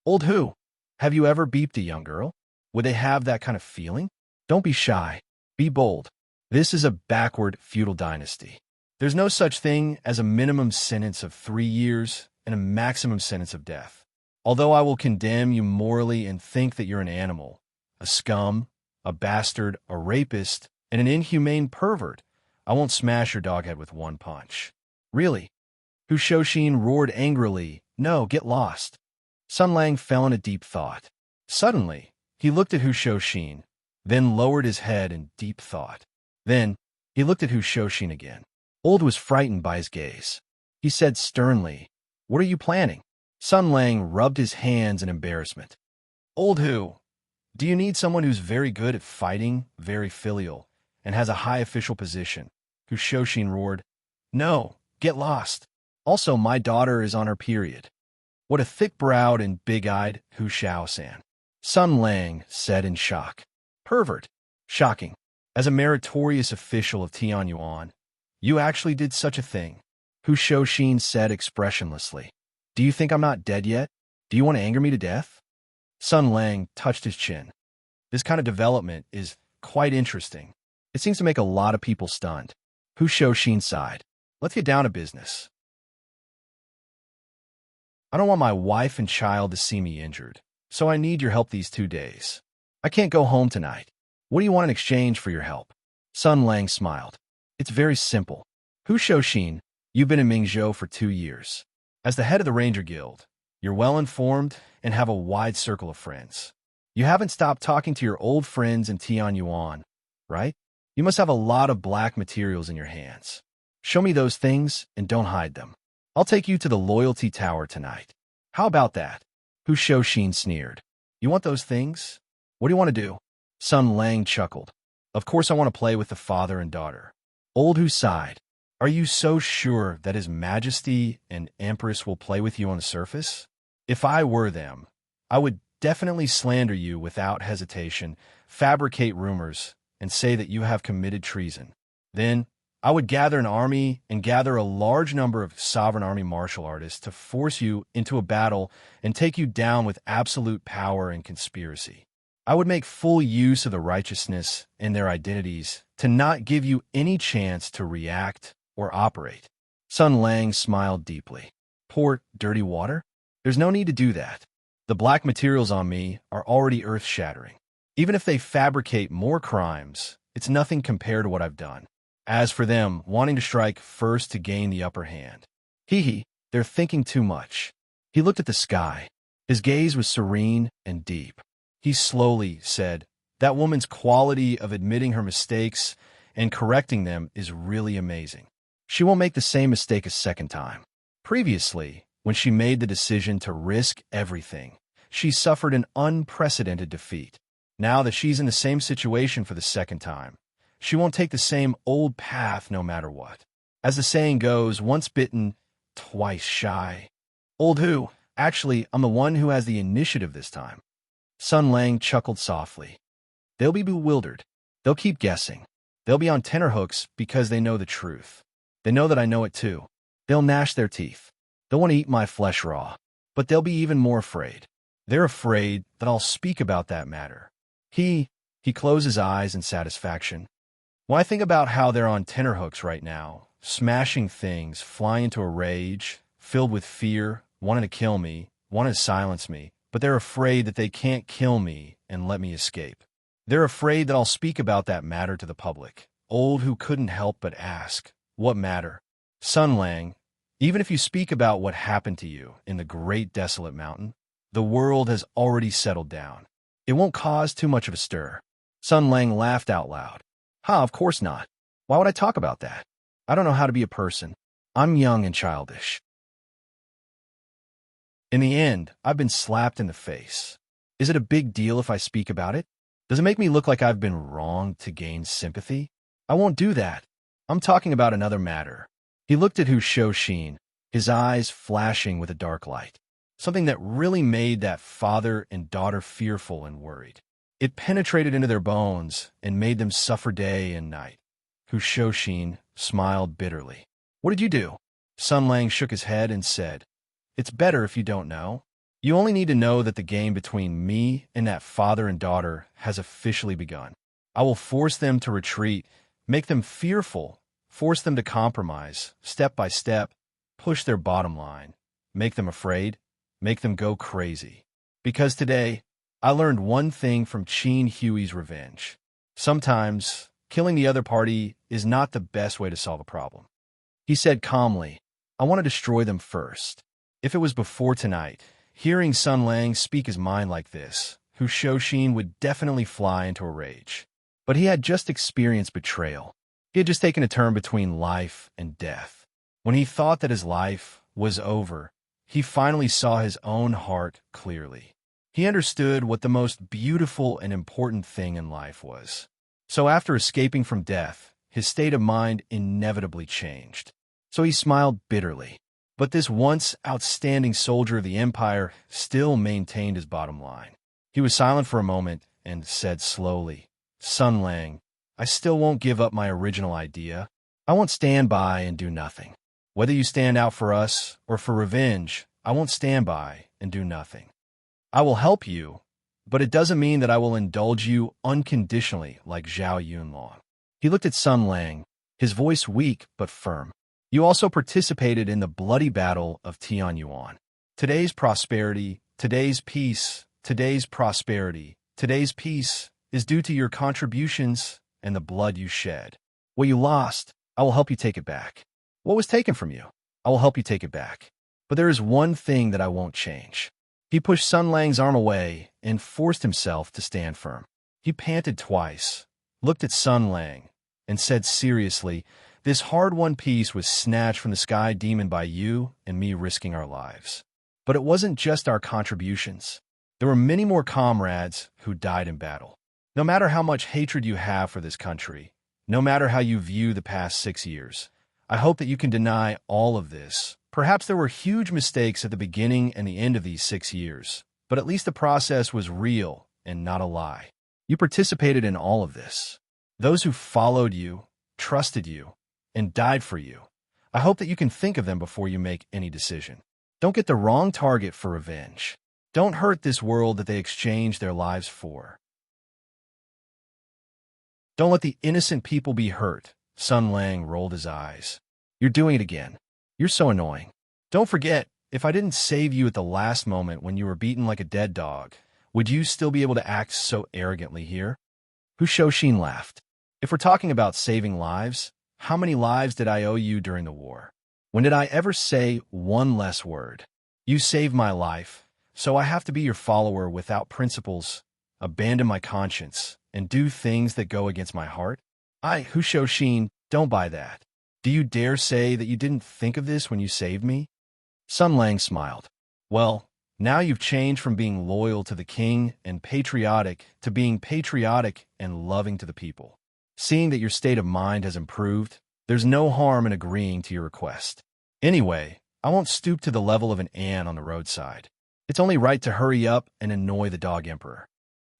Old Hu, have you ever beeped a young girl? Would they have that kind of feeling? Don't be shy. Be bold. This is a backward feudal dynasty. There's no such thing as a minimum sentence of 3 years and a maximum sentence of death. Although I will condemn you morally and think that you're an animal, a scum, a bastard, a rapist, and an inhumane pervert, I won't smash your dog head with one punch. Really? Hushoshin roared angrily. No, get lost. Sun Lang fell in a deep thought. Suddenly, he looked at Hushoshin, then lowered his head in deep thought. Then, he looked at Hushoshin again. Old was frightened by his gaze. He said sternly, "What are you planning?" Sun Lang rubbed his hands in embarrassment. Old Hu, do you need someone who's very good at fighting, very filial, and has a high official position? Hushoshin roared. No, get lost. Also, my daughter is on her period. What a thick-browed and big-eyed Hu Shao-san. Sun Lang said in shock. Pervert. Shocking. As a meritorious official of Tianyuan, you actually did such a thing. Hushoshin said expressionlessly. Do you think I'm not dead yet? Do you want to anger me to death? Sun Lang touched his chin. This kind of development is quite interesting. It seems to make a lot of people stunned. Hushoshin sighed. Let's get down to business. I don't want my wife and child to see me injured, so I need your help these 2 days. I can't go home tonight. What do you want in exchange for your help? Sun Lang smiled. It's very simple. Hushoshin, you've been in Mingzhou for 2 years. As the head of the Ranger Guild, you're well-informed and have a wide circle of friends. You haven't stopped talking to your old friends in Tianyuan, right? You must have a lot of black materials in your hands. Show me those things and don't hide them. I'll take you to the Loyalty Tower tonight. How about that? Hushoshin sneered. You want those things? What do you want to do? Sun Lang chuckled. Of course I want to play with the father and daughter. Old Hu sighed. Are you so sure that His Majesty and Empress will play with you on the surface? If I were them, I would definitely slander you without hesitation, fabricate rumors, and say that you have committed treason. Then, I would gather an army and gather a large number of sovereign army martial artists to force you into a battle and take you down with absolute power and conspiracy. I would make full use of the righteousness in their identities to not give you any chance to react or operate. Sun Lang smiled deeply. Pour dirty water? There's no need to do that. The black materials on me are already earth-shattering. Even if they fabricate more crimes, it's nothing compared to what I've done. As for them wanting to strike first to gain the upper hand, they're thinking too much. He looked at the sky. His gaze was serene and deep. He slowly said, that woman's quality of admitting her mistakes and correcting them is really amazing. She won't make the same mistake a second time. Previously, when she made the decision to risk everything, she suffered an unprecedented defeat. Now that she's in the same situation for the second time, she won't take the same old path no matter what. As the saying goes, once bitten, twice shy. Old Hu, actually, I'm the one who has the initiative this time. Sun Lang chuckled softly. They'll be bewildered. They'll keep guessing. They'll be on tenterhooks because they know the truth. They know that I know it too. They'll gnash their teeth. They'll want to eat my flesh raw. But they'll be even more afraid. They're afraid that I'll speak about that matter. He closed his eyes in satisfaction. When I think about how they're on tenterhooks right now, smashing things, flying into a rage, filled with fear, wanting to kill me, wanting to silence me, but they're afraid that they can't kill me and let me escape. They're afraid that I'll speak about that matter to the public. Old Hu couldn't help but ask, what matter? Sun Lang, even if you speak about what happened to you in the great desolate mountain, the world has already settled down. It won't cause too much of a stir. Sun Lang laughed out loud. Of course not. Why would I talk about that? I don't know how to be a person. I'm young and childish. In the end, I've been slapped in the face. Is it a big deal if I speak about it? Does it make me look like I've been wronged to gain sympathy? I won't do that. I'm talking about another matter. He looked at Hushoshin, his eyes flashing with a dark light. Something that really made that father and daughter fearful and worried. It penetrated into their bones and made them suffer day and night. Hushoshin smiled bitterly. What did you do? Sun Lang shook his head and said, It's better if you don't know. You only need to know that the game between me and that father and daughter has officially begun. I will force them to retreat, make them fearful, force them to compromise, step by step, push their bottom line, make them afraid, make them go crazy. Because today, I learned one thing from Cheen Huey's Revenge. Sometimes, killing the other party is not the best way to solve a problem. He said calmly, I want to destroy them first. If it was before tonight, hearing Sun Lang speak his mind like this, Hu Shouxin would definitely fly into a rage. But he had just experienced betrayal. He had just taken a turn between life and death. When he thought that his life was over, he finally saw his own heart clearly. He understood what the most beautiful and important thing in life was. So after escaping from death, his state of mind inevitably changed. So he smiled bitterly. But this once outstanding soldier of the Empire still maintained his bottom line. He was silent for a moment and said slowly, Sun Lang, I still won't give up my original idea. I won't stand by and do nothing. Whether you stand out for us or for revenge, I won't stand by and do nothing. I will help you, but it doesn't mean that I will indulge you unconditionally like Zhao Yunlong. He looked at Sun Lang, his voice weak but firm. You also participated in the bloody battle of Tianyuan. Today's prosperity, today's peace, today's prosperity, today's peace is due to your contributions and the blood you shed. What you lost, I will help you take it back. What was taken from you, I will help you take it back. But there is one thing that I won't change. He pushed Sun Lang's arm away and forced himself to stand firm. He panted twice, looked at Sun Lang, and said seriously, this hard-won peace was snatched from the sky demon by you and me risking our lives. But it wasn't just our contributions. There were many more comrades who died in battle. No matter how much hatred you have for this country, no matter how you view the past 6 years, I hope that you can deny all of this. Perhaps there were huge mistakes at the beginning and the end of these 6 years, but at least the process was real and not a lie. You participated in all of this. Those who followed you, trusted you, and died for you. I hope that you can think of them before you make any decision. Don't get the wrong target for revenge. Don't hurt this world that they exchanged their lives for. Don't let the innocent people be hurt. Sun Lang rolled his eyes. You're doing it again. You're so annoying. Don't forget, if I didn't save you at the last moment when you were beaten like a dead dog, would you still be able to act so arrogantly here? Hu Shouxin laughed. If we're talking about saving lives, how many lives did I owe you during the war? When did I ever say one less word? You saved my life, so I have to be your follower without principles, abandon my conscience, and do things that go against my heart? Hu Shouxin, don't buy that. Do you dare say that you didn't think of this when you saved me? Sun Lang smiled. Well, now you've changed from being loyal to the king and patriotic to being patriotic and loving to the people. Seeing that your state of mind has improved, there's no harm in agreeing to your request. Anyway, I won't stoop to the level of an ant on the roadside. It's only right to hurry up and annoy the dog emperor.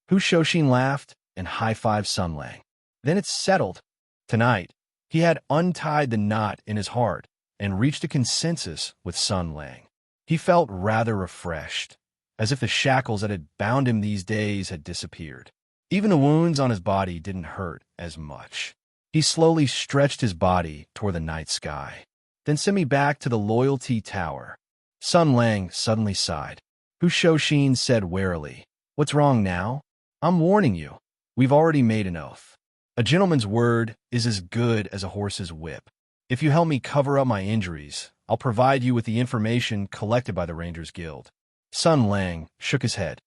Hu Shouxin laughed and high-fived Sun Lang. Then it's settled. Tonight, he had untied the knot in his heart and reached a consensus with Sun Lang. He felt rather refreshed, as if the shackles that had bound him these days had disappeared. Even the wounds on his body didn't hurt as much. He slowly stretched his body toward the night sky. Then send me back to the Loyalty Tower. Sun Lang suddenly sighed. Hu Shouxin said warily, What's wrong now? I'm warning you. We've already made an oath. A gentleman's word is as good as a horse's whip. If you help me cover up my injuries, I'll provide you with the information collected by the Rangers Guild. Sun Lang shook his head.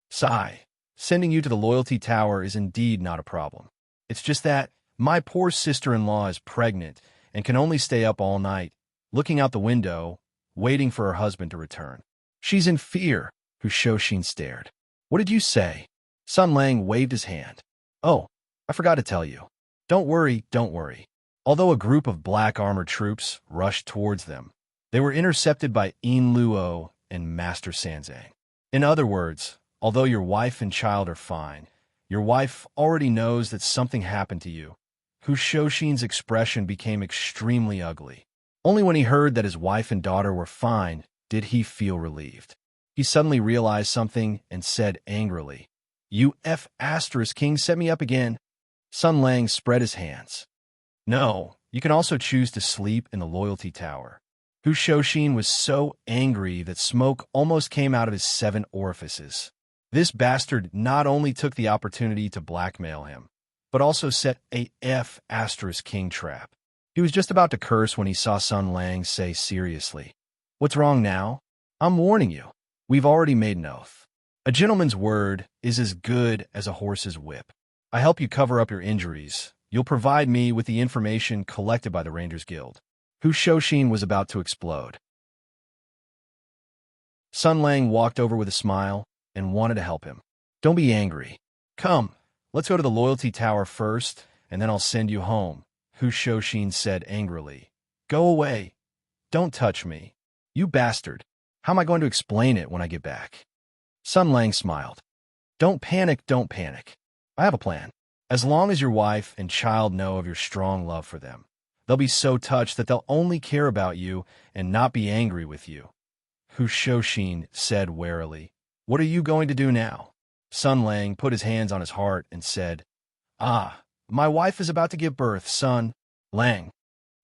Sigh. Sending you to the Loyalty Tower is indeed not a problem. It's just that my poor sister-in-law is pregnant and can only stay up all night, looking out the window, waiting for her husband to return. She's in fear. Hu Shouxin stared. What did you say? Sun Lang waved his hand. Oh, I forgot to tell you. Don't worry, don't worry. Although a group of black armored troops rushed towards them, they were intercepted by Yin Luo and Master Sanzang. In other words, although your wife and child are fine, your wife already knows that something happened to you. Hu Shouxin's expression became extremely ugly. Only when he heard that his wife and daughter were fine did he feel relieved. He suddenly realized something and said angrily, "You King set me up again." Sun Lang spread his hands. "No, you can also choose to sleep in the loyalty tower." Hu Shoshin was so angry that smoke almost came out of his 7 orifices. This bastard not only took the opportunity to blackmail him, but also set a King trap. He was just about to curse when he saw Sun Lang say seriously, "What's wrong now? I'm warning you. We've already made an oath. A gentleman's word is as good as a horse's whip. I help you cover up your injuries. You'll provide me with the information collected by the Rangers Guild." Hu Shoshin was about to explode. Sun Lang walked over with a smile and wanted to help him. "Don't be angry. Come, let's go to the loyalty tower first, and then I'll send you home," Hu Shoshin said angrily. "Go away. Don't touch me. You bastard. How am I going to explain it when I get back?" Sun Lang smiled. Don't panic. I have a plan. As long as your wife and child know of your strong love for them, they'll be so touched that they'll only care about you and not be angry with you," Hu Shoshin said warily. "What are you going to do now?" Sun Lang put his hands on his heart and said, My wife is about to give birth, Sun Lang.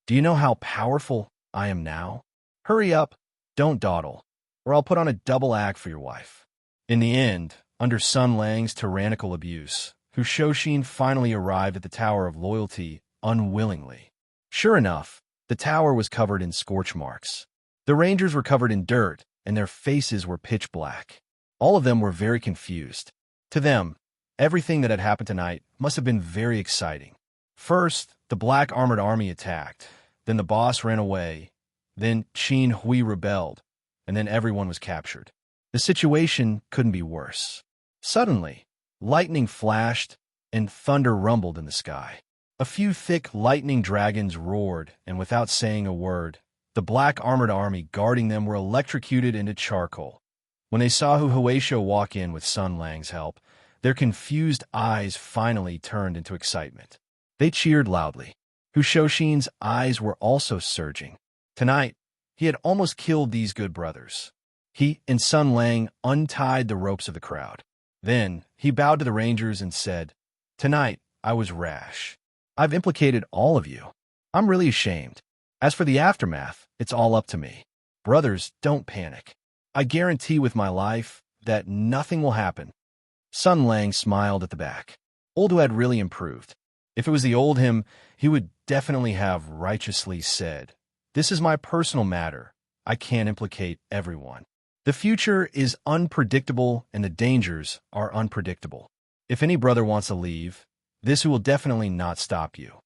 Do you know how powerful I am now? Hurry up, don't dawdle, or I'll put on a double act for your wife." In the end, under Sun Lang's tyrannical abuse, Hu Shoshin finally arrived at the Tower of Loyalty unwillingly. Sure enough, the tower was covered in scorch marks. The Rangers were covered in dirt, and their faces were pitch black. All of them were very confused. To them, everything that had happened tonight must have been very exciting. First, the black armored army attacked, then the boss ran away, then Qin Hui rebelled, and then everyone was captured. The situation couldn't be worse. Suddenly, lightning flashed and thunder rumbled in the sky. A few thick lightning dragons roared, and without saying a word, the black armored army guarding them were electrocuted into charcoal. When they saw Hu Huaisho walk in with Sun Lang's help, their confused eyes finally turned into excitement. They cheered loudly. Hu Shoshin's eyes were also surging. Tonight, he had almost killed these good brothers. He and Sun Lang untied the ropes of the crowd. Then, he bowed to the Rangers and said, "Tonight, I was rash. I've implicated all of you. I'm really ashamed. As for the aftermath, it's all up to me. Brothers, don't panic. I guarantee with my life that nothing will happen." Sun Lang smiled at the back. Old Hu had really improved. If it was the old him, he would definitely have righteously said, "This is my personal matter. I can't implicate everyone. The future is unpredictable and the dangers are unpredictable. If any brother wants to leave, this will definitely not stop you."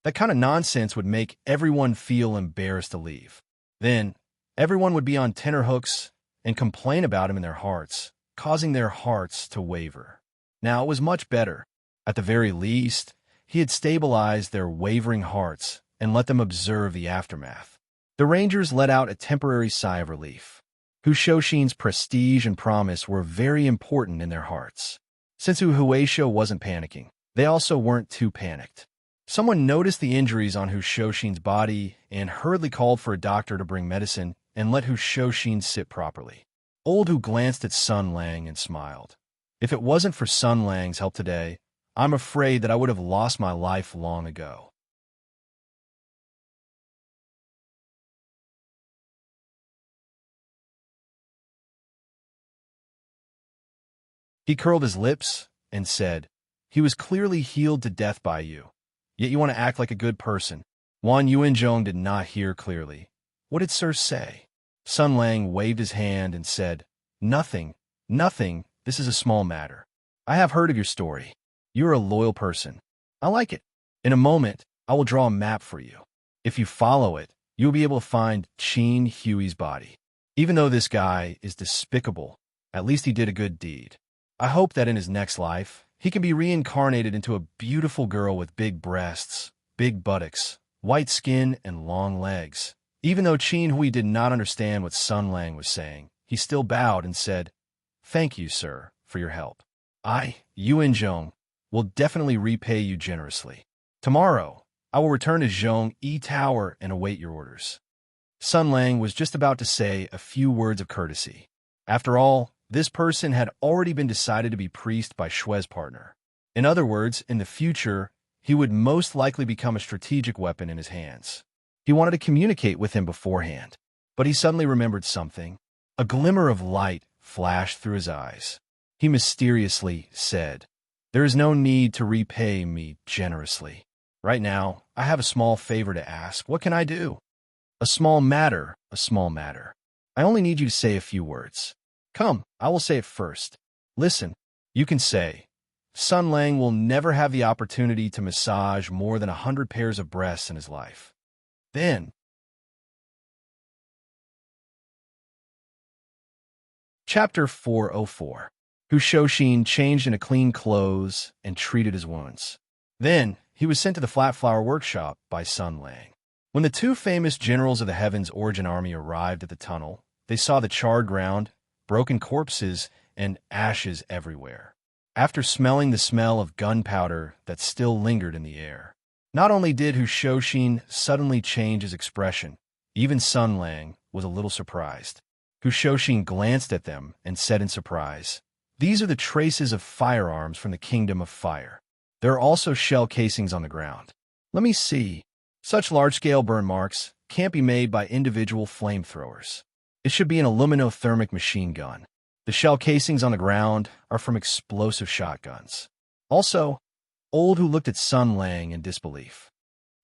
That kind of nonsense would make everyone feel embarrassed to leave. Then, everyone would be on tenterhooks and complain about him in their hearts, causing their hearts to waver. Now it was much better. At the very least, he had stabilized their wavering hearts and let them observe the aftermath. The Rangers let out a temporary sigh of relief. Hu Shoshin's prestige and promise were very important in their hearts. Since Hu Huaisho wasn't panicking, they also weren't too panicked. Someone noticed the injuries on Hu Shoshin's body and hurriedly called for a doctor to bring medicine and let Hu Shoshin sit properly. Old Hu glanced at Sun Lang and smiled. If it wasn't for Sun Lang's help today, I'm afraid that I would have lost my life long ago. He curled his lips and said, "He was clearly healed to death by you. Yet you want to act like a good person." Wan Yuanzhong did not hear clearly. "What did Sir say?" Sun Lang waved his hand and said, Nothing. This is a small matter. I have heard of your story. You are a loyal person. I like it. In a moment, I will draw a map for you. If you follow it, you will be able to find Qin Hui's body. Even though this guy is despicable, at least he did a good deed. I hope that in his next life, he can be reincarnated into a beautiful girl with big breasts, big buttocks, white skin, and long legs. Even though Qin Hui did not understand what Sun Lang was saying, he still bowed and said, "Thank you, sir, for your help. I, Yuan Zhong, will definitely repay you generously. Tomorrow, I will return to Zhong Yi Tower and await your orders." Sun Lang was just about to say a few words of courtesy. After all, this person had already been decided to be priest by Shue's partner. In other words, in the future, he would most likely become a strategic weapon in his hands. He wanted to communicate with him beforehand, but he suddenly remembered something. A glimmer of light flashed through his eyes. He mysteriously said, "There is no need to repay me generously. Right now, I have a small favor to ask. What can I do?" "A small matter, a small matter. I only need you to say a few words." "Come, I will say it first. Listen, you can say, Sun Lang will never have the opportunity to massage more than 100 pairs of breasts in his life. Then, Chapter 404. Shoshin changed into clean clothes and treated his wounds. Then, he was sent to the Flat Flower Workshop by Sun Lang. When the two famous generals of the Heaven's Origin Army arrived at the tunnel, they saw the charred ground, broken corpses, and ashes everywhere. After smelling the smell of gunpowder that still lingered in the air, not only did Shoshin suddenly change his expression, even Sun Lang was a little surprised. Shoshin glanced at them and said in surprise, "These are the traces of firearms from the Kingdom of Fire. There are also shell casings on the ground. Let me see. Such large-scale burn marks can't be made by individual flamethrowers. It should be an aluminothermic machine gun. The shell casings on the ground are from explosive shotguns." Also, Old Who looked at Sun Lang in disbelief.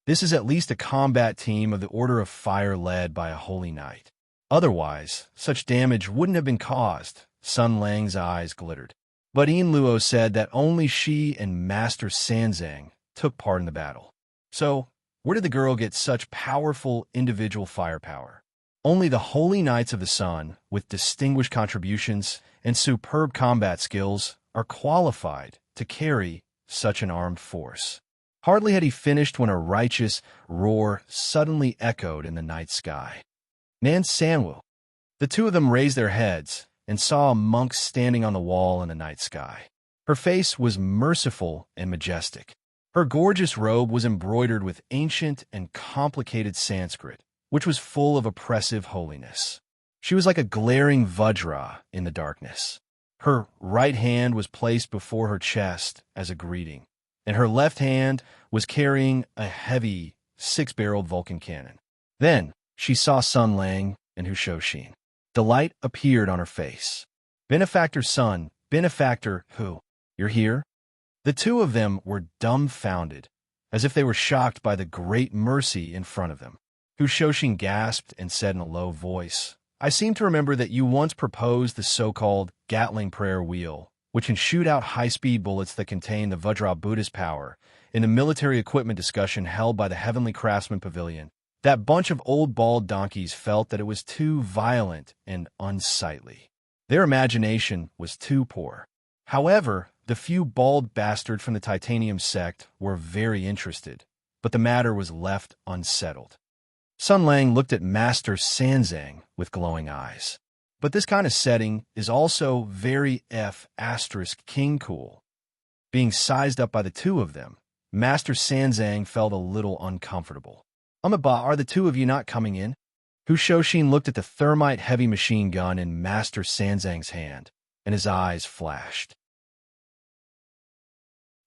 This is at least a combat team of the Order of Fire led by a holy knight. Otherwise, such damage wouldn't have been caused. Sun Lang's eyes glittered. But Yin Luo said that only she and Master Sanzang took part in the battle. So, where did the girl get such powerful individual firepower? Only the Holy Knights of the Sun, with distinguished contributions and superb combat skills, are qualified to carry such an armed force. Hardly had he finished when a righteous roar suddenly echoed in the night sky. Nan Sanwo. The two of them raised their heads and saw a monk standing on the wall in the night sky. Her face was merciful and majestic. Her gorgeous robe was embroidered with ancient and complicated Sanskrit, which was full of oppressive holiness. She was like a glaring Vajra in the darkness. Her right hand was placed before her chest as a greeting, and her left hand was carrying a heavy, six-barreled Vulcan cannon. Then she saw Sun Lang and Shoshin. Delight appeared on her face. "Benefactor Sun, benefactor who? You're here?" The two of them were dumbfounded, as if they were shocked by the great mercy in front of them. Shoshin gasped and said in a low voice, "I seem to remember that you once proposed the so-called Gatling prayer wheel, which can shoot out high-speed bullets that contain the Vajra Buddhist power, in the military equipment discussion held by the Heavenly Craftsman Pavilion. That bunch of old bald donkeys felt that it was too violent and unsightly. Their imagination was too poor. However, the few bald bastards from the Titanium sect were very interested, but the matter was left unsettled." Sun Lang looked at Master Sanzang with glowing eyes. But this kind of setting is also very King cool. Being sized up by the two of them, Master Sanzang felt a little uncomfortable. "Are the two of you not coming in?" Shoshin looked at the thermite heavy machine gun in Master Sanzang's hand, and his eyes flashed.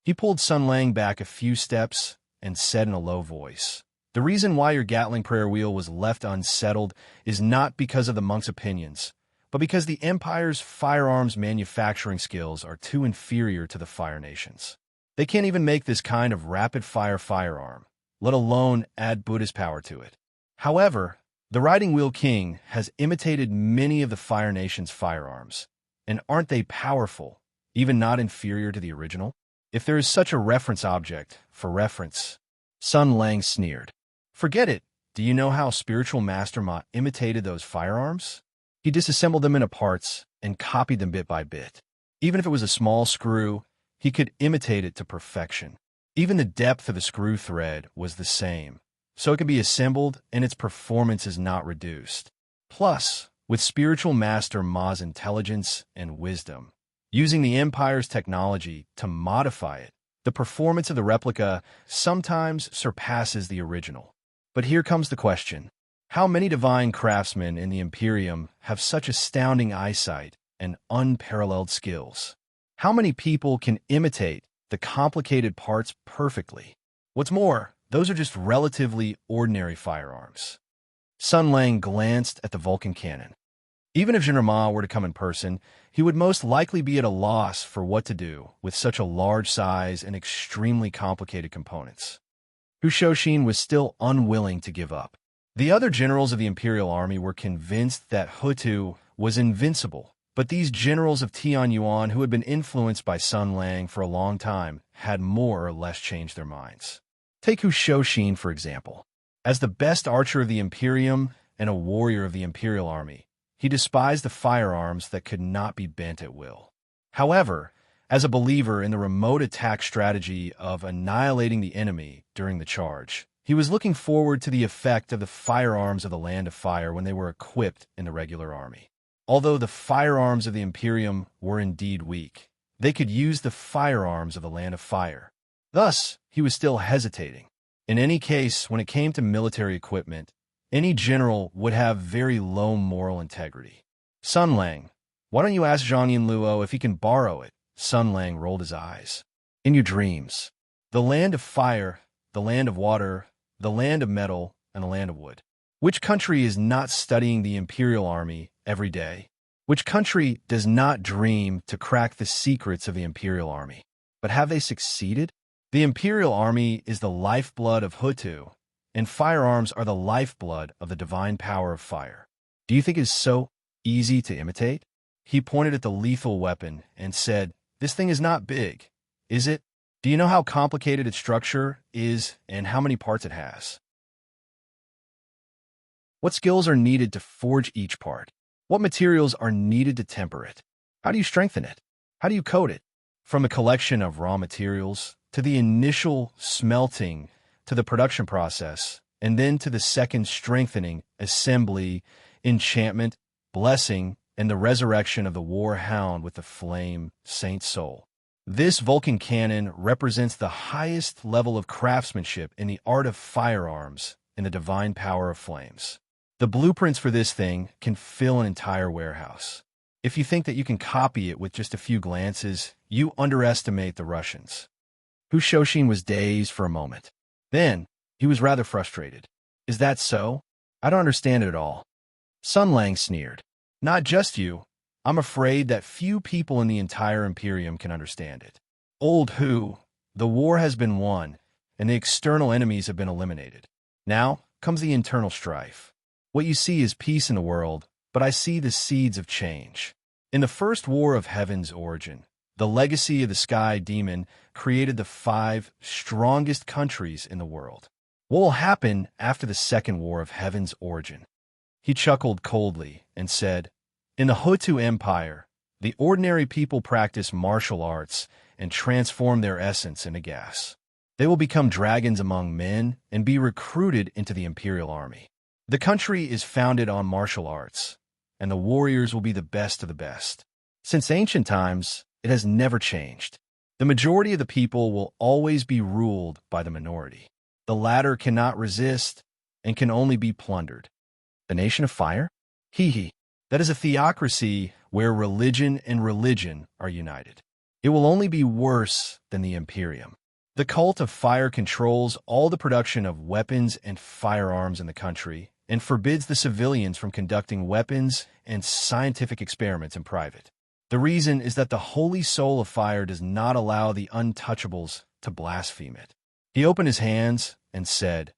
He pulled Sun Lang back a few steps and said in a low voice, "The reason why your Gatling prayer wheel was left unsettled is not because of the monk's opinions, but because the Empire's firearms manufacturing skills are too inferior to the Fire Nations. They can't even make this kind of rapid-fire firearm, let alone add Buddhist power to it. However, the Riding Wheel King has imitated many of the Fire Nation's firearms, and aren't they powerful, even not inferior to the original? If there is such a reference object, for reference." Sun Lang sneered. "Forget it. Do you know how Spiritual Master Ma imitated those firearms? He disassembled them into parts and copied them bit by bit. Even if it was a small screw, he could imitate it to perfection. Even the depth of the screw thread was the same, so it could be assembled and its performance is not reduced. Plus, with Spiritual Master Ma's intelligence and wisdom, using the Empire's technology to modify it, the performance of the replica sometimes surpasses the original. But here comes the question. How many divine craftsmen in the Imperium have such astounding eyesight and unparalleled skills? How many people can imitate the complicated parts perfectly? What's more, those are just relatively ordinary firearms. Sun Lang glanced at the Vulcan cannon. Even if Jinrama were to come in person, he would most likely be at a loss for what to do with such a large size and extremely complicated components. Hu Shoshin was still unwilling to give up. The other generals of the Imperial Army were convinced that Hutu was invincible, but these generals of Tianyuan who had been influenced by Sun Lang for a long time had more or less changed their minds. Take Hu Shoshin, for example. As the best archer of the Imperium and a warrior of the Imperial Army, he despised the firearms that could not be bent at will. However, as a believer in the remote attack strategy of annihilating the enemy during the charge, he was looking forward to the effect of the firearms of the Land of Fire when they were equipped in the regular army. Although the firearms of the Imperium were indeed weak, they could use the firearms of the Land of Fire. Thus, he was still hesitating. In any case, when it came to military equipment, any general would have very low moral integrity. Sun Lang, why don't you ask Zhang Yinluo if he can borrow it? Sun Lang rolled his eyes. In your dreams. The Land of Fire, the Land of Water, the Land of Metal, and the Land of Wood. Which country is not studying the Imperial Army every day? Which country does not dream to crack the secrets of the Imperial Army? But have they succeeded? The Imperial Army is the lifeblood of Hutu, and firearms are the lifeblood of the divine power of fire. Do you think it is so easy to imitate? He pointed at the lethal weapon and said, "This thing is not big, is it? Do you know how complicated its structure is and how many parts it has? What skills are needed to forge each part? What materials are needed to temper it? How do you strengthen it? How do you coat it? From the collection of raw materials, to the initial smelting, to the production process, and then to the second strengthening, assembly, enchantment, blessing, and the resurrection of the war hound with the flame, Saint Soul. This Vulcan cannon represents the highest level of craftsmanship in the art of firearms and the divine power of flames. The blueprints for this thing can fill an entire warehouse. If you think that you can copy it with just a few glances, you underestimate the Russians." Hu Shoshin was dazed for a moment. Then, he was rather frustrated. "Is that so? I don't understand it at all." Sun Lang sneered. "Not just you. I'm afraid that few people in the entire Imperium can understand it. Old Hu, the war has been won, and the external enemies have been eliminated. Now comes the internal strife. What you see is peace in the world, but I see the seeds of change. In the first war of Heaven's origin, the legacy of the Sky Demon created the 5 strongest countries in the world. What will happen after the second war of Heaven's origin?" He chuckled coldly and said, "In the Hutu Empire, the ordinary people practice martial arts and transform their essence into gas. They will become dragons among men and be recruited into the Imperial Army. The country is founded on martial arts, and the warriors will be the best of the best. Since ancient times, it has never changed. The majority of the people will always be ruled by the minority. The latter cannot resist and can only be plundered. The nation of fire? Hee. That is a theocracy where religion and religion are united. It will only be worse than the Imperium. The cult of fire controls all the production of weapons and firearms in the country and forbids the civilians from conducting weapons and scientific experiments in private. The reason is that the holy soul of fire does not allow the untouchables to blaspheme it." He opened his hands and said,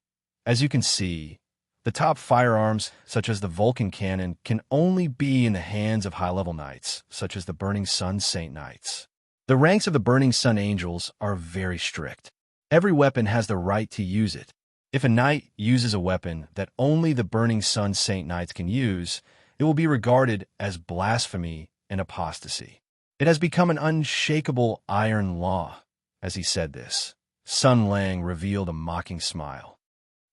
"As you can see, the top firearms, such as the Vulcan cannon, can only be in the hands of high-level knights, such as the Burning Sun Saint Knights. The ranks of the Burning Sun Angels are very strict. Every weapon has the right to use it. If a knight uses a weapon that only the Burning Sun Saint Knights can use, it will be regarded as blasphemy and apostasy. It has become an unshakable iron law." As he said this, Sun Lang revealed a mocking smile.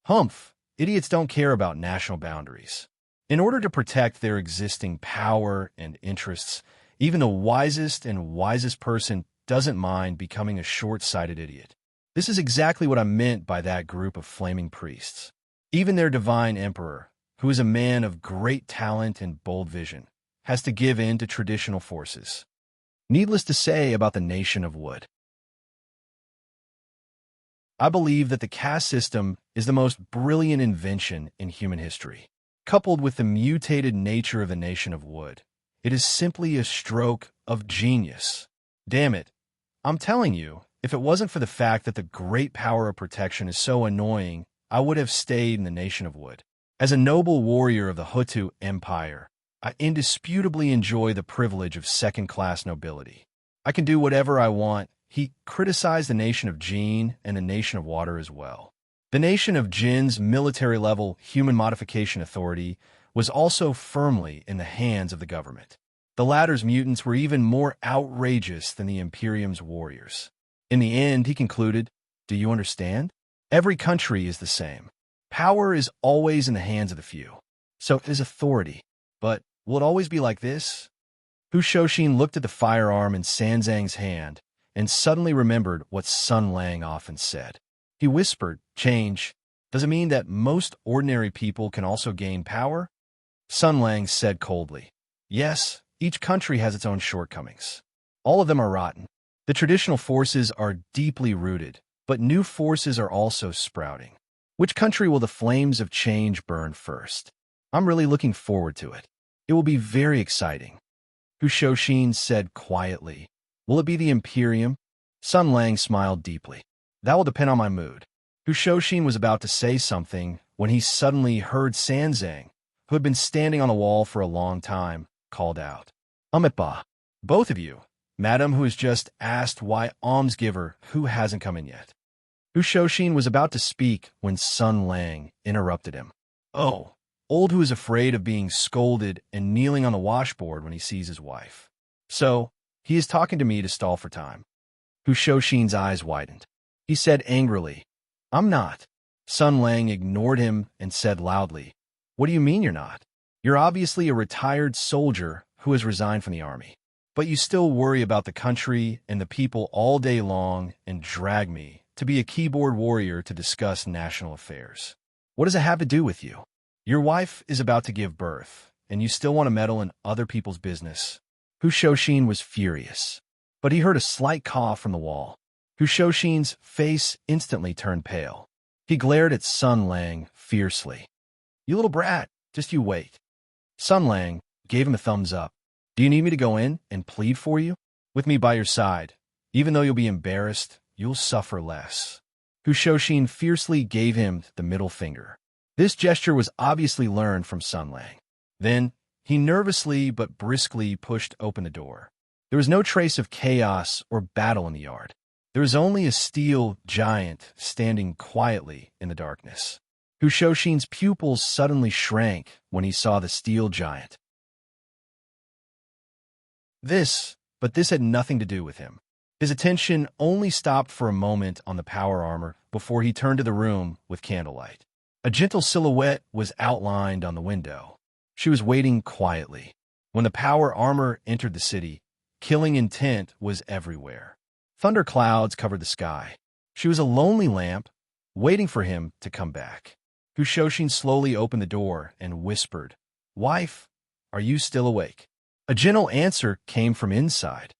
"Humph! Idiots don't care about national boundaries. In order to protect their existing power and interests, even the wisest and wisest person doesn't mind becoming a short-sighted idiot. This is exactly what I meant by that group of flaming priests. Even their divine emperor, who is a man of great talent and bold vision, has to give in to traditional forces. Needless to say about the nation of wood. I believe that the caste system is the most brilliant invention in human history. Coupled with the mutated nature of the nation of wood, it is simply a stroke of genius. Damn it, I'm telling you, if it wasn't for the fact that the great power of protection is so annoying, I would have stayed in the nation of wood. As a noble warrior of the Hutu Empire, I indisputably enjoy the privilege of second-class nobility. I can do whatever I want. He criticized the nation of Jin and the nation of water as well. The nation of Jin's military-level human modification authority was also firmly in the hands of the government. The latter's mutants were even more outrageous than the Imperium's warriors. In the end, he concluded, do you understand? Every country is the same. Power is always in the hands of the few. So it is authority. But will it always be like this? Hu Shoshin looked at the firearm in Sanzang's hand and suddenly remembered what Sun Lang often said. He whispered, change. Does it mean that most ordinary people can also gain power? Sun Lang said coldly, yes, each country has its own shortcomings. All of them are rotten. The traditional forces are deeply rooted, but new forces are also sprouting. Which country will the flames of change burn first? I'm really looking forward to it. It will be very exciting. Hu Shoshin said quietly, will it be the Imperium? Sun Lang smiled deeply. That will depend on my mood. Hu Shoshin was about to say something when he suddenly heard Sanzang, who had been standing on the wall for a long time, called out, Amitba, both of you, madam who has just asked why almsgiver who hasn't come in yet. Hu Shoshin was about to speak when Sun Lang interrupted him. Oh, old who is afraid of being scolded and kneeling on the washboard when he sees his wife. So, he is talking to me to stall for time. Hu Shoshin's eyes widened. He said angrily, I'm not. Sun Lang ignored him and said loudly, what do you mean you're not? You're obviously a retired soldier who has resigned from the army. But you still worry about the country and the people all day long and drag me to be a keyboard warrior to discuss national affairs. What does it have to do with you? Your wife is about to give birth, and you still want to meddle in other people's business. Hu Shoshin was furious, but he heard a slight cough from the wall. Hu Shoshin's face instantly turned pale. He glared at Sun Lang fiercely. You little brat, just you wait. Sun Lang gave him a thumbs up. Do you need me to go in and plead for you? With me by your side, even though you'll be embarrassed, you'll suffer less. Hu Shoshin fiercely gave him the middle finger. This gesture was obviously learned from Sun Lang. Then, he nervously but briskly pushed open the door. There was no trace of chaos or battle in the yard. There was only a steel giant standing quietly in the darkness. Hu Shoshin's pupils suddenly shrank when he saw the steel giant. This had nothing to do with him. His attention only stopped for a moment on the power armor before he turned to the room with candlelight. A gentle silhouette was outlined on the window. She was waiting quietly. When the power armor entered the city, killing intent was everywhere. Thunder clouds covered the sky. She was a lonely lamp, waiting for him to come back. Hu Shoshin slowly opened the door and whispered, Wife, are you still awake? A gentle answer came from inside.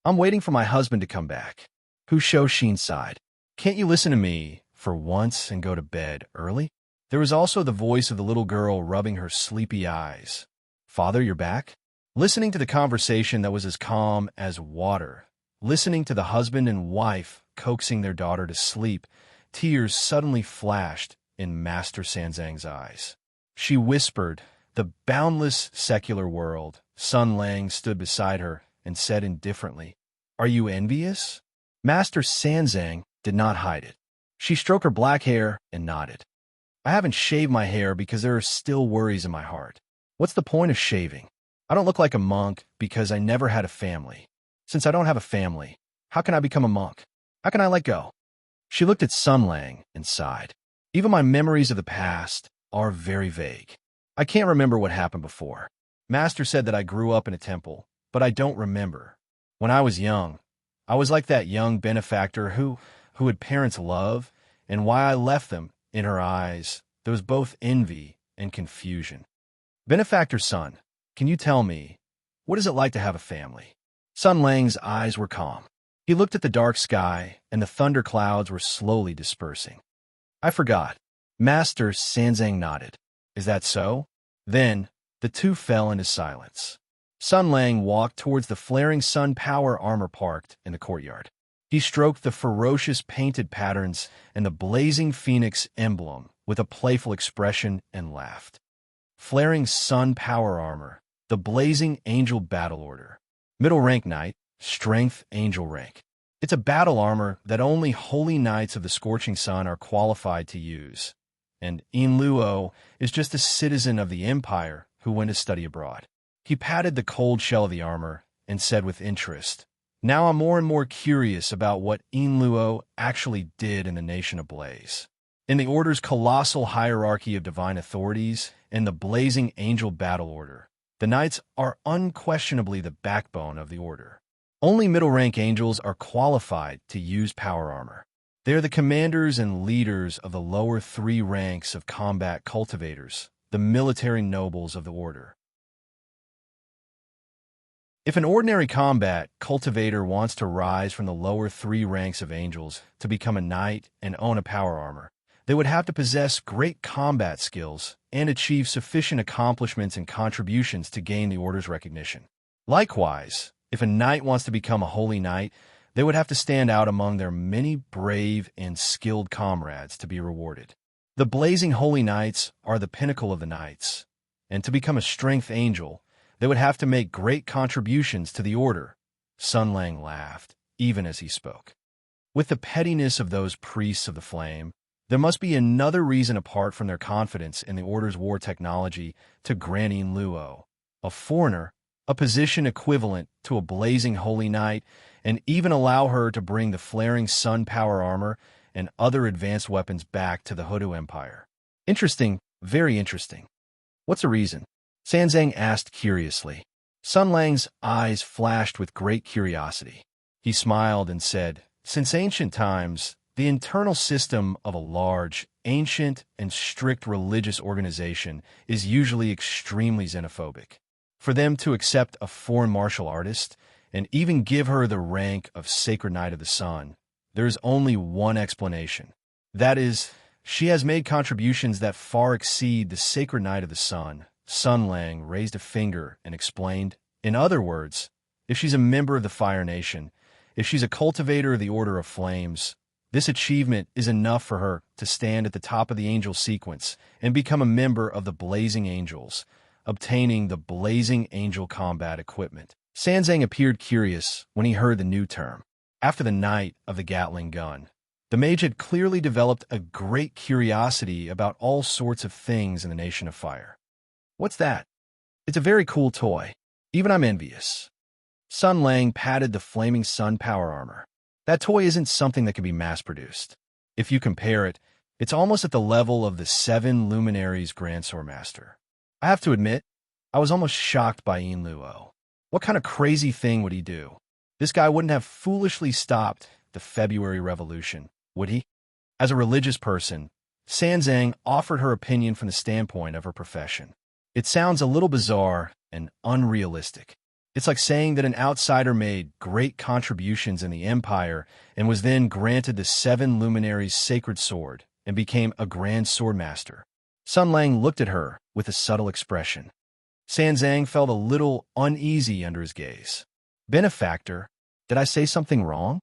I'm waiting for my husband to come back. Hu Shoshin sighed. Can't you listen to me for once and go to bed early? There was also the voice of the little girl rubbing her sleepy eyes. Father, you're back? Listening to the conversation that was as calm as water, listening to the husband and wife coaxing their daughter to sleep, tears suddenly flashed in Master Sanzang's eyes. She whispered, the boundless secular world. Sun Lang stood beside her and said indifferently, Are you envious? Master Sanzang did not hide it. She stroked her black hair and nodded. I haven't shaved my hair because there are still worries in my heart. What's the point of shaving? I don't look like a monk because I never had a family. Since I don't have a family, how can I become a monk? How can I let go? She looked at Sun Lang and sighed. Even my memories of the past are very vague. I can't remember what happened before. Master said that I grew up in a temple, but I don't remember. When I was young, I was like that young benefactor who had parents' love, and why I left them, in her eyes, there was both envy and confusion. Benefactor Sun, can you tell me, what is it like to have a family? Sun Lang's eyes were calm. He looked at the dark sky, and the thunder clouds were slowly dispersing. I forgot. Master Sanzang nodded. Is that so? Then, the two fell into silence. Sun Lang walked towards the flaring sun power armor parked in the courtyard. He stroked the ferocious painted patterns and the blazing phoenix emblem with a playful expression and laughed. Flaring sun power armor, the blazing angel battle order. Middle rank knight, strength angel rank. It's a battle armor that only holy knights of the scorching sun are qualified to use. And Yin Luo is just a citizen of the empire who went to study abroad. He patted the cold shell of the armor and said with interest, now I'm more and more curious about what Yin Luo actually did in the Nation Ablaze. In the Order's colossal hierarchy of divine authorities and the blazing angel battle order, the knights are unquestionably the backbone of the Order. Only middle-rank angels are qualified to use power armor. They are the commanders and leaders of the lower three ranks of combat cultivators, the military nobles of the Order. If an ordinary combat cultivator wants to rise from the lower three ranks of angels to become a knight and own a power armor, they would have to possess great combat skills and achieve sufficient accomplishments and contributions to gain the Order's recognition. Likewise, if a knight wants to become a holy knight, they would have to stand out among their many brave and skilled comrades to be rewarded. The blazing holy knights are the pinnacle of the knights, and to become a strength angel, they would have to make great contributions to the Order. Sun Lang laughed, even as he spoke. With the pettiness of those priests of the flame, there must be another reason apart from their confidence in the Order's war technology to grant Yin Luo, a foreigner, a position equivalent to a blazing holy knight, and even allow her to bring the flaring sun power armor and other advanced weapons back to the Hudu Empire. Interesting, very interesting. What's the reason? Sanzang asked curiously. Sun Lang's eyes flashed with great curiosity. He smiled and said, since ancient times, the internal system of a large, ancient, and strict religious organization is usually extremely xenophobic. For them to accept a foreign martial artist and even give her the rank of Sacred Knight of the Sun, there is only one explanation. That is, she has made contributions that far exceed the Sacred Knight of the Sun. Sun Lang raised a finger and explained, in other words, if she's a member of the Fire Nation, if she's a cultivator of the Order of Flames, this achievement is enough for her to stand at the top of the angel sequence and become a member of the Blazing Angels, obtaining the Blazing Angel combat equipment. Sanzang appeared curious when he heard the new term. After the night of the Gatling gun, the mage had clearly developed a great curiosity about all sorts of things in the Nation of Fire. What's that? It's a very cool toy. Even I'm envious. Sun Lang patted the flaming sun power armor. That toy isn't something that can be mass-produced. If you compare it, it's almost at the level of the 7 Luminaries Grand Sword Master. I have to admit, I was almost shocked by Yin Luo. What kind of crazy thing would he do? This guy wouldn't have foolishly stopped the February Revolution, would he? As a religious person, Sanzang offered her opinion from the standpoint of her profession. It sounds a little bizarre and unrealistic. It's like saying that an outsider made great contributions in the Empire and was then granted the 7 Luminaries' sacred sword and became a Grand Sword Master. Sun Lang looked at her with a subtle expression. Sanzang felt a little uneasy under his gaze. Benefactor, did I say something wrong?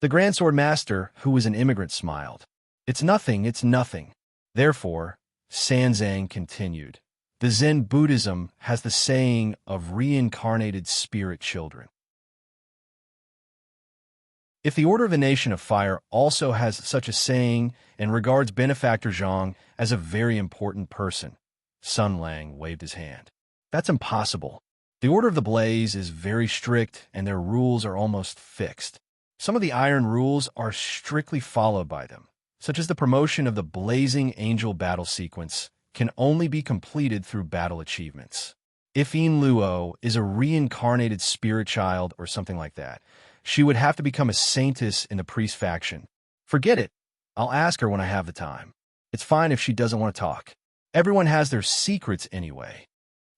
The Grand Sword Master, who was an immigrant, smiled. It's nothing, it's nothing. Therefore, Sanzang continued. The Zen Buddhism has the saying of reincarnated spirit children. If the Order of the Nation of Fire also has such a saying and regards Benefactor Zhang as a very important person, Sun Lang waved his hand. That's impossible. The Order of the Blaze is very strict and their rules are almost fixed. Some of the iron rules are strictly followed by them, such as the promotion of the Blazing Angel battle sequence can only be completed through battle achievements. If Yin Luo is a reincarnated spirit child or something like that, she would have to become a saintess in the priest faction. Forget it. I'll ask her when I have the time. It's fine if she doesn't want to talk. Everyone has their secrets anyway.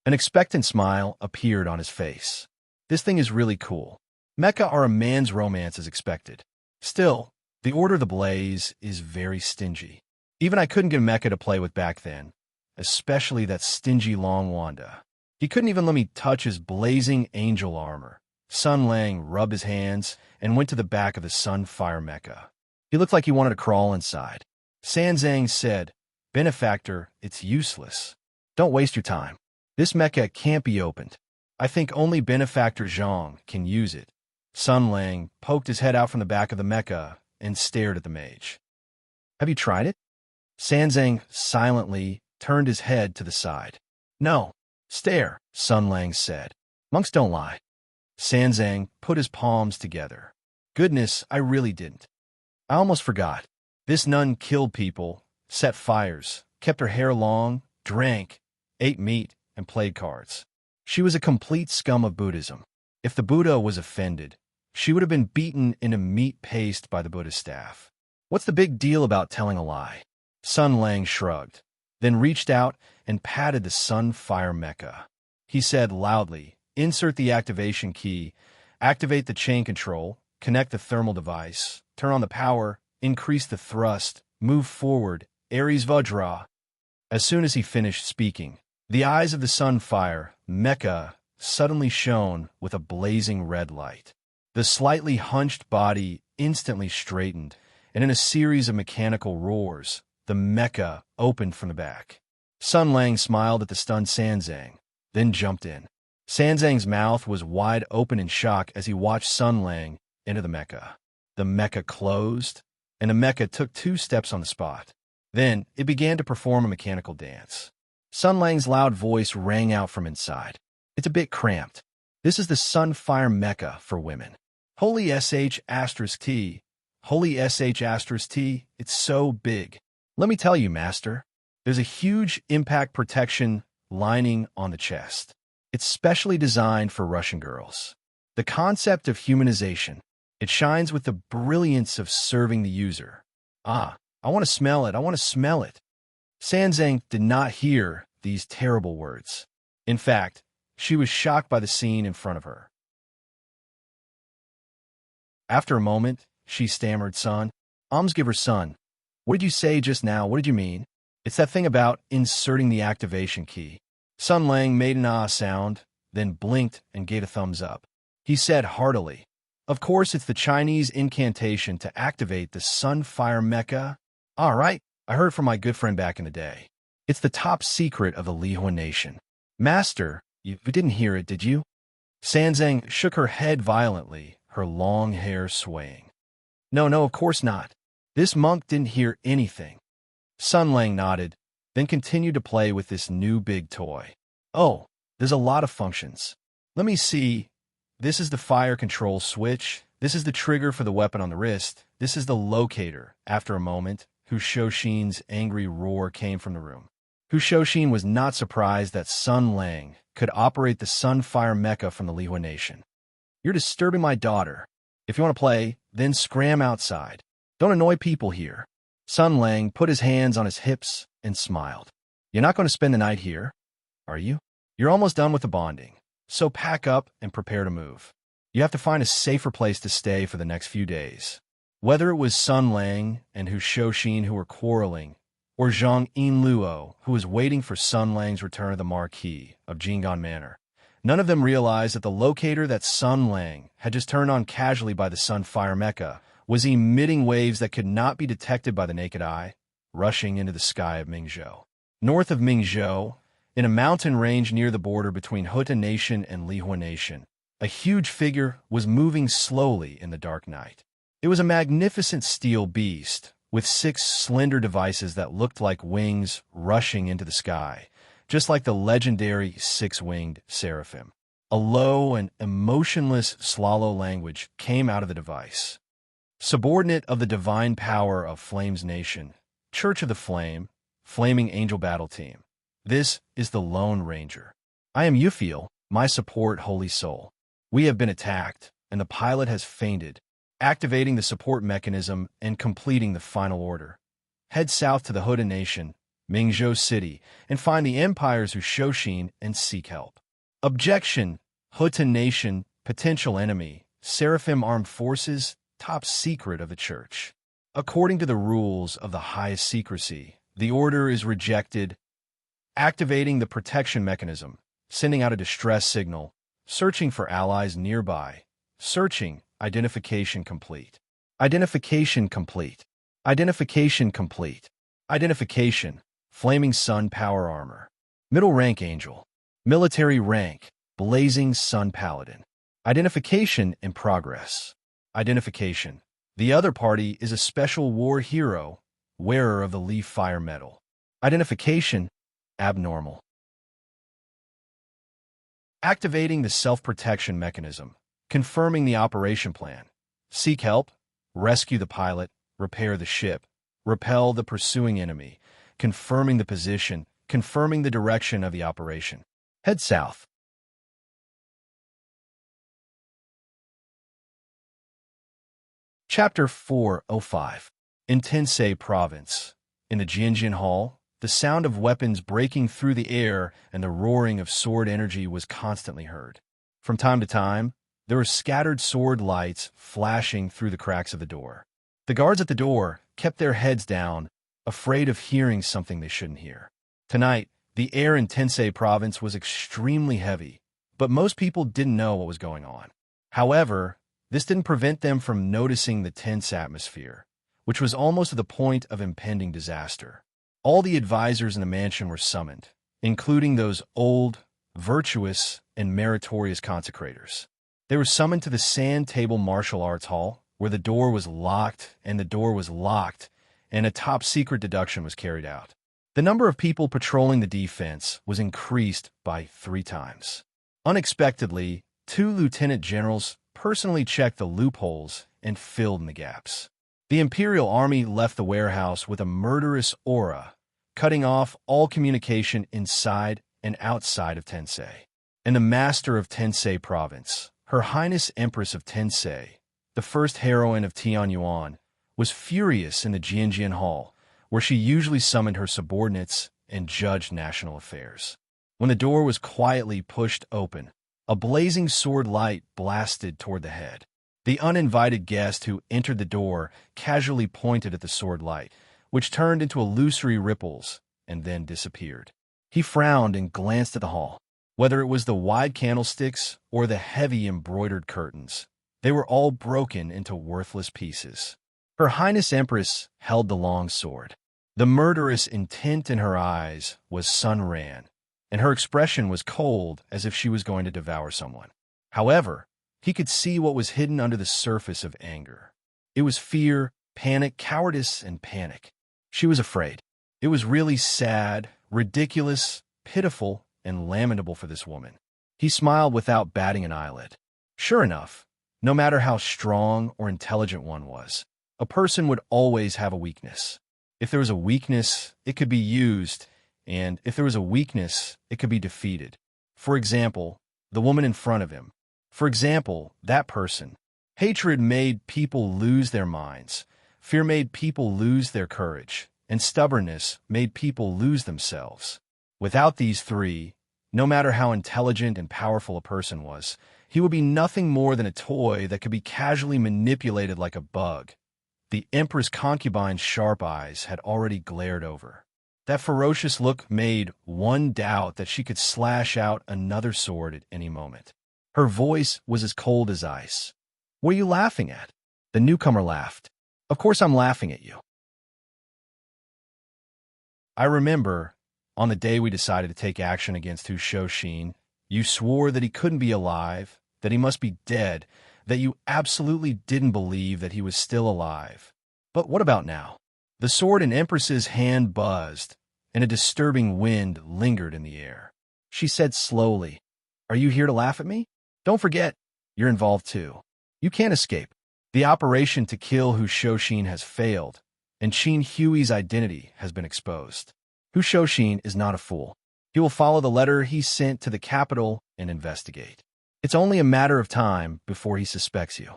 An expectant smile appeared on his face. This thing is really cool. Mecha are a man's romance as expected. Still, the Order of the Blaze is very stingy. Even I couldn't get Mecha to play with back then, especially that stingy Long Wanda. He couldn't even let me touch his blazing angel armor. Sun Lang rubbed his hands and went to the back of the Sunfire Mecha. He looked like he wanted to crawl inside. Sanzang said, "Benefactor, it's useless. Don't waste your time. This mecha can't be opened. I think only Benefactor Zhang can use it." Sun Lang poked his head out from the back of the mecha and stared at the mage. "Have you tried it?" Sanzang silently turned his head to the side. "No. Stare," Sun Lang said. "Monks don't lie." Sanzang put his palms together. "Goodness, I really didn't. I almost forgot. This nun killed people, set fires, kept her hair long, drank, ate meat, and played cards. She was a complete scum of Buddhism. If the Buddha was offended, she would have been beaten into meat paste by the Buddha's staff. What's the big deal about telling a lie?" Sun Lang shrugged, then reached out and patted the Sunfire Mecha. He said loudly, "Insert the activation key, activate the chain control, connect the thermal device, turn on the power, increase the thrust, move forward, Ares Vajra." As soon as he finished speaking, the eyes of the Sunfire Mecha suddenly shone with a blazing red light. The slightly hunched body instantly straightened, and in a series of mechanical roars, the mecha opened from the back. Sun Lang smiled at the stunned Sanzang, then jumped in. Sanzang's mouth was wide open in shock as he watched Sun Lang enter the mecha. The mecha closed, and the mecha took 2 steps on the spot. Then it began to perform a mechanical dance. Sun Lang's loud voice rang out from inside. "It's a bit cramped. This is the Sunfire Mecha for women. Holy sh*T. Holy sh*T. It's so big. Let me tell you, Master, there's a huge impact protection lining on the chest. It's specially designed for Russian girls. The concept of humanization. It shines with the brilliance of serving the user. Ah, I want to smell it. I want to smell it." Sanzang did not hear these terrible words. In fact, she was shocked by the scene in front of her. After a moment, she stammered, "Son, almsgiver son, what did you say just now? What did you mean?" "It's that thing about inserting the activation key." Sun Lang made an ah sound, then blinked and gave a thumbs up. He said heartily, "Of course it's the Chinese incantation to activate the Sunfire Mecha. All right, I heard from my good friend back in the day. It's the top secret of the Lihua Nation." "Master, you didn't hear it, did you?" Sanzang shook her head violently, her long hair swaying. No, of course not. This monk didn't hear anything." Sun Lang nodded, then continued to play with this new big toy. "Oh, there's a lot of functions. Let me see. This is the fire control switch. This is the trigger for the weapon on the wrist. This is the locator." After a moment, Hu Shoushin's angry roar came from the room. Hu Shoushin was not surprised that Sun Lang could operate the Sunfire Mecha from the Lihua Nation. "You're disturbing my daughter. If you want to play, then scram outside. Don't annoy people here." Sun Lang put his hands on his hips and smiled. "You're not going to spend the night here, are you? You're almost done with the bonding, so pack up and prepare to move. You have to find a safer place to stay for the next few days." Whether it was Sun Lang and Hu Shoushin who were quarreling, or Zhang Yinluo, who was waiting for Sun Lang's return to the Marquis of Jingan Manor, none of them realized that the locator that Sun Lang had just turned on casually by the Sunfire Mecha was emitting waves that could not be detected by the naked eye, rushing into the sky of Mingzhou. North of Mingzhou, in a mountain range near the border between Huta Nation and Lihua Nation, a huge figure was moving slowly in the dark night. It was a magnificent steel beast, with 6 slender devices that looked like wings rushing into the sky, just like the legendary 6-winged seraphim. A low and emotionless Slalo language came out of the device. "Subordinate of the divine power of Flame's Nation, Church of the Flame, Flaming Angel Battle Team. This is the Lone Ranger. I am Yufiel, my support Holy Soul. We have been attacked, and the pilot has fainted. Activating the support mechanism and completing the final order. Head south to the Huda Nation, Mingzhou City, and find the empires who Shoshin and seek help. Objection, Hutan Nation, potential enemy, Seraphim Armed Forces, top secret of the Church. According to the rules of the highest secrecy, the order is rejected. Activating the protection mechanism, sending out a distress signal, searching for allies nearby, searching, identification complete. Identification complete. Identification complete. Identification, Flaming Sun Power Armor. Middle rank Angel. Military rank, Blazing Sun Paladin. Identification in progress. Identification. The other party is a special war hero, wearer of the Leaf Fire Medal. Identification, abnormal. Activating the self-protection mechanism, confirming the operation plan. Seek help, rescue the pilot, repair the ship, repel the pursuing enemy, confirming the position, confirming the direction of the operation. Head south. Chapter 405. In Tensei Province. In the Jianjin Hall, the sound of weapons breaking through the air and the roaring of sword energy was constantly heard. From time to time, there were scattered sword lights flashing through the cracks of the door. The guards at the door kept their heads down, afraid of hearing something they shouldn't hear. Tonight, the air in Tensei Province was extremely heavy, but most people didn't know what was going on. However, this didn't prevent them from noticing the tense atmosphere, which was almost to the point of impending disaster. All the advisors in the mansion were summoned, including those old, virtuous, and meritorious consecrators. They were summoned to the Sand Table Martial Arts Hall, where the door was locked, and a top-secret deduction was carried out. The number of people patrolling the defense was increased by 3 times. Unexpectedly, 2 lieutenant generals personally checked the loopholes and filled in the gaps. The Imperial Army left the warehouse with a murderous aura, cutting off all communication inside and outside of Tensei. And the master of Tensei Province, Her Highness Empress of Tensei, the first heroine of Tianyuan, was furious in the Jianjian Hall, where she usually summoned her subordinates and judged national affairs. When the door was quietly pushed open, a blazing sword light blasted toward the head. The uninvited guest who entered the door casually pointed at the sword light, which turned into illusory ripples and then disappeared. He frowned and glanced at the hall. Whether it was the wide candlesticks or the heavy embroidered curtains, they were all broken into worthless pieces. Her Highness Empress held the long sword. The murderous intent in her eyes was Sunran, and her expression was cold as if she was going to devour someone. However, he could see what was hidden under the surface of anger. It was fear, panic, cowardice, and panic. She was afraid. It was really sad, ridiculous, pitiful, and lamentable for this woman. He smiled without batting an eyelid. Sure enough, no matter how strong or intelligent one was, a person would always have a weakness. If there was a weakness, it could be used, and if there was a weakness, it could be defeated. For example, the woman in front of him. For example, that person. Hatred made people lose their minds. Fear made people lose their courage. And stubbornness made people lose themselves. Without these 3, no matter how intelligent and powerful a person was, he would be nothing more than a toy that could be casually manipulated like a bug. The Empress concubine's sharp eyes had already glared over. That ferocious look made one doubt that she could slash out another sword at any moment. Her voice was as cold as ice. "What are you laughing at?" The newcomer laughed. "Of course I'm laughing at you. I remember, on the day we decided to take action against Hu Shoshin, you swore that he couldn't be alive, that he must be dead, that you absolutely didn't believe that he was still alive. But what about now?" The sword in Empress's hand buzzed, and a disturbing wind lingered in the air. She said slowly, "Are you here to laugh at me? Don't forget, you're involved too. You can't escape. The operation to kill Hu Shoshin has failed, and Qin Hui's identity has been exposed. Hu Shoshin is not a fool. He will follow the letter he sent to the capital and investigate. It's only a matter of time before he suspects you."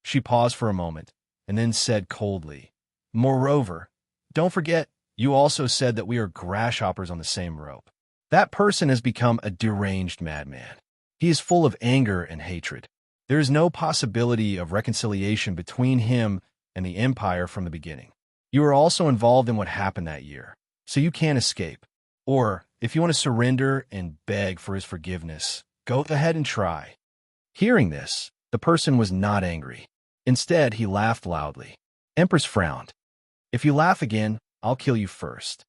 She paused for a moment, and then said coldly, "Moreover, don't forget, You also said that we are grasshoppers on the same rope. That person has become a deranged madman. He is full of anger and hatred. There is no possibility of reconciliation between him and the Empire from the beginning. You are also involved in what happened that year, so you can't escape. Or, if you want to surrender and beg for his forgiveness, go ahead and try. Hearing this, the person was not angry. Instead, he laughed loudly. Empress frowned. If you laugh again, I'll kill you first.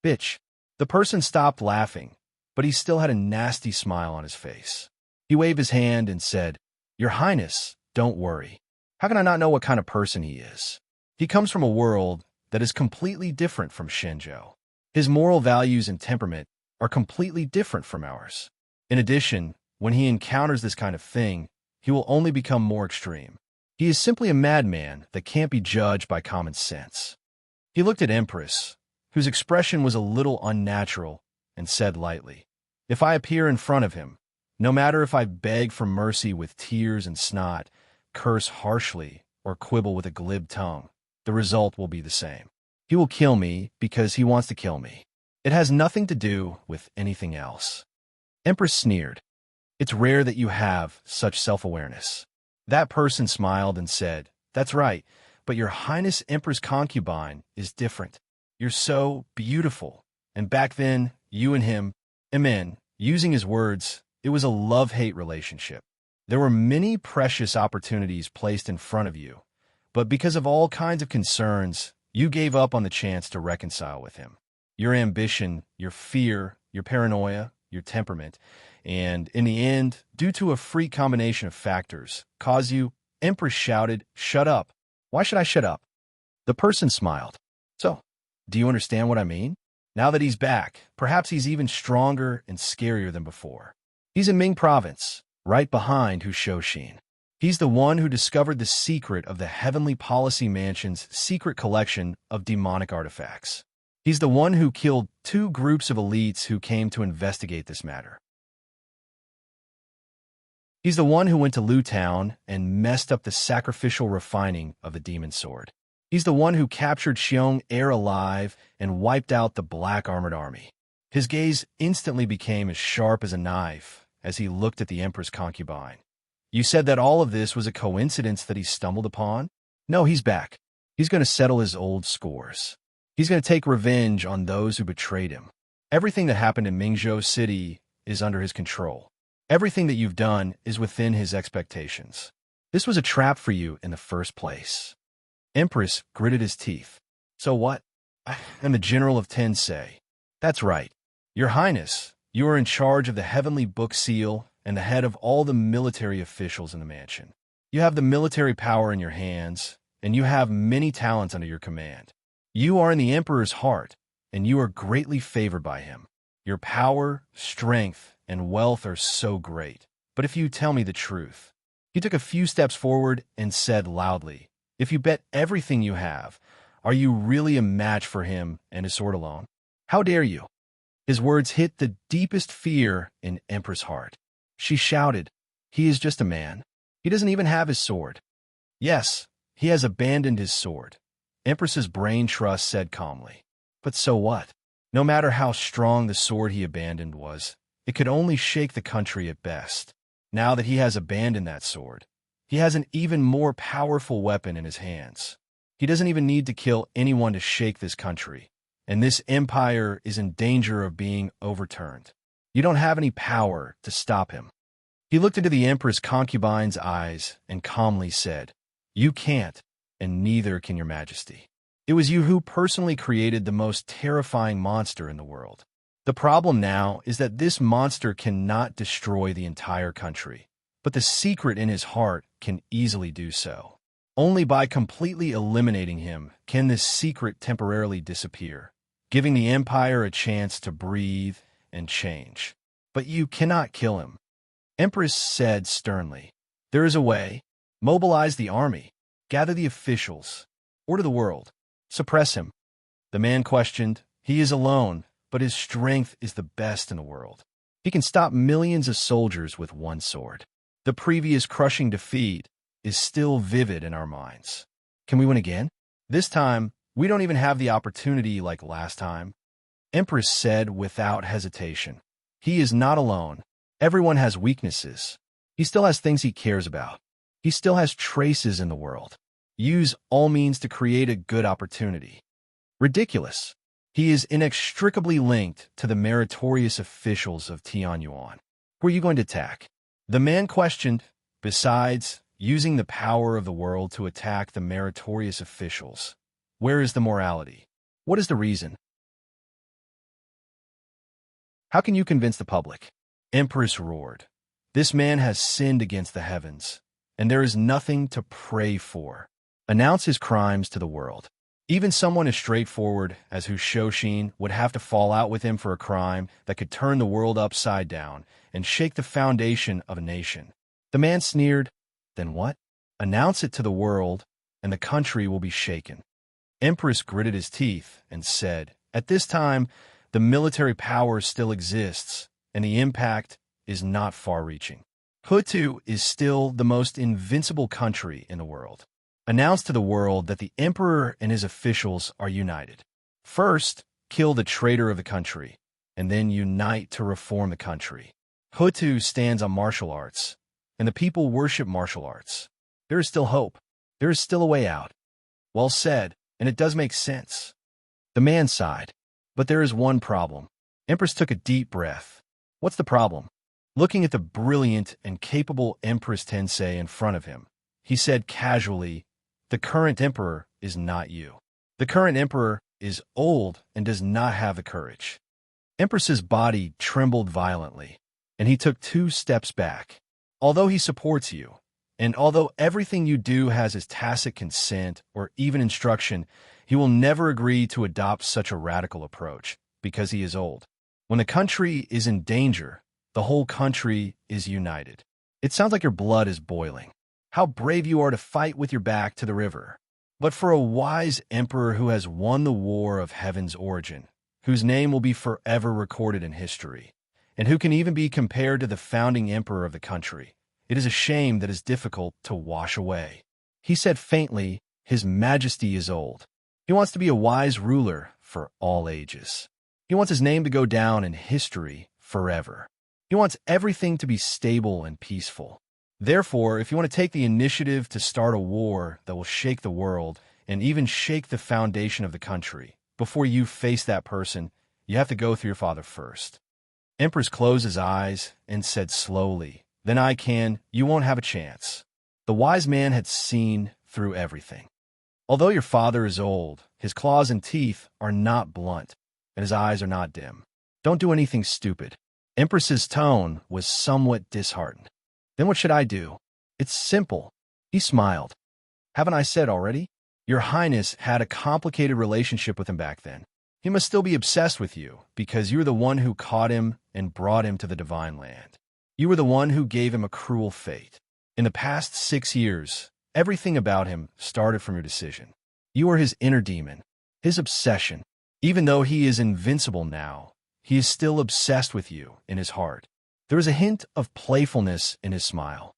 Bitch. The person stopped laughing, but he still had a nasty smile on his face. He waved his hand and said, Your Highness, don't worry. How can I not know what kind of person he is? He comes from a world that is completely different from Shenzhou. His moral values and temperament are completely different from ours. In addition, when he encounters this kind of thing, he will only become more extreme. He is simply a madman that can't be judged by common sense. He looked at Empress, whose expression was a little unnatural, and said lightly, If I appear in front of him, no matter if I beg for mercy with tears and snot, curse harshly, or quibble with a glib tongue, the result will be the same. He will kill me because he wants to kill me. It has nothing to do with anything else. Empress sneered. It's rare that you have such self-awareness. That person smiled and said, That's right, but your Highness Empress concubine is different. You're so beautiful. And back then, you and him, amen, using his words, it was a love-hate relationship. There were many precious opportunities placed in front of you, but because of all kinds of concerns, you gave up on the chance to reconcile with him. Your ambition, your fear, your paranoia, your temperament, and in the end, due to a freak combination of factors, caused you, Empress shouted, Shut up. Why should I shut up? The person smiled. So, do you understand what I mean? Now that he's back, perhaps he's even stronger and scarier than before. He's in Ming Province, right behind Hushoshin. He's the one who discovered the secret of the Heavenly Policy Mansion's secret collection of demonic artifacts. He's the one who killed 2 groups of elites who came to investigate this matter. He's the one who went to Lu Town and messed up the sacrificial refining of the demon sword. He's the one who captured Xiong Air alive and wiped out the Black Armored Army. His gaze instantly became as sharp as a knife as he looked at the Empress concubine. You said that all of this was a coincidence that he stumbled upon? No, he's back. He's going to settle his old scores. He's going to take revenge on those who betrayed him. Everything that happened in Mingzhou City is under his control. Everything that you've done is within his expectations. This was a trap for you in the first place. Empress gritted his teeth. So what? I am the General of Tensei. That's right. Your Highness, you are in charge of the Heavenly Book Seal and the head of all the military officials in the mansion. You have the military power in your hands, and you have many talents under your command. You are in the Emperor's heart, and you are greatly favored by him. Your power, strength, and wealth are so great. But if you tell me the truth, he took a few steps forward and said loudly, If you bet everything you have, are you really a match for him and his sword alone? How dare you? His words hit the deepest fear in Empress' heart. She shouted, He is just a man. He doesn't even have his sword. Yes, he has abandoned his sword. Empress's brain trust said calmly. But so what? No matter how strong the sword he abandoned was, it could only shake the country at best. Now that he has abandoned that sword, he has an even more powerful weapon in his hands. He doesn't even need to kill anyone to shake this country, and this empire is in danger of being overturned. You don't have any power to stop him. He looked into the Empress concubine's eyes and calmly said, You can't, and neither can your majesty. It was you who personally created the most terrifying monster in the world. The problem now is that this monster cannot destroy the entire country, but the secret in his heart can easily do so. Only by completely eliminating him can this secret temporarily disappear, giving the Empire a chance to breathe and change. But you cannot kill him. Empress said sternly, There is a way. Mobilize the army. Gather the officials. Order the world. Suppress him. The man questioned, He is alone, but his strength is the best in the world. He can stop millions of soldiers with one sword. The previous crushing defeat is still vivid in our minds. Can we win again? This time, We don't even have the opportunity like last time. Empress said without hesitation. He is not alone. Everyone has weaknesses. He still has things he cares about. He still has traces in the world. Use all means to create a good opportunity. Ridiculous. He is inextricably linked to the meritorious officials of Tianyuan. Who are you going to attack? The man questioned. Besides, using the power of the world to attack the meritorious officials. Where is the morality? What is the reason? How can you convince the public? Empress roared. This man has sinned against the heavens, and there is nothing to pray for. Announce his crimes to the world. Even someone as straightforward as Hushoshin would have to fall out with him for a crime that could turn the world upside down and shake the foundation of a nation. The man sneered. Then what? Announce it to the world, and the country will be shaken. Empress gritted his teeth and said, at this time, the military power still exists, and the impact is not far-reaching. Hutu is still the most invincible country in the world. Announce to the world that the emperor and his officials are united. First, kill the traitor of the country, and then unite to reform the country. Hutu stands on martial arts, and the people worship martial arts. There is still hope. There is still a way out. Well said, and it does make sense. The man sighed. But there is one problem. Empress took a deep breath. What's the problem? Looking at the brilliant and capable Empress Tensei in front of him, he said casually, the current emperor is not you. The current emperor is old and does not have the courage. Empress's body trembled violently, and he took 2 steps back. Although he supports you, and although everything you do has his tacit consent or even instruction, he will never agree to adopt such a radical approach, because he is old. When the country is in danger, the whole country is united. It sounds like your blood is boiling. How brave you are to fight with your back to the river. But for a wise emperor who has won the war of heaven's origin, whose name will be forever recorded in history, and who can even be compared to the founding emperor of the country, it is a shame that is difficult to wash away. He said faintly, His Majesty is old. He wants to be a wise ruler for all ages. He wants his name to go down in history forever. He wants everything to be stable and peaceful. Therefore, if you want to take the initiative to start a war that will shake the world and even shake the foundation of the country, before you face that person, you have to go through your father first. Empress closed his eyes and said slowly, Then you won't have a chance. The wise man had seen through everything. Although your father is old, his claws and teeth are not blunt, and his eyes are not dim. Don't do anything stupid. Empress's tone was somewhat disheartened. Then what should I do? It's simple. He smiled. Haven't I said already? Your Highness had a complicated relationship with him back then. He must still be obsessed with you, because you were the one who caught him and brought him to the divine land. You were the one who gave him a cruel fate. In the past 6 years, everything about him started from your decision. You are his inner demon, his obsession. Even though he is invincible now, he is still obsessed with you in his heart. There is a hint of playfulness in his smile.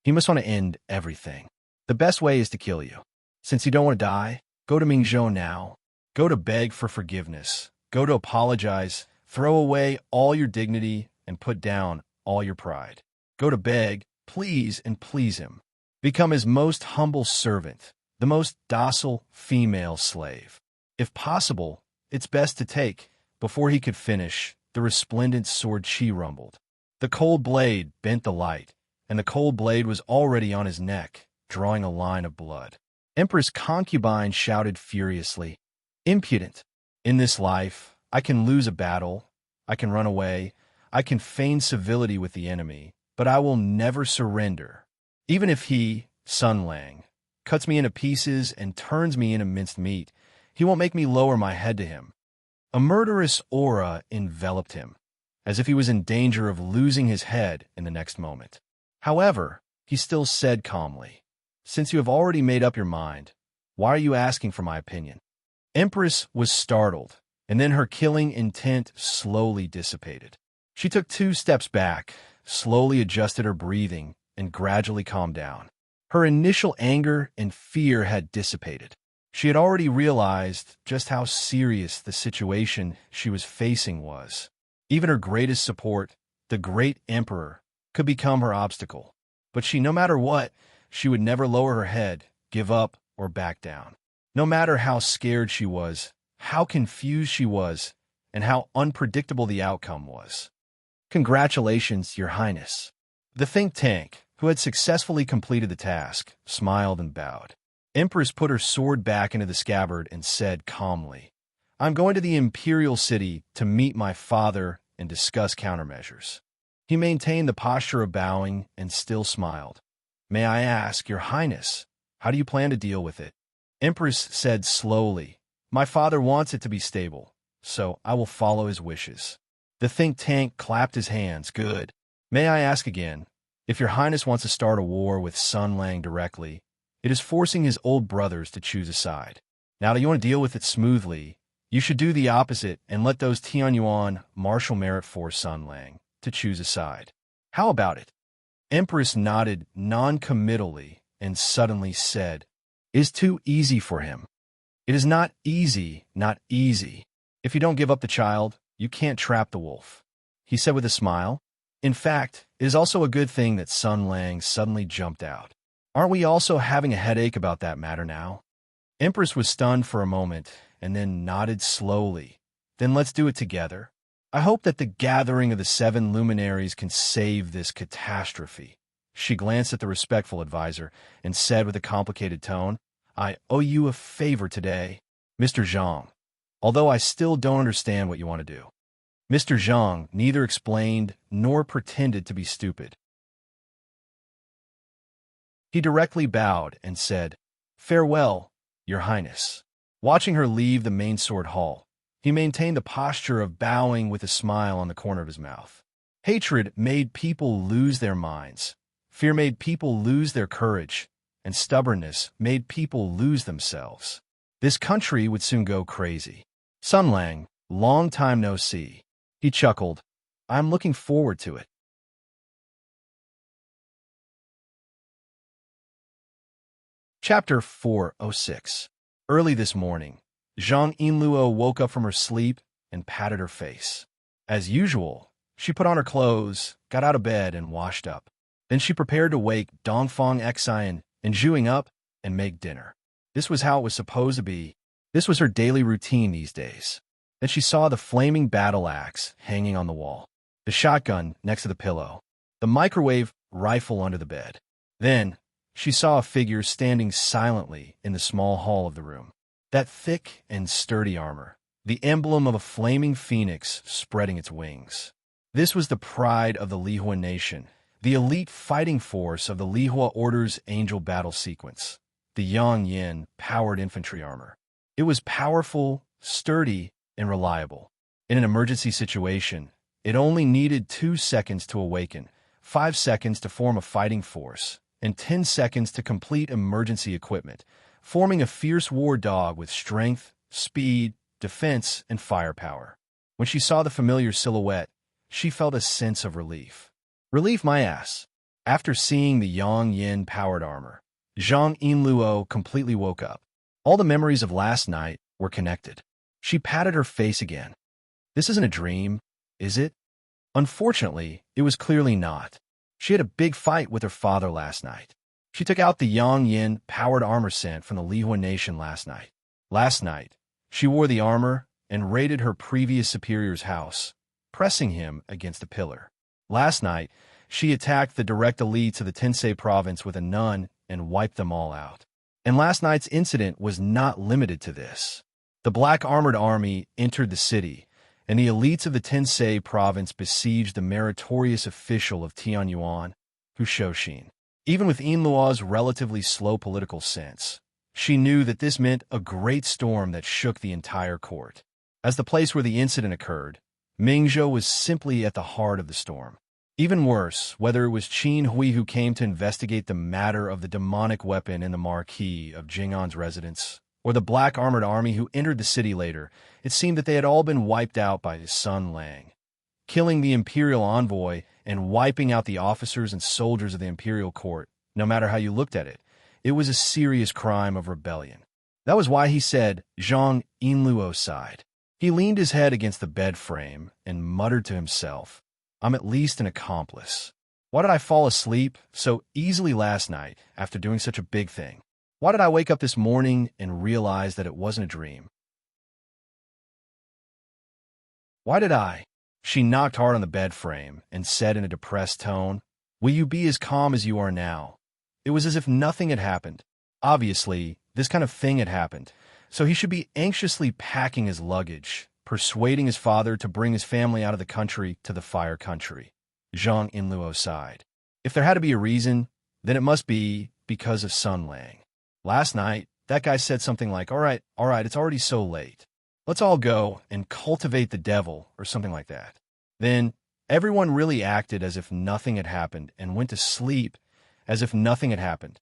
He must want to end everything. The best way is to kill you. Since you don't want to die, go to Mingzhou now. Go to beg for forgiveness. Go to apologize. Throw away all your dignity and put down all your pride. Go to beg, please, and please him. Become his most humble servant, the most docile female slave. If possible, it's best to take, before he could finish, the resplendent sword she rumbled. The cold blade bent the light, and the cold blade was already on his neck, drawing a line of blood. Empress Concubine shouted furiously, Impudent! In this life, I can lose a battle, I can run away, I can feign civility with the enemy, but I will never surrender. Even if he, Sun Lang, cuts me into pieces and turns me into minced meat, he won't make me lower my head to him. A murderous aura enveloped him, as if he was in danger of losing his head in the next moment. However, he still said calmly, Since you have already made up your mind, why are you asking for my opinion? Empress was startled, and then her killing intent slowly dissipated. She took 2 steps back, slowly adjusted her breathing, and gradually calmed down. Her initial anger and fear had dissipated. She had already realized just how serious the situation she was facing was. Even her greatest support, the great emperor, could become her obstacle. But no matter what, she would never lower her head, give up, or back down. No matter how scared she was, how confused she was, and how unpredictable the outcome was. Congratulations, Your Highness. The think tank, who had successfully completed the task, smiled and bowed. Empress put her sword back into the scabbard and said calmly, I'm going to the Imperial City to meet my father and discuss countermeasures. He maintained the posture of bowing and still smiled. May I ask, Your Highness, how do you plan to deal with it? Empress said slowly, My father wants it to be stable, so I will follow his wishes. The think tank clapped his hands. Good. May I ask again, if Your Highness wants to start a war with Sun Lang directly, it is forcing his old brothers to choose a side. Now, do you want to deal with it smoothly? You should do the opposite and let those Tianyuan martial merit force Sun Lang to choose a side. How about it? Empress nodded non-committally and suddenly said, It is too easy for him. It is not easy, not easy. If you don't give up the child, you can't trap the wolf, he said with a smile. In fact, it is also a good thing that Sun Lang suddenly jumped out. Aren't we also having a headache about that matter now? Empress was stunned for a moment and then nodded slowly. Then let's do it together. I hope that the gathering of the 7 luminaries can save this catastrophe. She glanced at the respectful advisor and said with a complicated tone, I owe you a favor today, Mr. Zhang, although I still don't understand what you want to do. Mr. Zhang neither explained nor pretended to be stupid. He directly bowed and said, Farewell, Your Highness. Watching her leave the main sword hall, he maintained the posture of bowing with a smile on the corner of his mouth. Hatred made people lose their minds. Fear made people lose their courage. And stubbornness made people lose themselves. This country would soon go crazy. Sun Lang, long time no see. He chuckled. I'm looking forward to it. Chapter 406. Early this morning, Zhang Yinluo woke up from her sleep and patted her face. As usual, she put on her clothes, got out of bed, and washed up. Then she prepared to wake Dongfang Xian and Zhuing up and make dinner. This was how it was supposed to be. This was her daily routine these days. Then she saw the flaming battle axe hanging on the wall, the shotgun next to the pillow, the microwave rifle under the bed. Then she saw a figure standing silently in the small hall of the room. That thick and sturdy armor, the emblem of a flaming phoenix spreading its wings. This was the pride of the Lihua nation, the elite fighting force of the Lihua Order's Angel Battle Sequence, the Yang Yin powered infantry armor. It was powerful, sturdy, and reliable. In an emergency situation, it only needed 2 seconds to awaken, 5 seconds to form a fighting force, and 10 seconds to complete emergency equipment, forming a fierce war dog with strength, speed, defense, and firepower. When she saw the familiar silhouette, she felt a sense of relief. Relief my ass. After seeing the Yang Yin powered armor, Zhang Yinluo completely woke up. All the memories of last night were connected. She patted her face again. This isn't a dream, is it? Unfortunately, it was clearly not. She had a big fight with her father last night. She took out the Yang Yin powered armor sent from the Lihua Nation last night. Last night, she wore the armor and raided her previous superior's house, pressing him against a pillar. Last night, she attacked the direct elites of the Tensei province with a nun and wiped them all out. And last night's incident was not limited to this. The black armored army entered the city, and the elites of the Tensei province besieged the meritorious official of Tianyuan, Hu Shouxin. Even with Yinluo's relatively slow political sense, she knew that this meant a great storm that shook the entire court. As the place where the incident occurred, Mingzhou was simply at the heart of the storm. Even worse, whether it was Qin Hui who came to investigate the matter of the demonic weapon in the marquee of Jing'an's residence, or the black armored army who entered the city later, it seemed that they had all been wiped out by Sun Lang. Killing the imperial envoy and wiping out the officers and soldiers of the imperial court, no matter how you looked at it, It was a serious crime of rebellion. That was why he said, Zhang Yinluo sighed. He leaned his head against the bed frame and muttered to himself, I'm at least an accomplice. Why did I fall asleep so easily last night after doing such a big thing? Why did I wake up this morning and realize that it wasn't a dream? Why did I? She knocked hard on the bed frame and said in a depressed tone, Will you be as calm as you are now? It was as if nothing had happened. Obviously, this kind of thing had happened, so he should be anxiously packing his luggage, persuading his father to bring his family out of the country to the fire country. Zhang Yinluo sighed. If there had to be a reason, then it must be because of Sun Lang. Last night, that guy said something like, all right, it's already so late. Let's all go and cultivate the devil, or something like that. Then, everyone really acted as if nothing had happened and went to sleep as if nothing had happened.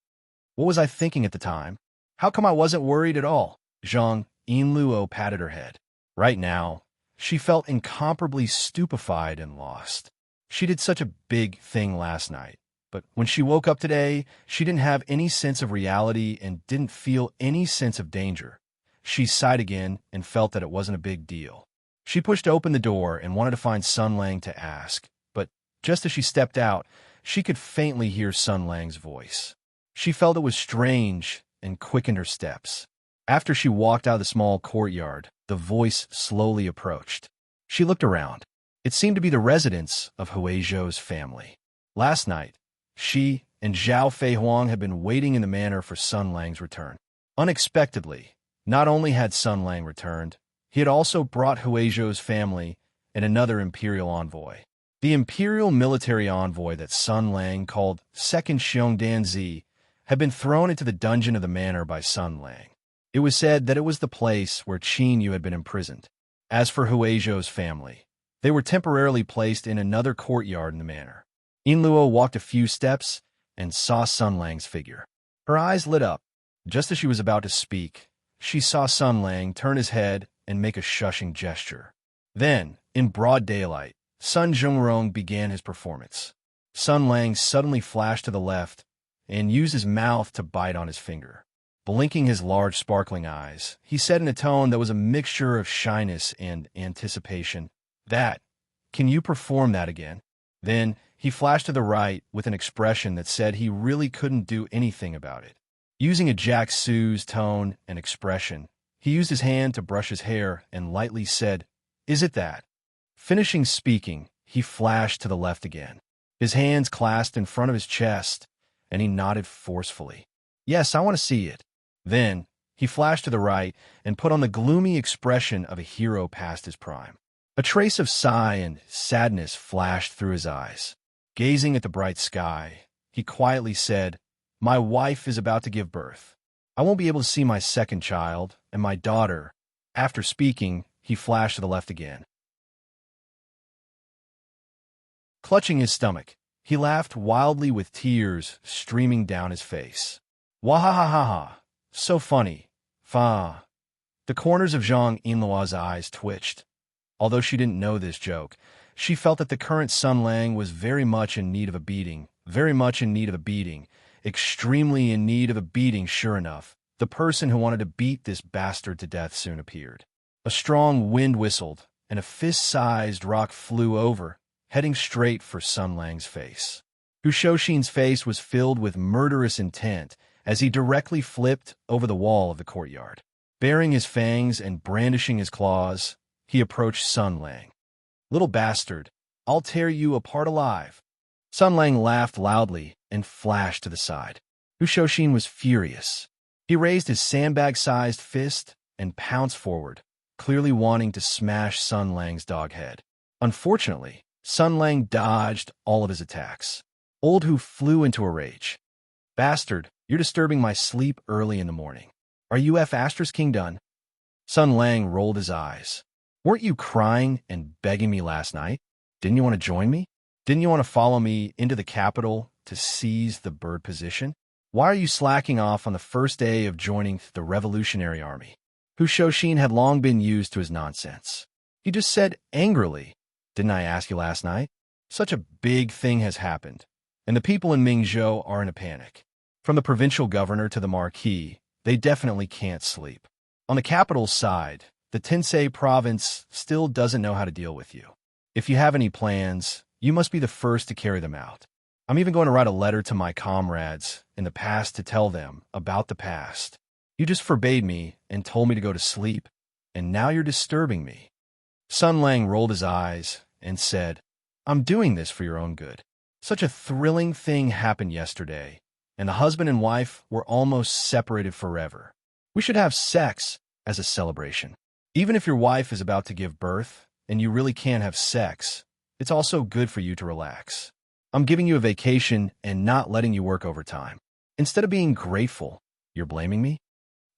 What was I thinking at the time? How come I wasn't worried at all? Zhang Yinluo patted her head. Right now, she felt incomparably stupefied and lost. She did such a big thing last night, but when she woke up today, she didn't have any sense of reality and didn't feel any sense of danger. She sighed again and felt that it wasn't a big deal. She pushed open the door and wanted to find Sun Lang to ask, but just as she stepped out, she could faintly hear Sun Lang's voice. She felt it was strange and quickened her steps. After she walked out of the small courtyard, the voice slowly approached. She looked around. It seemed to be the residence of Huizhou's family. Last night, she and Zhao Feihuang had been waiting in the manor for Sun Lang's return. Unexpectedly, not only had Sun Lang returned, he had also brought Huizhou's family and another imperial envoy. The imperial military envoy that Sun Lang called Second Xiongdanzi had been thrown into the dungeon of the manor by Sun Lang. It was said that it was the place where Qin Yu had been imprisoned. As for Huizhou's family, they were temporarily placed in another courtyard in the manor. Yinluo walked a few steps and saw Sun Lang's figure. Her eyes lit up. Just as she was about to speak, she saw Sun Lang turn his head and make a shushing gesture. Then, in broad daylight, Sun Zhongrong began his performance. Sun Lang suddenly flashed to the left and used his mouth to bite on his finger. Blinking his large sparkling eyes, he said in a tone that was a mixture of shyness and anticipation, Can you perform that again? Then he flashed to the right with an expression that said he really couldn't do anything about it. Using a Jack Sue's tone and expression, he used his hand to brush his hair and lightly said, Is it that? Finishing speaking, he flashed to the left again. His hands clasped in front of his chest, and he nodded forcefully. Yes, I want to see it. Then, he flashed to the right and put on the gloomy expression of a hero past his prime. A trace of sigh and sadness flashed through his eyes. Gazing at the bright sky, he quietly said, My wife is about to give birth. I won't be able to see my second child and my daughter. After speaking, he flashed to the left again. Clutching his stomach, he laughed wildly with tears streaming down his face. Wahahaha! So funny. Fa. The corners of Zhang Yinluo's eyes twitched. Although she didn't know this joke, she felt that the current Sun Lang was very much in need of a beating, extremely in need of a beating. Sure enough, the person who wanted to beat this bastard to death soon appeared. A strong wind whistled, and a fist-sized rock flew over, heading straight for Sun Lang's face. Hu Shouxin's face was filled with murderous intent as he directly flipped over the wall of the courtyard. Baring his fangs and brandishing his claws, he approached Sun Lang. Little bastard, I'll tear you apart alive. Sun Lang laughed loudly and flashed to the side. Hu Shouxin was furious. He raised his sandbag-sized fist and pounced forward, clearly wanting to smash Sun Lang's dog head. Unfortunately, Sun Lang dodged all of his attacks. Old Hu flew into a rage. Bastard, you're disturbing my sleep early in the morning. Are you Asterisk King done? Sun Lang rolled his eyes. Weren't you crying and begging me last night? Didn't you want to join me? Didn't you want to follow me into the capital to seize the bird position? Why are you slacking off on the first day of joining the Revolutionary Army? Hu Shouxin had long been used to his nonsense. He just said angrily, Didn't I ask you last night? Such a big thing has happened, and the people in Mingzhou are in a panic. From the provincial governor to the marquis, they definitely can't sleep. On the capital's side, the Tensei province still doesn't know how to deal with you. If you have any plans, you must be the first to carry them out. I'm even going to write a letter to my comrades in the past to tell them about the past. You just forbade me and told me to go to sleep, and now you're disturbing me. Sun Lang rolled his eyes and said, I'm doing this for your own good. Such a thrilling thing happened yesterday, and the husband and wife were almost separated forever. We should have sex as a celebration. Even if your wife is about to give birth and you really can't have sex, it's also good for you to relax. I'm giving you a vacation and not letting you work overtime. Instead of being grateful, you're blaming me?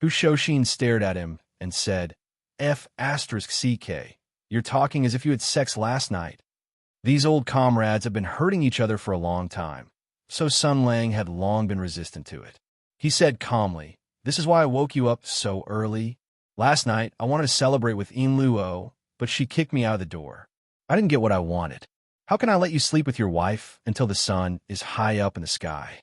Hu Shoshin stared at him and said, F***CK, you're talking as if you had sex last night. These old comrades have been hurting each other for a long time, so Sun Lang had long been resistant to it. He said calmly, This is why I woke you up so early. Last night, I wanted to celebrate with Yin Luo, but she kicked me out of the door. I didn't get what I wanted. How can I let you sleep with your wife until the sun is high up in the sky?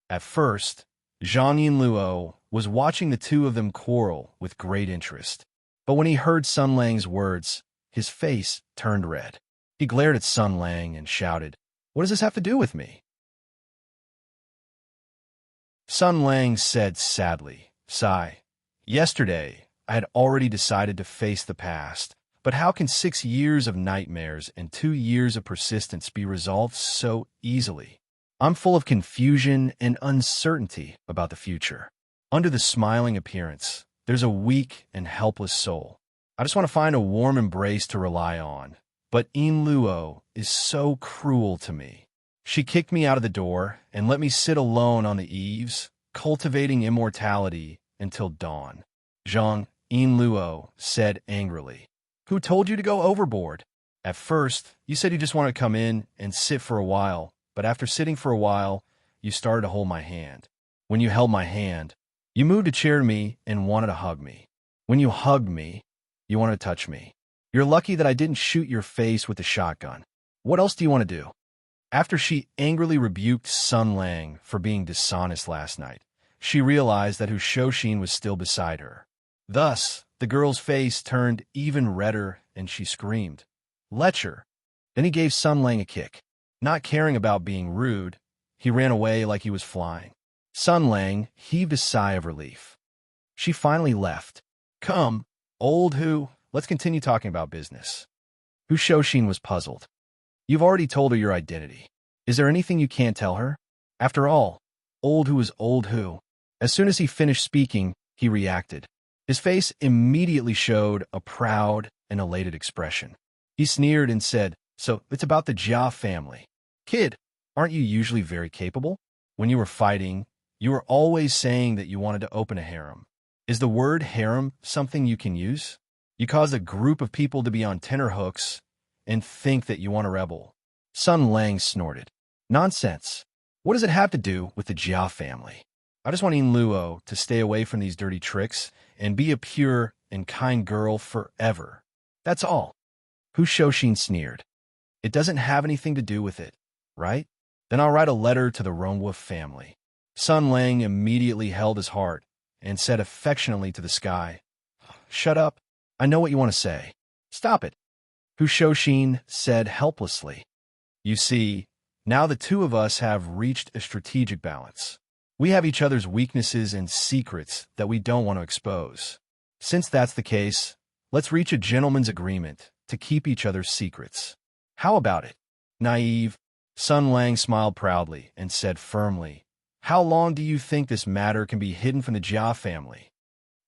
At first, Zhang Yin Luo was watching the two of them quarrel with great interest. But when he heard Sun Lang's words, his face turned red. He glared at Sun Lang and shouted, What does this have to do with me? Sun Lang said sadly, Sigh, yesterday I had already decided to face the past, but how can 6 years of nightmares and 2 years of persistence be resolved so easily? I'm full of confusion and uncertainty about the future. Under the smiling appearance, there's a weak and helpless soul. I just want to find a warm embrace to rely on. But Yin Luo is so cruel to me. She kicked me out of the door and let me sit alone on the eaves, cultivating immortality until dawn. Zhang Yin Luo said angrily, Who told you to go overboard? At first, you said you just wanted to come in and sit for a while, but after sitting for a while, you started to hold my hand. When you held my hand, you moved a chair to me and wanted to hug me. When you hugged me, you wanted to touch me. You're lucky that I didn't shoot your face with the shotgun. What else do you want to do? After she angrily rebuked Sun Lang for being dishonest last night, she realized that Hu Shoshin was still beside her. Thus, the girl's face turned even redder and she screamed, Lecher! Then he gave Sun Lang a kick. Not caring about being rude, he ran away like he was flying. Sun Lang heaved a sigh of relief. She finally left. Come, old Hu. Let's continue talking about business. Hu Shoshin was puzzled. You've already told her your identity. Is there anything you can't tell her? After all, old Hu is old Hu. As soon as he finished speaking, he reacted. His face immediately showed a proud and elated expression. He sneered and said, So it's about the Jia family. Kid, aren't you usually very capable? When you were fighting, you were always saying that you wanted to open a harem. Is the word harem something you can use? You cause a group of people to be on tenterhooks and think that you want to rebel. Sun Lang snorted. Nonsense. What does it have to do with the Jia family? I just want Yin Luo to stay away from these dirty tricks and be a pure and kind girl forever. That's all. Hu Shoshin sneered. It doesn't have anything to do with it, right? Then I'll write a letter to the Ronwolf family. Sun Lang immediately held his heart and said affectionately to the sky, Shut up. I know what you want to say. Stop it. Hu Shoshin said helplessly. You see, now the two of us have reached a strategic balance. We have each other's weaknesses and secrets that we don't want to expose. Since that's the case, let's reach a gentleman's agreement to keep each other's secrets. How about it? Naive. Sun Lang smiled proudly and said firmly, How long do you think this matter can be hidden from the Jia family?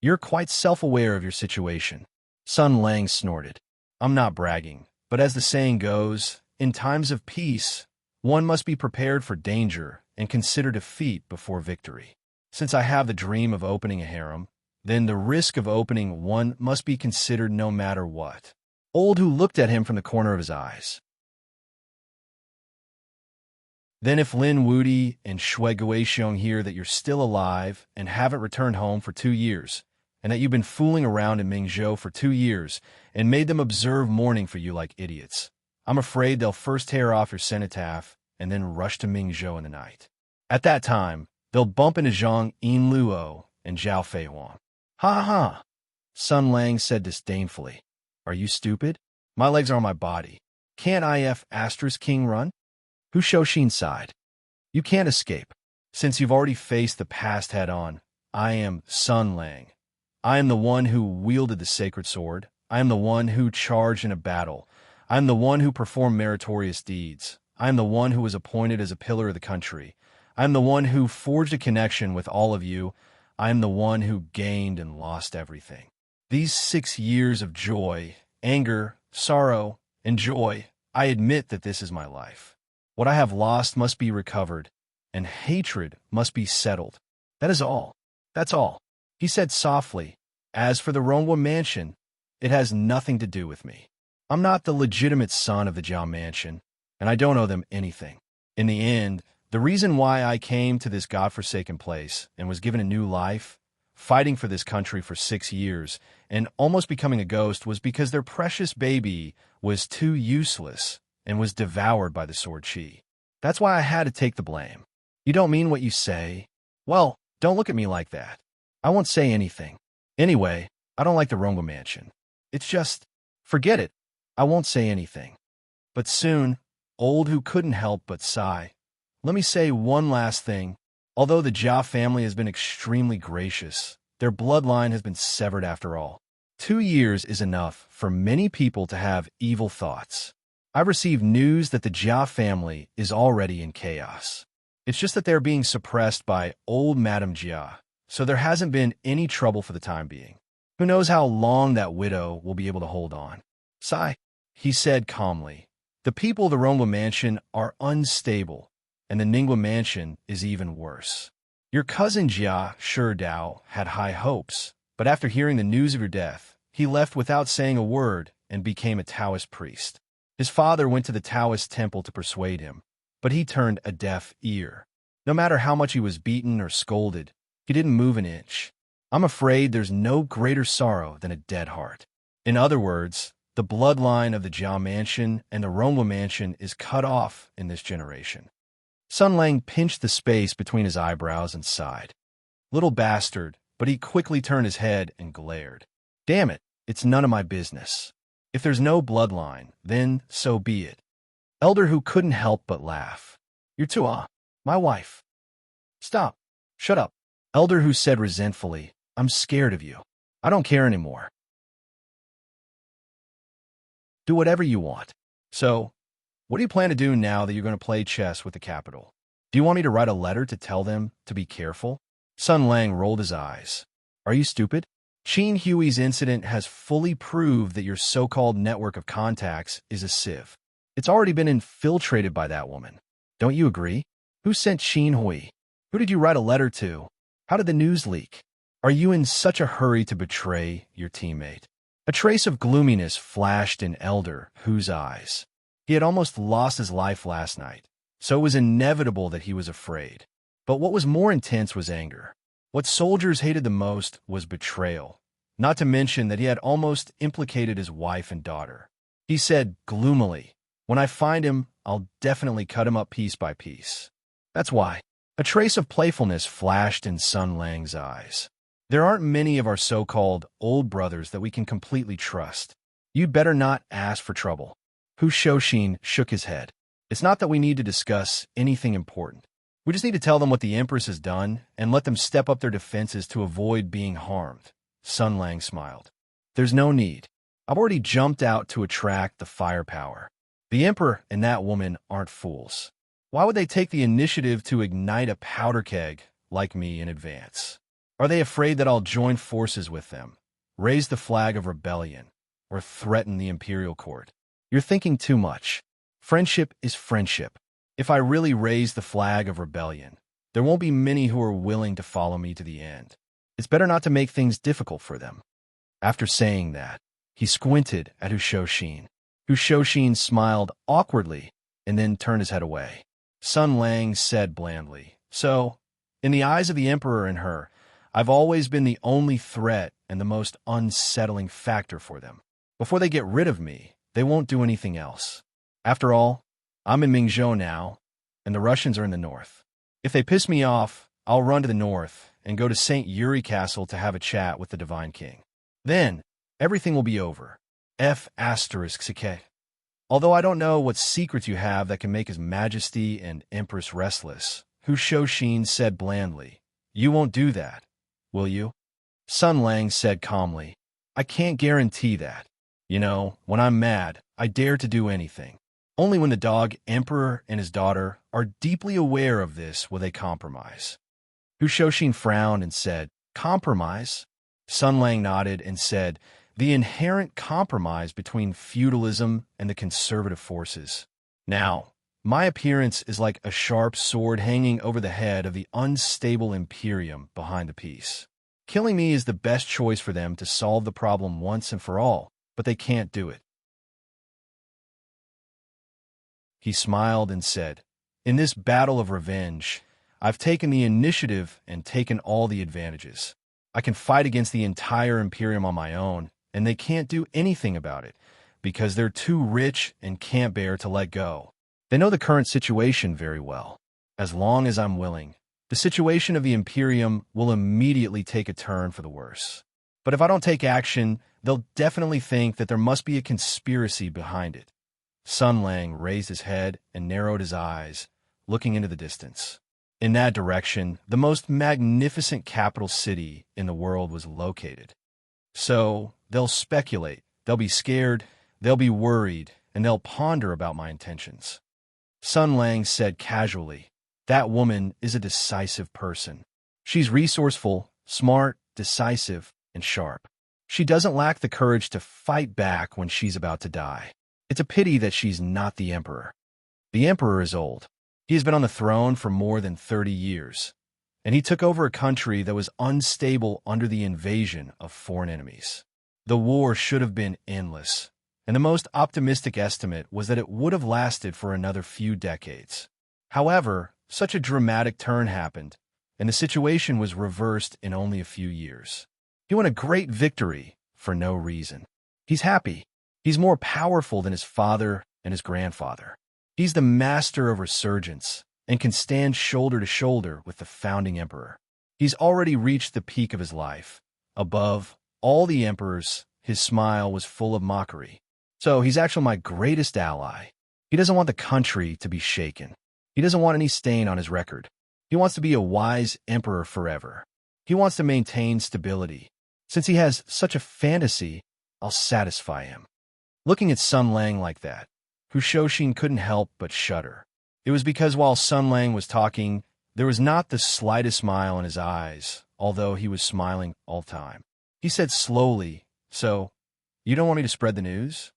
You're quite self-aware of your situation. Sun Lang snorted. I'm not bragging, but as the saying goes, in times of peace, one must be prepared for danger and consider defeat before victory. Since I have the dream of opening a harem, then the risk of opening one must be considered no matter what. Old Hu looked at him from the corner of his eyes. Then if Lin Wudi and Shui Guixiong hear that you're still alive and haven't returned home for 2 years, and that you've been fooling around in Mingzhou for 2 years and made them observe mourning for you like idiots, I'm afraid they'll first tear off your cenotaph and then rush to Mingzhou in the night. At that time, They'll bump into Zhang Yinluo and Zhao Feihuang. Ha ha! Sun Lang said disdainfully. Are you stupid? My legs are on my body. Can't IF Asterisk King run? Hu Shouxin sighed. You can't escape. Since you've already faced the past head-on, I am Sun Lang. I am the one who wielded the sacred sword. I am the one who charged in a battle. I am the one who performed meritorious deeds. I am the one who was appointed as a pillar of the country. I am the one who forged a connection with all of you. I am the one who gained and lost everything. These 6 years of joy, anger, sorrow, and joy, I admit that this is my life. What I have lost must be recovered, and hatred must be settled. That is all. That's all. He said softly. As for the Rongwa mansion, it has nothing to do with me. I'm not the legitimate son of the Jiao mansion, and I don't owe them anything. In the end, the reason why I came to this godforsaken place and was given a new life, fighting for this country for 6 years, and almost becoming a ghost was because their precious baby was too useless and was devoured by the sword chi. That's why I had to take the blame. You don't mean what you say? Well, don't look at me like that. I won't say anything. Anyway, I don't like the Rongwa mansion. It's just, forget it. I won't say anything. But soon, old Hu couldn't help but sigh. Let me say one last thing. Although the Jia family has been extremely gracious, their bloodline has been severed after all. 2 years is enough for many people to have evil thoughts. I've received news that the Jia family is already in chaos. It's just that they're being suppressed by old Madame Jia, so there hasn't been any trouble for the time being. Who knows how long that widow will be able to hold on? Sigh, he said calmly. The people of the Rongwa mansion are unstable, and the Ningwa mansion is even worse. Your cousin Jia Sherdao had high hopes, but after hearing the news of your death, he left without saying a word and became a Taoist priest. His father went to the Taoist temple to persuade him, but he turned a deaf ear. No matter how much he was beaten or scolded, he didn't move an inch. I'm afraid there's no greater sorrow than a dead heart. In other words, the bloodline of the Jia mansion and the Rongwa mansion is cut off in this generation. Sun Lang pinched the space between his eyebrows and sighed. Little bastard, but he quickly turned his head and glared. Damn it, it's none of my business. If there's no bloodline, then so be it. Elder Hu couldn't help but laugh. You're too, my wife. Stop. Shut up. Elder Hu said resentfully, I'm scared of you. I don't care anymore. Do whatever you want. So, what do you plan to do now that you're going to play chess with the capital? Do you want me to write a letter to tell them to be careful? Sun Lang rolled his eyes. Are you stupid? Qin Hui's incident has fully proved that your so-called network of contacts is a sieve. It's already been infiltrated by that woman. Don't you agree? Who sent Qin Hui? Who did you write a letter to? How did the news leak? Are you in such a hurry to betray your teammate? A trace of gloominess flashed in Elder Hu's eyes. He had almost lost his life last night, so it was inevitable that he was afraid. But what was more intense was anger. What soldiers hated the most was betrayal, not to mention that he had almost implicated his wife and daughter. He said gloomily, when I find him, I'll definitely cut him up piece by piece. That's why. A trace of playfulness flashed in Sun Lang's eyes. There aren't many of our so-called old brothers that we can completely trust. You'd better not ask for trouble. Hu Shouxin shook his head. It's not that we need to discuss anything important. We just need to tell them what the Empress has done and let them step up their defenses to avoid being harmed. Sun Lang smiled. There's no need. I've already jumped out to attract the firepower. The Emperor and that woman aren't fools. Why would they take the initiative to ignite a powder keg like me in advance? Are they afraid that I'll join forces with them, raise the flag of rebellion, or threaten the imperial court? You're thinking too much. Friendship is friendship. If I really raise the flag of rebellion, there won't be many who are willing to follow me to the end. It's better not to make things difficult for them. After saying that, he squinted at Hu Shouxin. Hu Shouxin smiled awkwardly and then turned his head away. Sun Lang said blandly, So, in the eyes of the Emperor and her, I've always been the only threat and the most unsettling factor for them. Before they get rid of me, they won't do anything else. After all, I'm in Mingzhou now, and the Russians are in the north. If they piss me off, I'll run to the north and go to St. Uri Castle to have a chat with the Divine King. Then, everything will be over. F asterisk Sike. Although I don't know what secrets you have that can make His Majesty and Empress restless, Hu Shoshin said blandly. You won't do that, will you? Sun Lang said calmly. I can't guarantee that. You know, when I'm mad, I dare to do anything. Only when the dog Emperor and his daughter are deeply aware of this will they compromise. Hu Shoshin frowned and said, Compromise? Sun Lang nodded and said, the inherent compromise between feudalism and the conservative forces. Now, my appearance is like a sharp sword hanging over the head of the unstable Imperium behind the peace. Killing me is the best choice for them to solve the problem once and for all, but they can't do it. He smiled and said, In this battle of revenge, I've taken the initiative and taken all the advantages. I can fight against the entire Imperium on my own, and they can't do anything about it, because they're too rich and can't bear to let go. They know the current situation very well. As long as I'm willing, the situation of the Imperium will immediately take a turn for the worse. But if I don't take action, they'll definitely think that there must be a conspiracy behind it. Sun Lang raised his head and narrowed his eyes, looking into the distance. In that direction, the most magnificent capital city in the world was located. So, they'll speculate, they'll be scared, they'll be worried, and they'll ponder about my intentions. Sun Lang said casually, That woman is a decisive person. She's resourceful, smart, decisive, and sharp. She doesn't lack the courage to fight back when she's about to die. It's a pity that she's not the emperor. The emperor is old. He has been on the throne for more than 30 years, and he took over a country that was unstable under the invasion of foreign enemies. The war should have been endless, and the most optimistic estimate was that it would have lasted for another few decades. However, such a dramatic turn happened, and the situation was reversed in only a few years. He won a great victory for no reason. He's happy. He's more powerful than his father and his grandfather. He's the master of resurgence and can stand shoulder to shoulder with the founding emperor. He's already reached the peak of his life. Above all the emperors, his smile was full of mockery. So he's actually my greatest ally. He doesn't want the country to be shaken. He doesn't want any stain on his record. He wants to be a wise emperor forever. He wants to maintain stability. Since he has such a fantasy, I'll satisfy him. Looking at Sun Lang like that, Hu Shoshin couldn't help but shudder. It was because while Sun Lang was talking, there was not the slightest smile in his eyes, although he was smiling all the time. He said slowly, So, you don't want me to spread the news?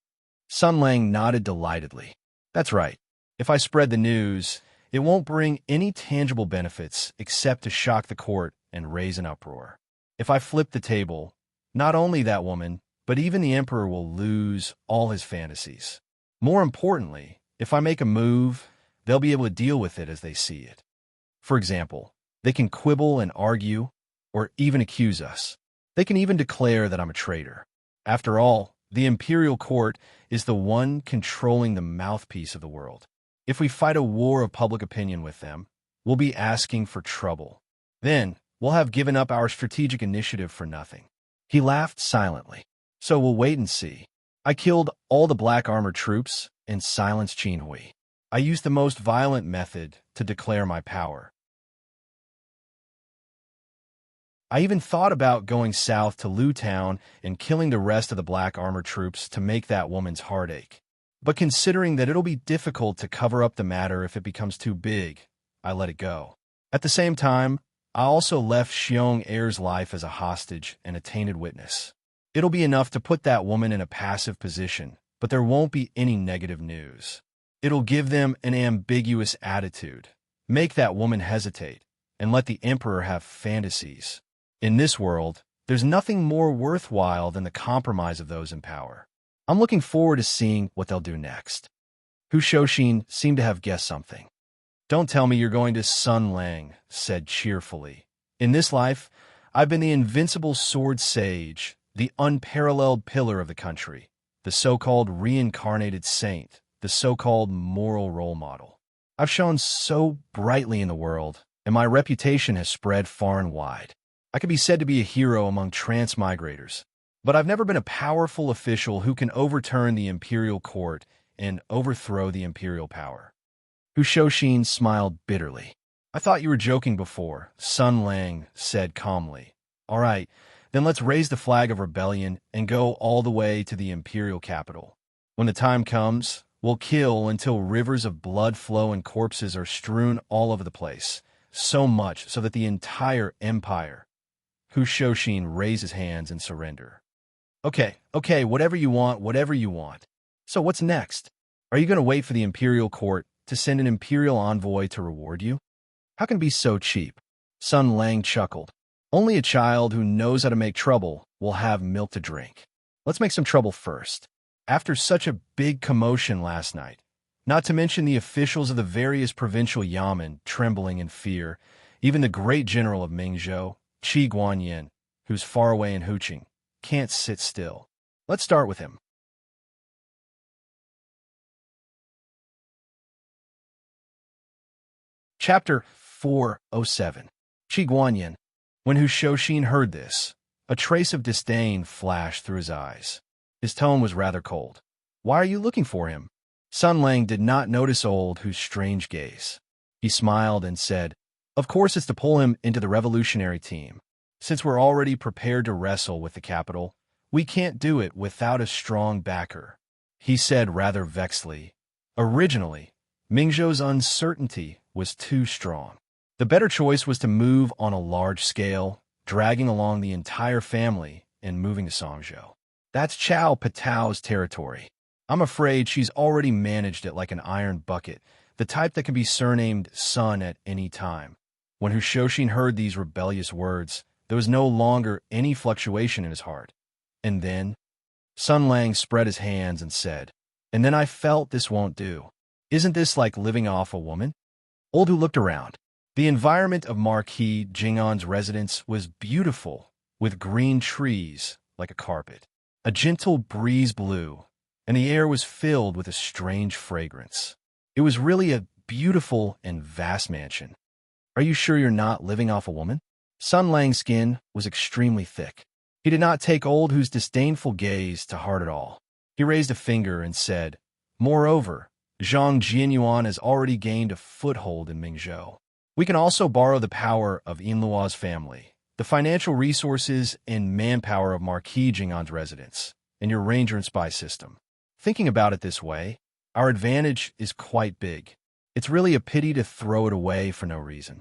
Sun Lang nodded delightedly. That's right. If I spread the news, it won't bring any tangible benefits except to shock the court and raise an uproar. If I flip the table, not only that woman, but even the emperor will lose all his fantasies. More importantly, if I make a move, they'll be able to deal with it as they see it. For example, they can quibble and argue, or even accuse us. They can even declare that I'm a traitor. After all, the imperial court is the one controlling the mouthpiece of the world. If we fight a war of public opinion with them, we'll be asking for trouble. Then, we'll have given up our strategic initiative for nothing. He laughed silently. So we'll wait and see. I killed all the black armored troops and silenced Qinhui. I used the most violent method to declare my power. I even thought about going south to Lu Town and killing the rest of the black armored troops to make that woman's heart ache. But considering that it'll be difficult to cover up the matter if it becomes too big, I let it go. At the same time, I also left Xiong Heir's life as a hostage and a tainted witness. It'll be enough to put that woman in a passive position, but there won't be any negative news. It'll give them an ambiguous attitude, make that woman hesitate, and let the emperor have fantasies. In this world, there's nothing more worthwhile than the compromise of those in power. I'm looking forward to seeing what they'll do next. Hu Shoshin seemed to have guessed something. Don't tell me you're going to Sun Lang, said cheerfully. In this life, I've been the invincible sword sage, the unparalleled pillar of the country, the so-called reincarnated saint, the so-called moral role model. I've shone so brightly in the world and my reputation has spread far and wide. I could be said to be a hero among transmigrators, but I've never been a powerful official who can overturn the imperial court and overthrow the imperial power. Hu Shoshin smiled bitterly. I thought you were joking before, Sun Lang said calmly. All right, then let's raise the flag of rebellion and go all the way to the imperial capital. When the time comes, we'll kill until rivers of blood flow and corpses are strewn all over the place, so much so that the entire empire. Hu Shoshin raised his hands in surrender. Okay, whatever you want, whatever you want. So what's next? Are you going to wait for the imperial court to send an imperial envoy to reward you? How can it be so cheap? Sun Lang chuckled. Only a child who knows how to make trouble will have milk to drink. Let's make some trouble first. After such a big commotion last night, not to mention the officials of the various provincial yamen trembling in fear, even the great general of Mingzhou, Qi Guanyin, who's far away in Huqing, can't sit still. Let's start with him. Chapter 407. Qi Guanyin. When Hu Shoshin heard this, a trace of disdain flashed through his eyes. His tone was rather cold. Why are you looking for him? Sun Lang did not notice old Hu's strange gaze. He smiled and said, Of course it's to pull him into the revolutionary team. Since we're already prepared to wrestle with the capital, we can't do it without a strong backer. He said rather vexedly. Originally, Mingzhou's uncertainty was too strong. The better choice was to move on a large scale, dragging along the entire family and moving to Songzhou. That's Chao Patao's territory. I'm afraid she's already managed it like an iron bucket, the type that can be surnamed Sun at any time. When Hu Shoshin heard these rebellious words, there was no longer any fluctuation in his heart. And then, Sun Lang spread his hands and said, And then I felt this won't do. Isn't this like living off a woman? Old Hu looked around. The environment of Marquis Jing'an's residence was beautiful, with green trees like a carpet. A gentle breeze blew, and the air was filled with a strange fragrance. It was really a beautiful and vast mansion. Are you sure you're not living off a woman? Sun Lang's skin was extremely thick. He did not take old Hu's disdainful gaze to heart at all. He raised a finger and said, Moreover, Zhang Jianyuan has already gained a foothold in Mingzhou. We can also borrow the power of Yinluo's family, the financial resources and manpower of Marquis Jing'an's residence, and your ranger and spy system. Thinking about it this way, our advantage is quite big. It's really a pity to throw it away for no reason.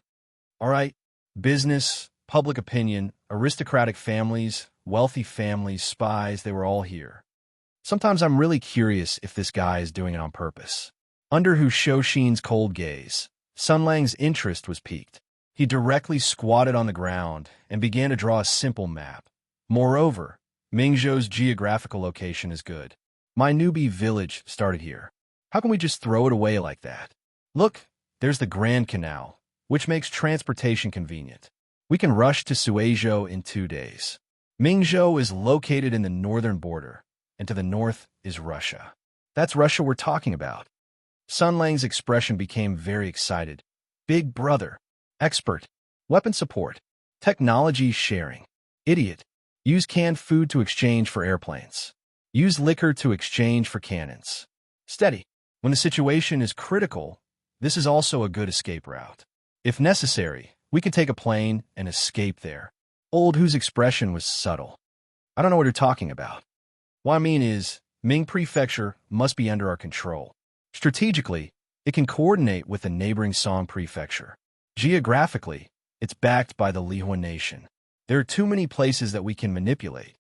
All right, business, public opinion, aristocratic families, wealthy families, spies, they were all here. Sometimes I'm really curious if this guy is doing it on purpose. Under Hu Shoshin's cold gaze, Sun Lang's interest was piqued. He directly squatted on the ground and began to draw a simple map. Moreover, Mingzhou's geographical location is good. My newbie village started here. How can we just throw it away like that? Look, there's the Grand Canal, which makes transportation convenient. We can rush to Suizhou in 2 days. Mingzhou is located in the northern border, and to the north is Russia. That's Russia we're talking about. Sun Lang's expression became very excited. Big brother. Expert. Weapon support. Technology sharing. Idiot. Use canned food to exchange for airplanes. Use liquor to exchange for cannons. Steady. When the situation is critical, this is also a good escape route. If necessary, we can take a plane and escape there. Old Hu's expression was subtle. I don't know what you're talking about. What I mean is, Ming Prefecture must be under our control. Strategically, it can coordinate with the neighboring Song Prefecture. Geographically, it's backed by the Lihuan Nation. There are too many places that we can manipulate.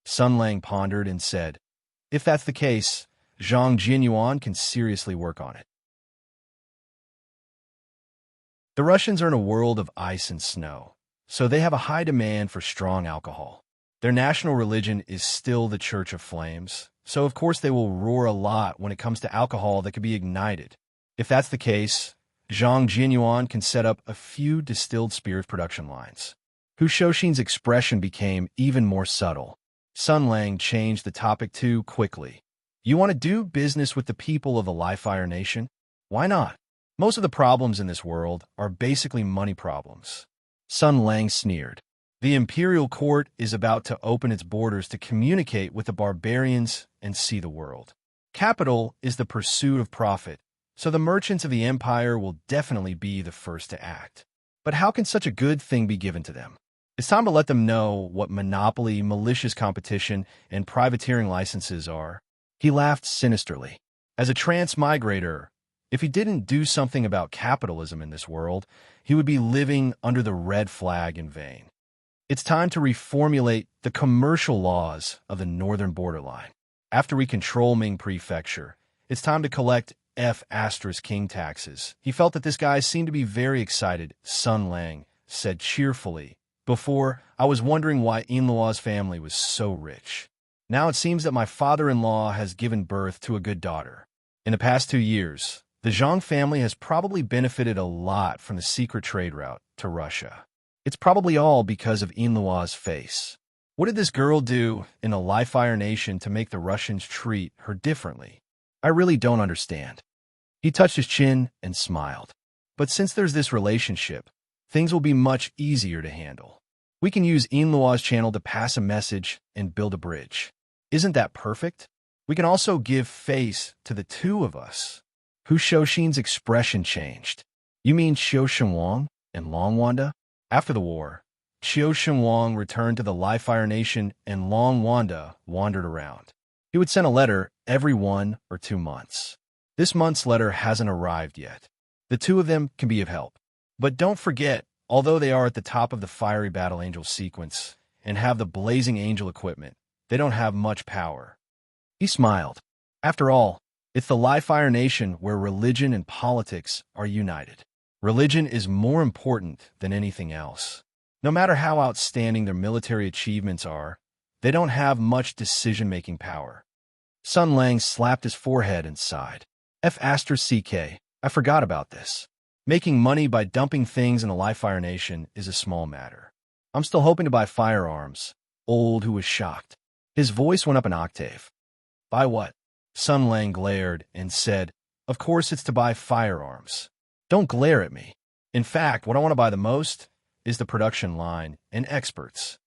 Sun Lang pondered and said, If that's the case, Zhang Jianyuan can seriously work on it. The Russians are in a world of ice and snow, so they have a high demand for strong alcohol. Their national religion is still the Church of Flames, so of course they will roar a lot when it comes to alcohol that can be ignited. If that's the case, Zhang Jianyuan can set up a few distilled spirits production lines. Hu Shoshin's expression became even more subtle. Sun Lang changed the topic too quickly. You want to do business with the people of the Li Fire Nation? Why not? Most of the problems in this world are basically money problems. Sun Lang sneered. The imperial court is about to open its borders to communicate with the barbarians and see the world. Capital is the pursuit of profit, so the merchants of the empire will definitely be the first to act. But how can such a good thing be given to them? It's time to let them know what monopoly, malicious competition, and privateering licenses are. He laughed sinisterly. As a transmigrator, if he didn't do something about capitalism in this world, he would be living under the red flag in vain. It's time to reformulate the commercial laws of the northern borderline. After we control Ming Prefecture, it's time to collect King taxes. He felt that this guy seemed to be very excited. Sun Lang said cheerfully, "Before, I was wondering why Yinluo's family was so rich. Now it seems that my father-in-law has given birth to a good daughter. In the past 2 years, the Zhang family has probably benefited a lot from the secret trade route to Russia. It's probably all because of Yinluo's face. What did this girl do in the Li-Fire Nation to make the Russians treat her differently? I really don't understand." He touched his chin and smiled. "But since there's this relationship, things will be much easier to handle. We can use Yinluo's channel to pass a message and build a bridge. Isn't that perfect? We can also give face to the two of us." Hu Shouxin's expression changed. "You mean Xiu Shenwang and Long Wanda?" After the war, Xiu Shenwang returned to the Li-Fire Nation and Long Wanda wandered around. He would send a letter every 1 or 2 months. This month's letter hasn't arrived yet. The two of them can be of help. But don't forget, although they are at the top of the fiery battle angel sequence and have the blazing angel equipment, they don't have much power. He smiled. After all, it's the Li-Fire Nation where religion and politics are united. Religion is more important than anything else. No matter how outstanding their military achievements are, they don't have much decision-making power. Sun Lang slapped his forehead and sighed. I forgot about this. Making money by dumping things in the Li-Fire Nation is a small matter. I'm still hoping to buy firearms. Old Hu was shocked. His voice went up an octave. Buy what? Sun Lang glared and said, "Of course it's to buy firearms. Don't glare at me. In fact, what I want to buy the most is the production line and experts.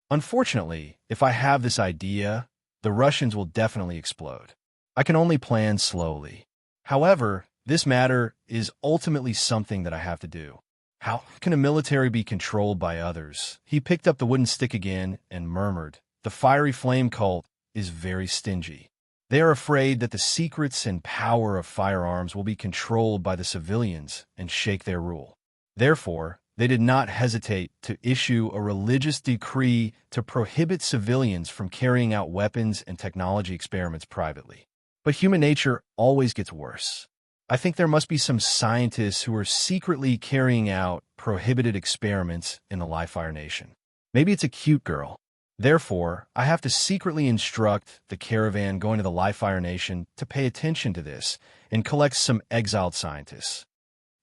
Unfortunately, if I have this idea, the Russians will definitely explode. I can only plan slowly. However, this matter is ultimately something that I have to do. How can a military be controlled by others?" He picked up the wooden stick again and murmured, "The fiery flame cult is very stingy. They are afraid that the secrets and power of firearms will be controlled by the civilians and shake their rule. Therefore, they did not hesitate to issue a religious decree to prohibit civilians from carrying out weapons and technology experiments privately. But human nature always gets worse. I think there must be some scientists who are secretly carrying out prohibited experiments in the Li-Fire Nation. Maybe it's a cute girl. Therefore, I have to secretly instruct the caravan going to the Li-Fire Nation to pay attention to this and collect some exiled scientists.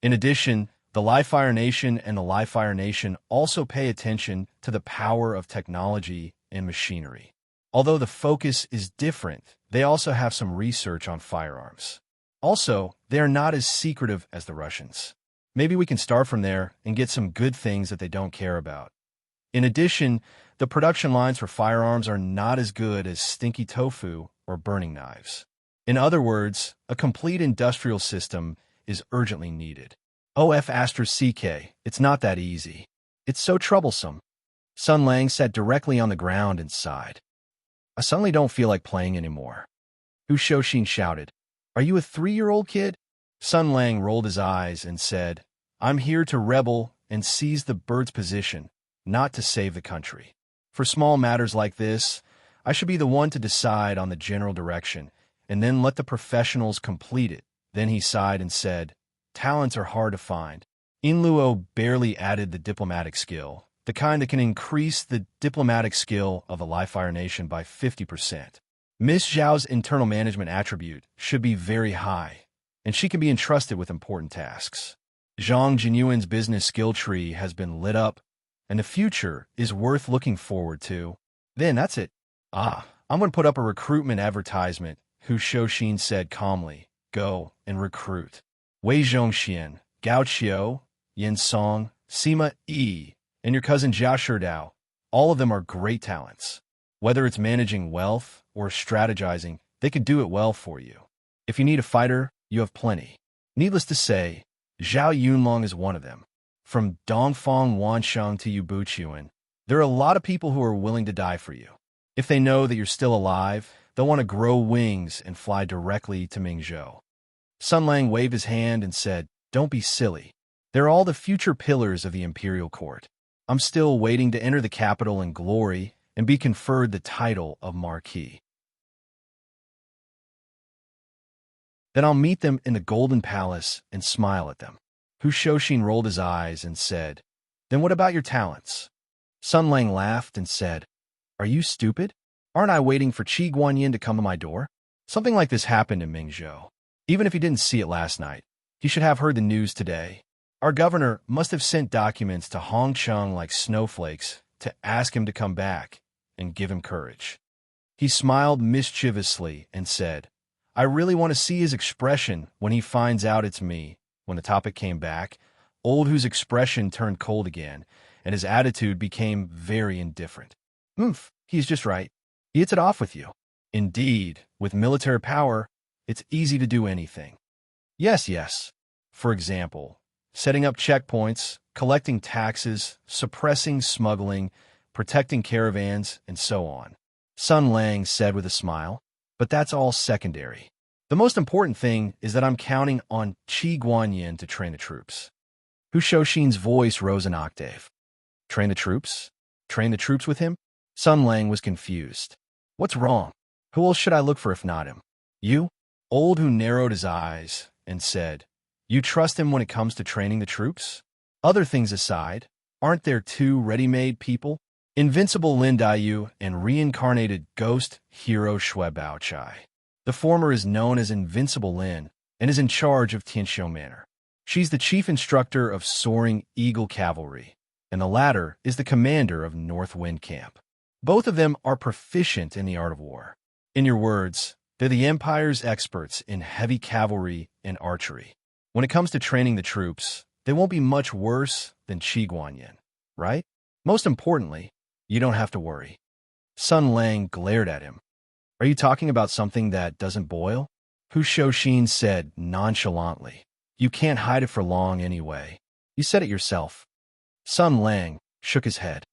In addition, the Li-Fire Nation and the Li-Fire Nation also pay attention to the power of technology and machinery. Although the focus is different, they also have some research on firearms. Also, they are not as secretive as the Russians. Maybe we can start from there and get some good things that they don't care about. In addition, the production lines for firearms are not as good as stinky tofu or burning knives. In other words, a complete industrial system is urgently needed. It's not that easy. It's so troublesome. Sun Lang sat directly on the ground and sighed. I suddenly don't feel like playing anymore. Hu Shouxin shouted. Are you a 3-year-old kid? Sun Lang rolled his eyes and said, I'm here to rebel and seize the bird's position, not to save the country. For small matters like this, I should be the one to decide on the general direction, and then let the professionals complete it. Then he sighed and said, talents are hard to find. Yinluo barely added the diplomatic skill, the kind that can increase the diplomatic skill of a Li-Fire Nation by 50%. Miss Zhao's internal management attribute should be very high, and she can be entrusted with important tasks. Zhang Jinyuan's business skill tree has been lit up, and the future is worth looking forward to. Then that's it. I'm going to put up a recruitment advertisement, Hu Shouxin said calmly. go and recruit. Wei Zhongxian, Gao Qiu, Yin Song, Sima Yi, and your cousin Jia Sherdao, all of them are great talents. Whether it's managing wealth or strategizing, they could do it well for you. If you need a fighter, you have plenty. Needless to say, Zhao Yunlong is one of them. From Dongfang Wansheng to Yubuchuan, there are a lot of people who are willing to die for you. If they know that you're still alive, they'll want to grow wings and fly directly to Mingzhou. Sun Lang waved his hand and said, "Don't be silly. They're all the future pillars of the imperial court. I'm still waiting to enter the capital in glory and be conferred the title of Marquis. Then I'll meet them in the Golden Palace and smile at them." Hu Shouxin rolled his eyes and said, "Then what about your talents?" Sun Lang laughed and said, "Are you stupid? Aren't I waiting for Qi Guanyin to come to my door?" Something like this happened in Mingzhou. Even if he didn't see it last night, he should have heard the news today. Our governor must have sent documents to Hongcheng like snowflakes to ask him to come back and give him courage. He smiled mischievously and said, "I really want to see his expression when he finds out it's me." When the topic came back, Old Hu's expression turned cold again, and his attitude became very indifferent. He's just right. He hits it off with you. Indeed, with military power, it's easy to do anything. Yes. For example, setting up checkpoints, collecting taxes, suppressing smuggling, protecting caravans, and so on. Sun Lang said with a smile, "But that's all secondary. The most important thing is that I'm counting on Qi Guanyin to train the troops." Hu Shouxin's voice rose an octave. "Train the troops? Train the troops with him?" Sun Lang was confused. "What's wrong? Who else should I look for if not him?" "You?" Old Hu narrowed his eyes and said, "You trust him when it comes to training the troops? Other things aside, aren't there two ready-made people? Invincible Lin Daiyu and reincarnated ghost hero Shui Baochai. The former is known as Invincible Lin and is in charge of Tianxiu Manor. She's the chief instructor of Soaring Eagle Cavalry, and the latter is the commander of North Wind Camp. Both of them are proficient in the art of war. In your words, they're the Empire's experts in heavy cavalry and archery. When it comes to training the troops, they won't be much worse than Qi Guanyin, right? Most importantly, you don't have to worry." Sun Lang glared at him. "Are you talking about something that doesn't boil?" Hu Shouxin said nonchalantly. "You can't hide it for long anyway. You said it yourself." Sun Lang shook his head.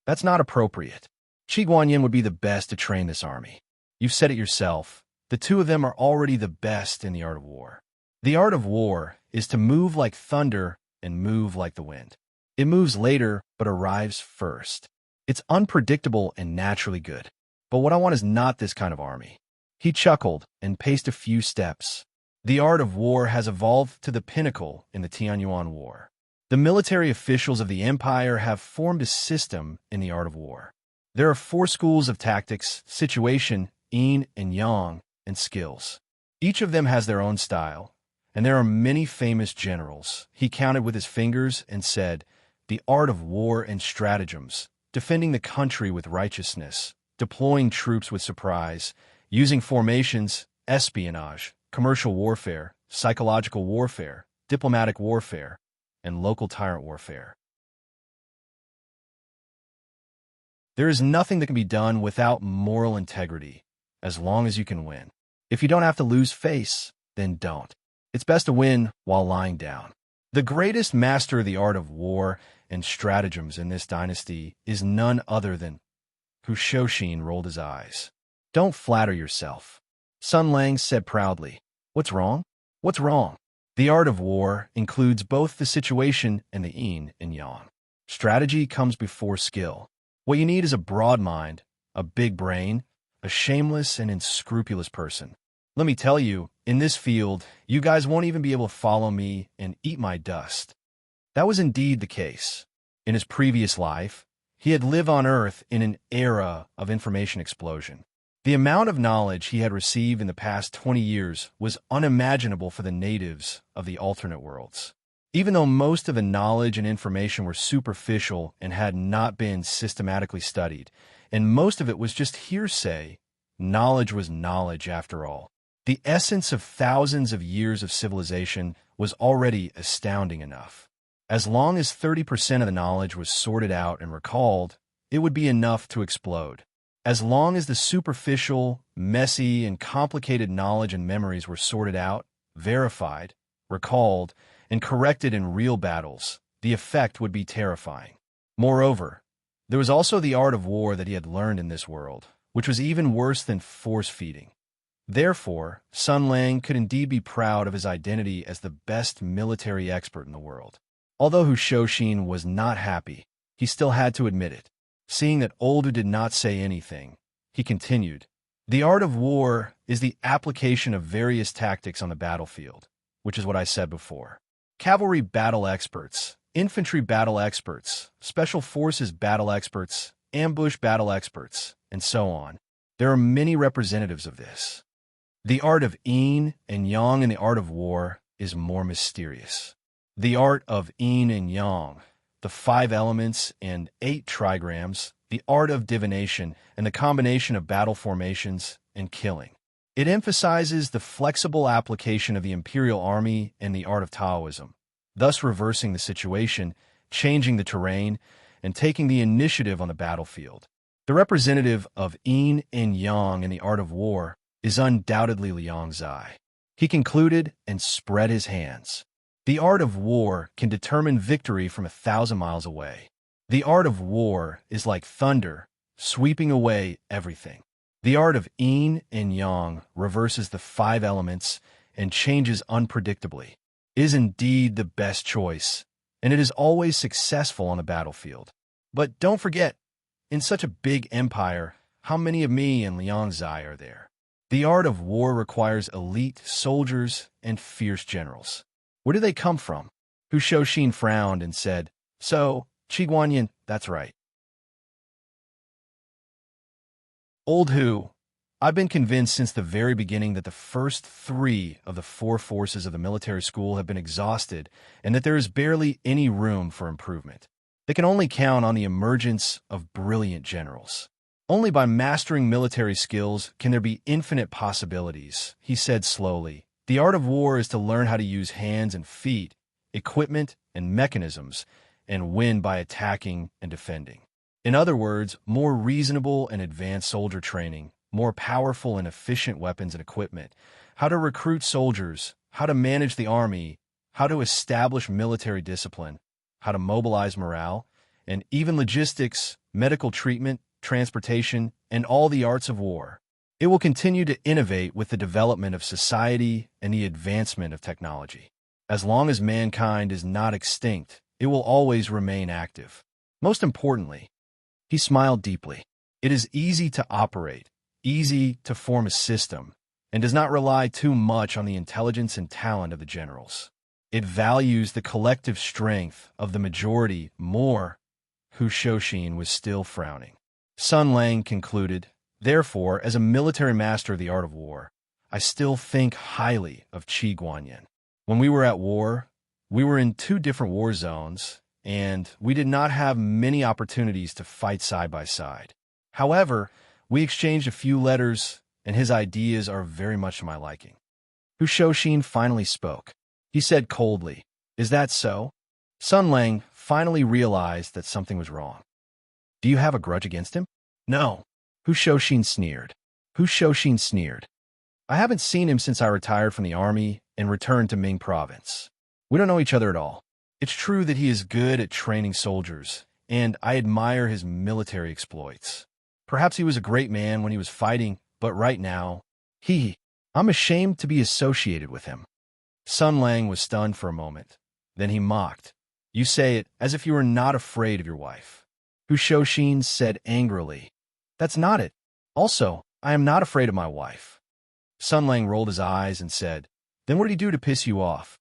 "That's not appropriate. Qi Guanyin would be the best to train this army. You've said it yourself. The two of them are already the best in the art of war. The art of war is to move like thunder and move like the wind. It moves later but arrives first. It's unpredictable and naturally good. But what I want is not this kind of army." He chuckled and paced a few steps. "The art of war has evolved to the pinnacle in the Tianyuan War. The military officials of the Empire have formed a system in the art of war. There are 4 schools of tactics: situation, yin and yang, and skills. Each of them has their own style, and there are many famous generals." He counted with his fingers and said, "The art of war and stratagems, defending the country with righteousness, deploying troops with surprise, using formations, espionage, commercial warfare, psychological warfare, diplomatic warfare, and local tyrant warfare. There is nothing that can be done without moral integrity, as long as you can win. If you don't have to lose face, then don't. It's best to win while lying down. The greatest master of the art of war and stratagems in this dynasty is none other than..." Hu Shouxin rolled his eyes. "Don't flatter yourself." Sun Lang said proudly. "What's wrong? What's wrong? The art of war includes both the situation and the yin and yang. Strategy comes before skill. What you need is a broad mind, a big brain, a shameless and unscrupulous person. Let me tell you, in this field, you guys won't even be able to follow me and eat my dust." That was indeed the case. In his previous life, he had lived on Earth in an era of information explosion. The amount of knowledge he had received in the past 20 years was unimaginable for the natives of the alternate worlds. Even though most of the knowledge and information were superficial and had not been systematically studied, and most of it was just hearsay, knowledge was knowledge after all. The essence of thousands of years of civilization was already astounding enough. As long as 30% of the knowledge was sorted out and recalled, it would be enough to explode. As long as the superficial, messy, and complicated knowledge and memories were sorted out, verified, recalled, and corrected in real battles, the effect would be terrifying. Moreover, there was also the art of war that he had learned in this world, which was even worse than force-feeding. Therefore, Sun Lang could indeed be proud of his identity as the best military expert in the world. Although Hu Shouxin was not happy, he still had to admit it. Seeing that Oldu did not say anything, he continued, "The art of war is the application of various tactics on the battlefield, which is what I said before. Cavalry battle experts, infantry battle experts, special forces battle experts, ambush battle experts, and so on. There are many representatives of this. The art of yin and yang in the art of war is more mysterious. The art of yin and yang, the 5 elements and 8 trigrams, the art of divination, and the combination of battle formations and killing. It emphasizes the flexible application of the imperial army and the art of Taoism, thus reversing the situation, changing the terrain, and taking the initiative on the battlefield. The representative of yin and yang in the art of war is undoubtedly Liang Zai." He concluded and spread his hands. "The art of war can determine victory from 1,000 miles away. The art of war is like thunder, sweeping away everything. The art of yin and yang reverses the 5 elements and changes unpredictably. It is indeed the best choice, and it is always successful on the battlefield. But don't forget, in such a big empire, how many of me and Liang Zai are there? The art of war requires elite soldiers and fierce generals. Where do they come from?" Hu Shouxin frowned and said, "So, Qi Guanyin, that's right." "Old Hu, I've been convinced since the very beginning that the first 3 of the 4 forces of the military school have been exhausted and that there is barely any room for improvement. They can only count on the emergence of brilliant generals. Only by mastering military skills can there be infinite possibilities," he said slowly. "The art of war is to learn how to use hands and feet, equipment and mechanisms, and win by attacking and defending. In other words, more reasonable and advanced soldier training, more powerful and efficient weapons and equipment, how to recruit soldiers, how to manage the army, how to establish military discipline, how to mobilize morale, and even logistics, medical treatment, transportation, and all the arts of war. It will continue to innovate with the development of society and the advancement of technology. As long as mankind is not extinct, it will always remain active. Most importantly," he smiled deeply, "it is easy to operate, easy to form a system, and does not rely too much on the intelligence and talent of the generals. It values the collective strength of the majority more." Hu Shouxin was still frowning. Sun Lang concluded, "Therefore, as a military master of the art of war, I still think highly of Qi Guanyin. When we were at war, we were in 2 different war zones, and we did not have many opportunities to fight side by side. However, we exchanged a few letters, and his ideas are very much to my liking." Hu Shouxin finally spoke. He said coldly, "Is that so?" Sun Lang finally realized that something was wrong. "Do you have a grudge against him?" "No." Hu Shouxin sneered. "I haven't seen him since I retired from the army and returned to Ming province. We don't know each other at all. It's true that he is good at training soldiers, and I admire his military exploits. Perhaps he was a great man when he was fighting, but right now, I'm ashamed to be associated with him." Sun Lang was stunned for a moment. Then he mocked. "You say it as if you were not afraid of your wife." Hu Shouxin said angrily, "That's not it. Also, I am not afraid of my wife." Sun Lang rolled his eyes and said, "Then what did he do to piss you off?"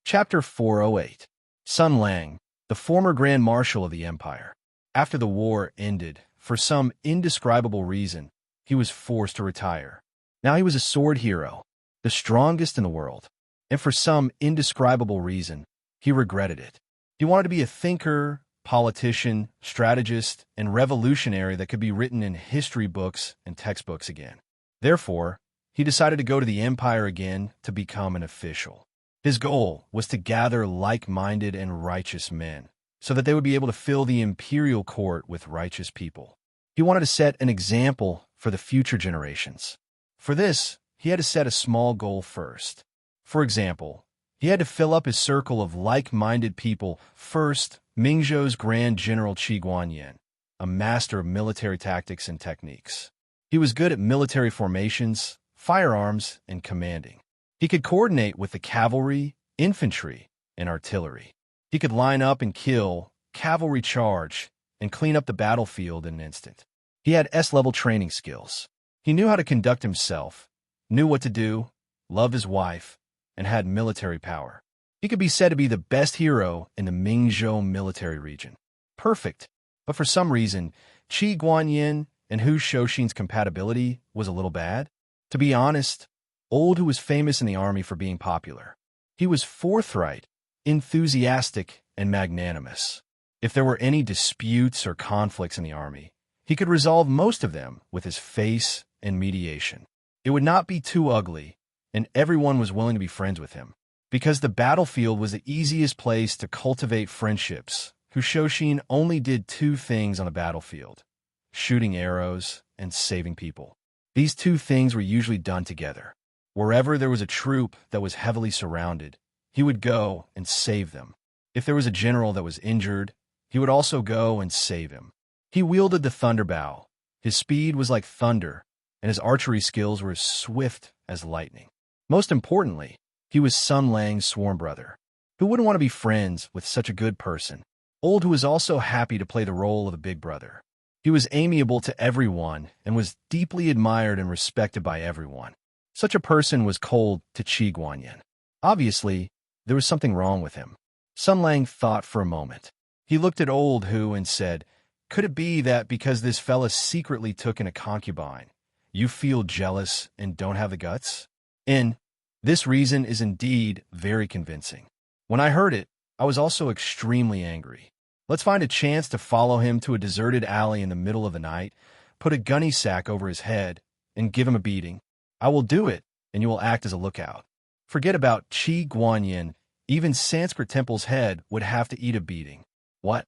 Chapter 408. Sun Lang, the former Grand Marshal of the Empire. After the war ended, for some indescribable reason, he was forced to retire. Now he was a sword hero, the strongest in the world, and for some indescribable reason, he regretted it. He wanted to be a thinker, politician, strategist, and revolutionary that could be written in history books and textbooks again. Therefore, he decided to go to the empire again to become an official. His goal was to gather like-minded and righteous men, so that they would be able to fill the imperial court with righteous people. He wanted to set an example for the future generations. For this, he had to set a small goal first. For example, he had to fill up his circle of like-minded people. First, Mingzhou's Grand General Qi Guanyin, a master of military tactics and techniques. He was good at military formations, firearms, and commanding. He could coordinate with the cavalry, infantry, and artillery. He could line up and kill, cavalry charge, and clean up the battlefield in an instant. He had S-level training skills. He knew how to conduct himself, knew what to do, loved his wife, and had military power. He could be said to be the best hero in the Mingzhou military region. Perfect. But for some reason, Qi Guanyin and Hu Shouxin's compatibility was a little bad. To be honest, Old Hu was famous in the army for being popular. He was forthright, enthusiastic, and magnanimous. If there were any disputes or conflicts in the army, he could resolve most of them with his face and mediation. It would not be too ugly, and everyone was willing to be friends with him. Because the battlefield was the easiest place to cultivate friendships, Hu Shouxin only did two things on the battlefield: shooting arrows and saving people. These two things were usually done together. Wherever there was a troop that was heavily surrounded, he would go and save them. If there was a general that was injured, he would also go and save him. He wielded the thunderbow. His speed was like thunder, and his archery skills were as swift as lightning. Most importantly, he was Sun Lang's sworn brother. Who wouldn't want to be friends with such a good person? Old Hu was also happy to play the role of a big brother. He was amiable to everyone and was deeply admired and respected by everyone. Such a person was cold to Qi Guanyin. Obviously, there was something wrong with him. Sun Lang thought for a moment. He looked at Old Hu and said, "Could it be that because this fella secretly took in a concubine, you feel jealous and don't have the guts?" And this reason is indeed very convincing. When I heard it, I was also extremely angry. Let's find a chance to follow him to a deserted alley in the middle of the night, put a gunny sack over his head, and give him a beating. I will do it, and you will act as a lookout. Forget about Qi Guanyin. Even Sanskrit Temple's head would have to eat a beating. What?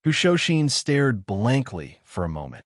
Hu Shouxin stared blankly for a moment.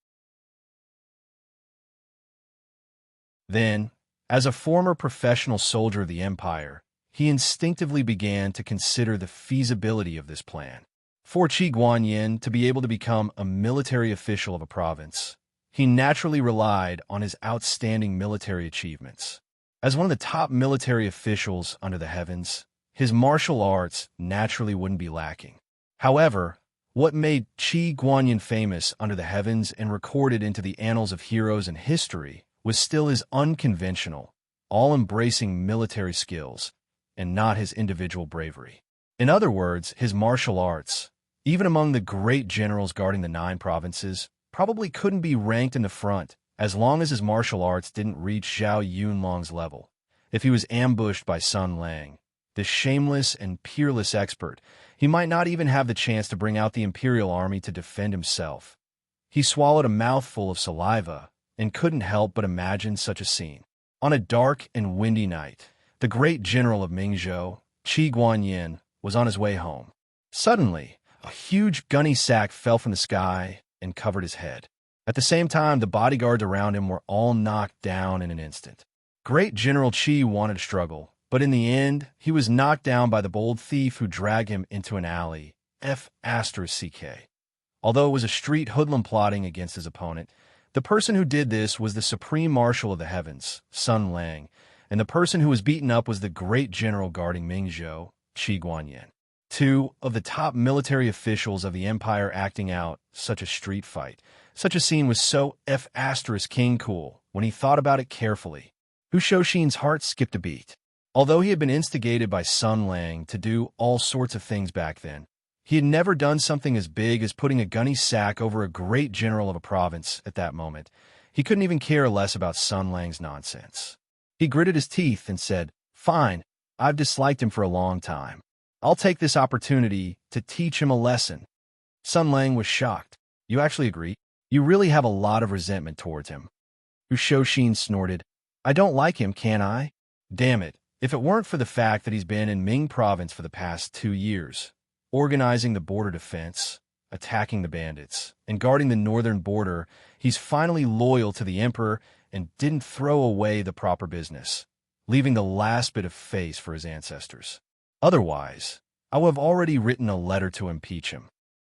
Then, as a former professional soldier of the empire, he instinctively began to consider the feasibility of this plan. For Qi Guanyin to be able to become a military official of a province, he naturally relied on his outstanding military achievements. As one of the top military officials under the heavens, his martial arts naturally wouldn't be lacking. However, what made Qi Guanyin famous under the heavens and recorded into the annals of heroes and history was still his unconventional, all-embracing military skills, and not his individual bravery. In other words, his martial arts, even among the great generals guarding the 9 provinces, probably couldn't be ranked in the front as long as his martial arts didn't reach Zhao Yunlong's level. If he was ambushed by Sun Lang, the shameless and peerless expert, he might not even have the chance to bring out the imperial army to defend himself. He swallowed a mouthful of saliva and couldn't help but imagine such a scene. On a dark and windy night, the great general of Mingzhou, Qi Guanyin, was on his way home. Suddenly, a huge gunny sack fell from the sky and covered his head. At the same time, the bodyguards around him were all knocked down in an instant. Great General Qi wanted to struggle, but in the end, he was knocked down by the bold thief who dragged him into an alley, F***. Although it was a street hoodlum plotting against his opponent, the person who did this was the Supreme Marshal of the Heavens, Sun Lang, and the person who was beaten up was the great general guarding Mingzhou, Qi Guanyin. 2 of the top military officials of the empire acting out such a street fight. Such a scene was so F***king cool when he thought about it carefully. Hu Shouxin's heart skipped a beat. Although he had been instigated by Sun Lang to do all sorts of things back then, he had never done something as big as putting a gunny sack over a great general of a province at that moment. He couldn't even care less about Sun Lang's nonsense. He gritted his teeth and said, "Fine, I've disliked him for a long time. I'll take this opportunity to teach him a lesson." Sun Lang was shocked. You actually agree? You really have a lot of resentment towards him. Hu Shoshin snorted. I don't like him, can I? Damn it. If it weren't for the fact that he's been in Ming province for the past 2 years, organizing the border defense, attacking the bandits, and guarding the northern border, he's finally loyal to the emperor and didn't throw away the proper business, leaving the last bit of face for his ancestors. Otherwise, I would have already written a letter to impeach him.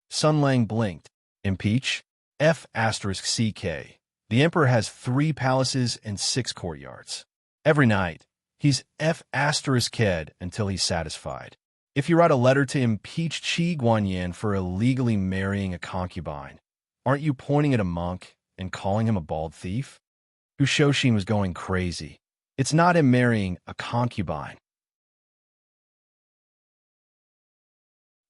Sun Lang blinked. Impeach? F*CK. The emperor has 3 palaces and 6 courtyards. Every night, he's F*ked until he's satisfied. If you write a letter to impeach Qi Guanyin for illegally marrying a concubine, aren't you pointing at a monk and calling him a bald thief? Hu Shoshin was going crazy. It's not him marrying a concubine.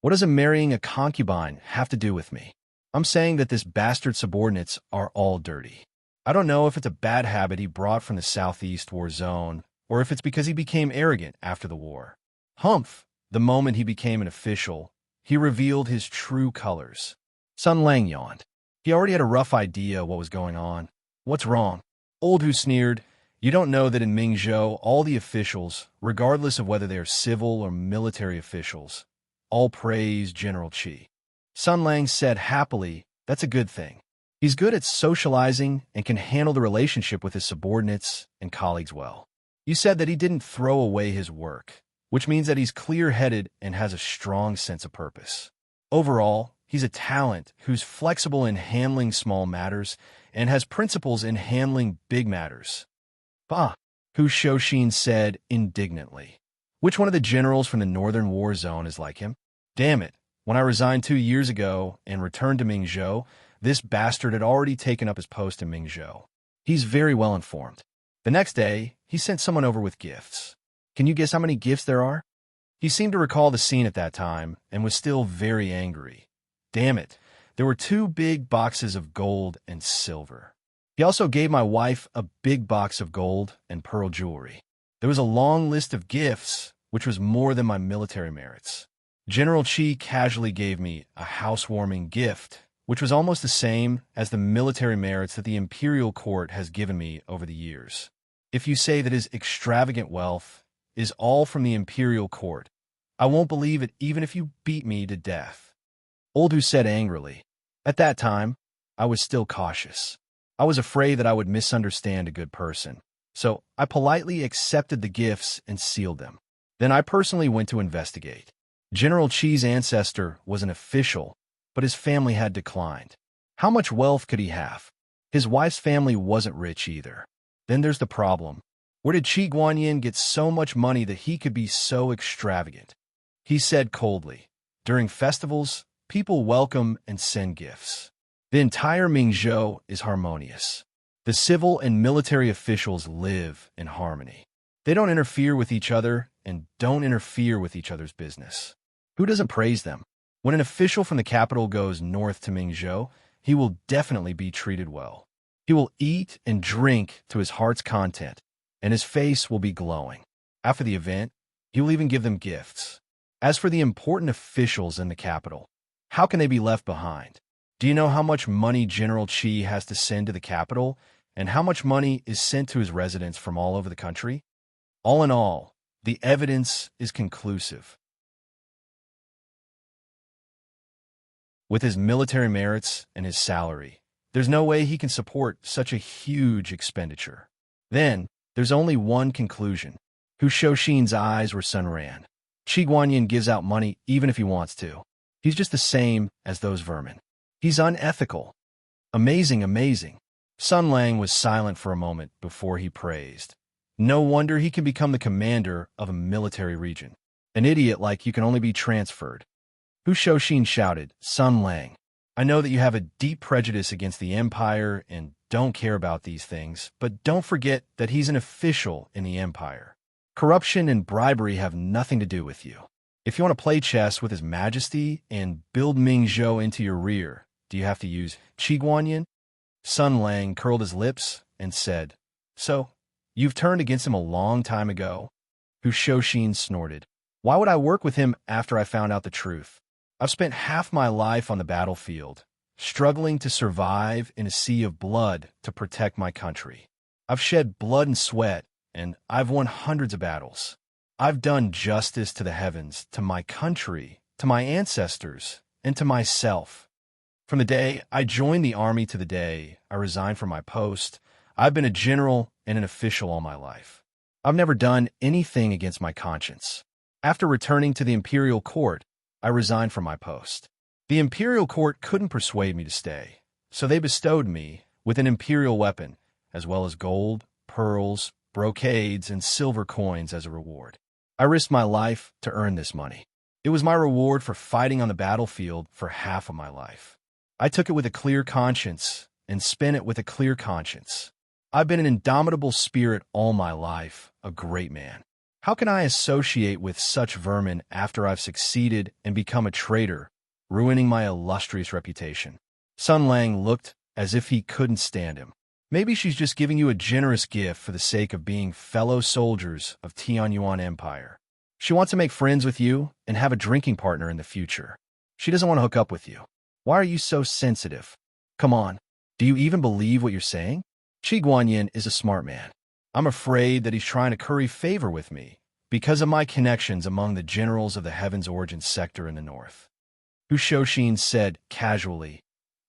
What does him marrying a concubine have to do with me? I'm saying that this bastard subordinates are all dirty. I don't know if it's a bad habit he brought from the Southeast War Zone, or if it's because he became arrogant after the war. Humph! The moment he became an official, he revealed his true colors. Sun Lang yawned. He already had a rough idea what was going on. What's wrong? Old Hu sneered. You don't know that in Mingzhou, all the officials, regardless of whether they are civil or military officials, all praise General Qi. Sun Lang said happily, that's a good thing. He's good at socializing and can handle the relationship with his subordinates and colleagues well. You said that he didn't throw away his work, which means that he's clear-headed and has a strong sense of purpose. Overall, he's a talent who's flexible in handling small matters and has principles in handling big matters. Bah, Hu Shoshin said indignantly. Which one of the generals from the Northern War Zone is like him? Damn it, when I resigned 2 years ago and returned to Mingzhou, this bastard had already taken up his post in Mingzhou. He's very well informed. The next day, he sent someone over with gifts. Can you guess how many gifts there are? He seemed to recall the scene at that time and was still very angry. Damn it, there were 2 big boxes of gold and silver. He also gave my wife a big box of gold and pearl jewelry. There was a long list of gifts, which was more than my military merits. General Qi casually gave me a housewarming gift, which was almost the same as the military merits that the imperial court has given me over the years. If you say that his extravagant wealth is all from the imperial court, I won't believe it even if you beat me to death. Old Hu said angrily. At that time, I was still cautious. I was afraid that I would misunderstand a good person, so I politely accepted the gifts and sealed them. Then I personally went to investigate. General Qi's ancestor was an official, but his family had declined. How much wealth could he have? His wife's family wasn't rich either. Then there's the problem. Where did Qi Guanyin get so much money that he could be so extravagant? He said coldly, during festivals, people welcome and send gifts. The entire Mingzhou is harmonious. The civil and military officials live in harmony. They don't interfere with each other and don't interfere with each other's business. Who doesn't praise them? When an official from the capital goes north to Mingzhou, he will definitely be treated well. He will eat and drink to his heart's content, and his face will be glowing. After the event, he will even give them gifts. As for the important officials in the capital, how can they be left behind? Do you know how much money General Qi has to send to the capital, and how much money is sent to his residents from all over the country? All in all, the evidence is conclusive. With his military merits and his salary, there's no way he can support such a huge expenditure. Then, there's only one conclusion. Hu Shoshin's eyes were sunran. Qi Guanyin gives out money even if he wants to. He's just the same as those vermin. He's unethical. Amazing, amazing. Sun Lang was silent for a moment before he praised. No wonder he can become the commander of a military region. An idiot like you can only be transferred. Hu Shoshin shouted, Sun Lang, I know that you have a deep prejudice against the Empire and don't care about these things, but don't forget that he's an official in the Empire. Corruption and bribery have nothing to do with you. If you want to play chess with His Majesty and build Mingzhou into your rear, do you have to use Qi Guanyin? Sun Lang curled his lips and said, So, you've turned against him a long time ago? Hu Shoshin snorted. Why would I work with him after I found out the truth? I've spent half my life on the battlefield, struggling to survive in a sea of blood to protect my country. I've shed blood and sweat, and I've won hundreds of battles. I've done justice to the heavens, to my country, to my ancestors, and to myself. From the day I joined the army to the day I resigned from my post, I've been a general and an official all my life. I've never done anything against my conscience. After returning to the imperial court, I resigned from my post. The imperial court couldn't persuade me to stay, so they bestowed me with an imperial weapon, as well as gold, pearls, brocades, and silver coins as a reward. I risked my life to earn this money. It was my reward for fighting on the battlefield for half of my life. I took it with a clear conscience and spent it with a clear conscience. I've been an indomitable spirit all my life, a great man. How can I associate with such vermin after I've succeeded and become a traitor, ruining my illustrious reputation? Sun Lang looked as if he couldn't stand him. Maybe she's just giving you a generous gift for the sake of being fellow soldiers of Tianyuan Empire. She wants to make friends with you and have a drinking partner in the future. She doesn't want to hook up with you. Why are you so sensitive? Come on, do you even believe what you're saying? Qi Guanyin is a smart man. I'm afraid that he's trying to curry favor with me because of my connections among the generals of the Heaven's Origin sector in the north. Hu Shouxin said casually,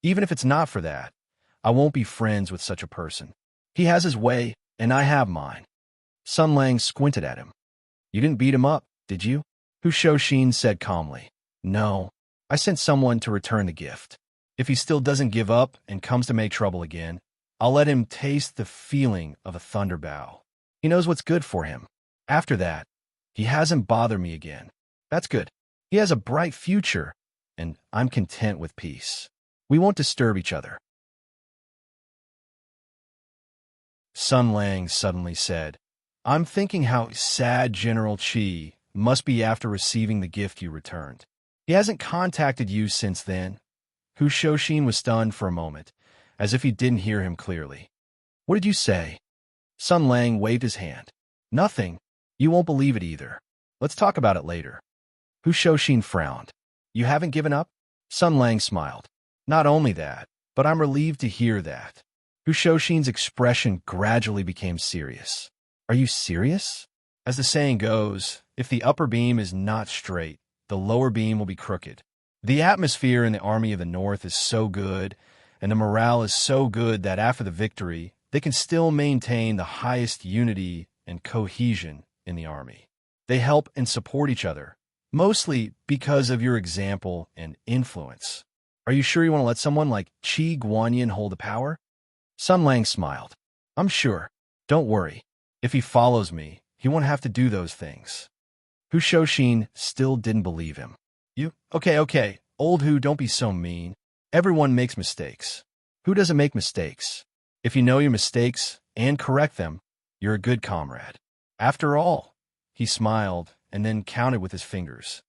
even if it's not for that, I won't be friends with such a person. He has his way, and I have mine. Sun Lang squinted at him. You didn't beat him up, did you? Hu Shouxin said calmly. No, I sent someone to return the gift. If he still doesn't give up and comes to make trouble again, I'll let him taste the feeling of a thunder bow. He knows what's good for him. After that, he hasn't bothered me again. That's good. He has a bright future, and I'm content with peace. We won't disturb each other. Sun Lang suddenly said, I'm thinking how sad General Qi must be after receiving the gift you returned. He hasn't contacted you since then. Hu Shouxin was stunned for a moment, as if he didn't hear him clearly. What did you say? Sun Lang waved his hand. Nothing. You won't believe it either. Let's talk about it later. Hu Shouxin frowned. You haven't given up? Sun Lang smiled. Not only that, but I'm relieved to hear that. Hu Shouxin's expression gradually became serious. Are you serious? As the saying goes, if the upper beam is not straight, the lower beam will be crooked. The atmosphere in the Army of the North is so good, and the morale is so good that after the victory, they can still maintain the highest unity and cohesion in the Army. They help and support each other, mostly because of your example and influence. Are you sure you want to let someone like Qi Guanyin hold the power? Sun Lang smiled. I'm sure. Don't worry. If he follows me, he won't have to do those things. Hu Shouxin still didn't believe him. Okay. Old Hu, don't be so mean. Everyone makes mistakes. Who doesn't make mistakes? If you know your mistakes and correct them, you're a good comrade. After all, he smiled and then counted with his fingers.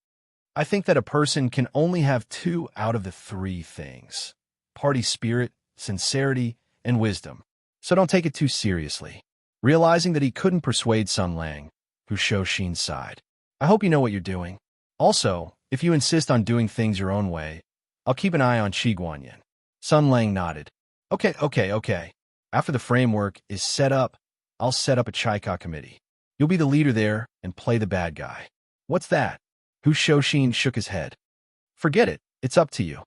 I think that a person can only have 2 out of the 3 things: party spirit, sincerity, and wisdom. So don't take it too seriously. Realizing that he couldn't persuade Sun Lang, Hu Shouxin sighed. I hope you know what you're doing. Also, if you insist on doing things your own way, I'll keep an eye on Qi Guanyin. Sun Lang nodded. Okay. After the framework is set up, I'll set up a Chaika committee. You'll be the leader there and play the bad guy. What's that? Hu Shouxin shook his head. Forget it. It's up to you.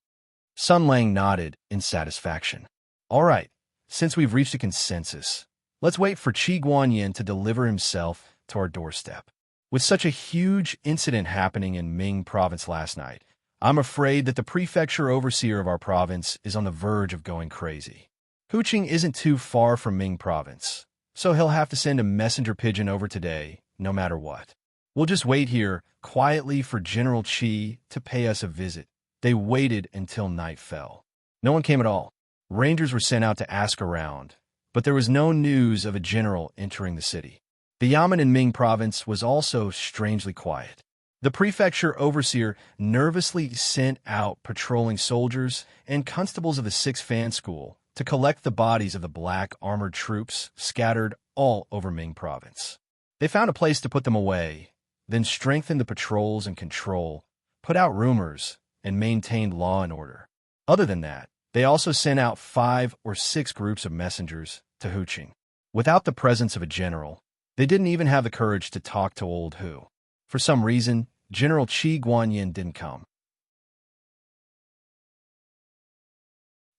Sun Lang nodded in satisfaction. All right, since we've reached a consensus, let's wait for Qi Guanyin to deliver himself to our doorstep. With such a huge incident happening in Ming province last night, I'm afraid that the prefecture overseer of our province is on the verge of going crazy. Huqing isn't too far from Ming province, so he'll have to send a messenger pigeon over today, no matter what. We'll just wait here quietly for General Qi to pay us a visit. They waited until night fell. No one came at all. Rangers were sent out to ask around, but there was no news of a general entering the city. The Yamen in Ming province was also strangely quiet. The prefecture overseer nervously sent out patrolling soldiers and constables of the 6th Fan School to collect the bodies of the black armored troops scattered all over Ming province. They found a place to put them away, then strengthened the patrols and control, put out rumors, and maintained law and order. Other than that, they also sent out 5 or 6 groups of messengers to Huqing. Without the presence of a general, they didn't even have the courage to talk to old Hu. For some reason, General Qi Guanyin didn't come.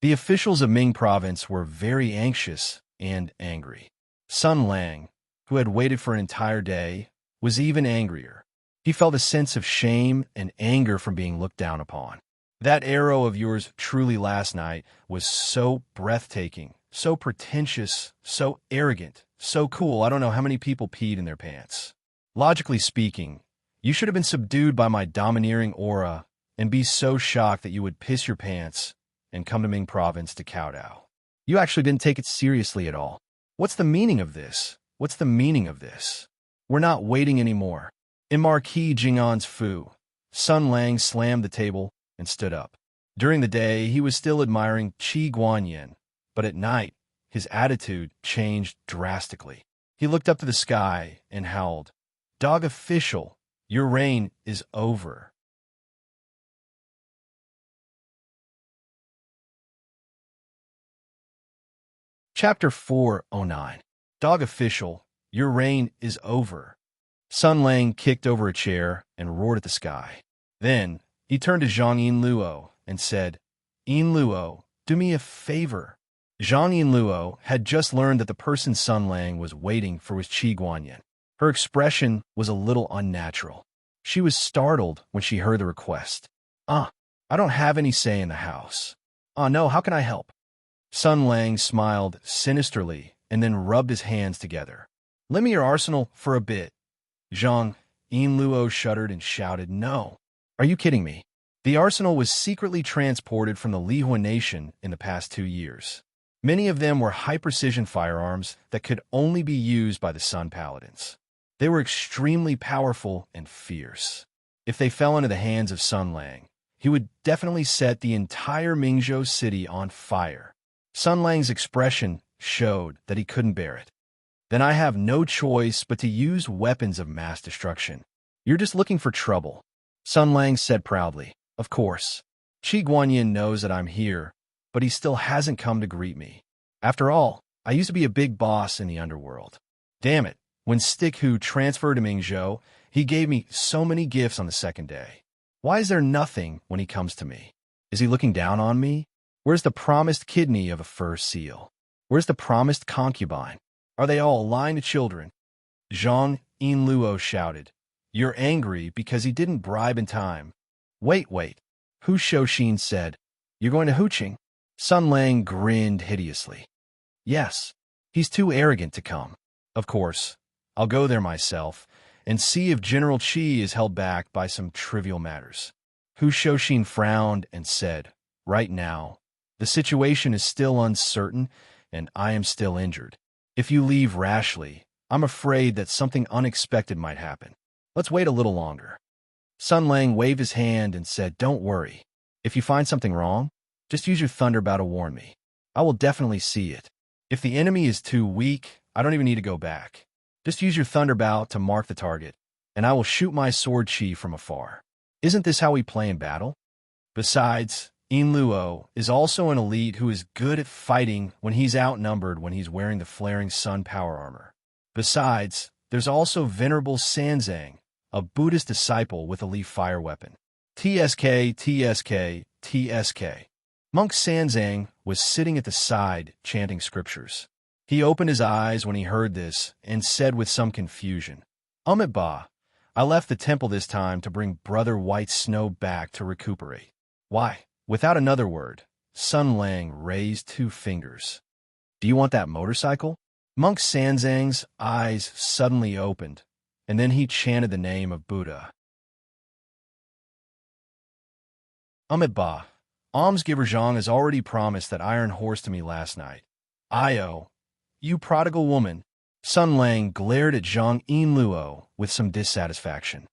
The officials of Ming province were very anxious and angry. Sun Lang, who had waited for an entire day, was even angrier. He felt a sense of shame and anger from being looked down upon. That arrow of yours truly last night was so breathtaking, so pretentious, so arrogant, so cool. I don't know how many people peed in their pants. Logically speaking, you should have been subdued by my domineering aura and be so shocked that you would piss your pants and come to Ming province to kowtow. You actually didn't take it seriously at all. What's the meaning of this? What's the meaning of this? We're not waiting anymore. In Marquis Jing'an's Fu, Sun Lang slammed the table and stood up. During the day, he was still admiring Qi Guanyin, but at night, his attitude changed drastically. He looked up to the sky and howled, "Dog official, your reign is over." Chapter 409. Dog official, your reign is over. Sun Lang kicked over a chair and roared at the sky. Then, he turned to Zhang Yinluo and said, "Yinluo, do me a favor." Zhang Yinluo had just learned that the person Sun Lang was waiting for was Qi Guanyin. Her expression was a little unnatural. She was startled when she heard the request. I don't have any say in the house." No, how can I help?" Sun Lang smiled sinisterly and then rubbed his hands together. "Lend me your arsenal for a bit." Zhang Yinluo shuddered and shouted, "No. Are you kidding me?" The arsenal was secretly transported from the Lihua nation in the past 2 years. Many of them were high-precision firearms that could only be used by the Sun Paladins. They were extremely powerful and fierce. If they fell into the hands of Sun Lang, he would definitely set the entire Mingzhou city on fire. Sun Lang's expression showed that he couldn't bear it. "Then I have no choice but to use weapons of mass destruction. You're just looking for trouble," Sun Lang said proudly. "Of course. Qi Guanyin knows that I'm here, but he still hasn't come to greet me. After all, I used to be a big boss in the underworld. Damn it, when Stick Hu transferred to Mingzhou, he gave me so many gifts on the second day. Why is there nothing when he comes to me? Is he looking down on me? Where's the promised kidney of a fur seal? Where's the promised concubine? Are they all lying to children?" Zhang Yinluo shouted. "You're angry because he didn't bribe in time." Wait. Hu Shouxin said, "You're going to Huqing?" Sun Lang grinned hideously. "Yes, he's too arrogant to come. Of course, I'll go there myself and see if General Qi is held back by some trivial matters." Hu Shouxin frowned and said, "Right now, the situation is still uncertain and I am still injured. If you leave rashly, I'm afraid that something unexpected might happen. Let's wait a little longer." Sun Lang waved his hand and said, "Don't worry. If you find something wrong, just use your thunderbow to warn me. I will definitely see it. If the enemy is too weak, I don't even need to go back. Just use your thunderbow to mark the target, and I will shoot my sword chi from afar. Isn't this how we play in battle?" Besides, Yinluo is also an elite who is good at fighting when he's outnumbered when he's wearing the flaring sun power armor. Besides, there's also Venerable Sanzang, a Buddhist disciple with a leaf fire weapon. TSK. Monk Sanzang was sitting at the side chanting scriptures. He opened his eyes when he heard this and said with some confusion, "Ba, I left the temple this time to bring Brother White Snow back to recuperate." "Why?" Without another word, Sun Lang raised 2 fingers. "Do you want that motorcycle?" Monk Sanzang's eyes suddenly opened, and then he chanted the name of Buddha. Ba, almsgiver Zhang has already promised that iron horse to me last night. Io, you prodigal woman. Sun Lang glared at Zhang Yinluo with some dissatisfaction.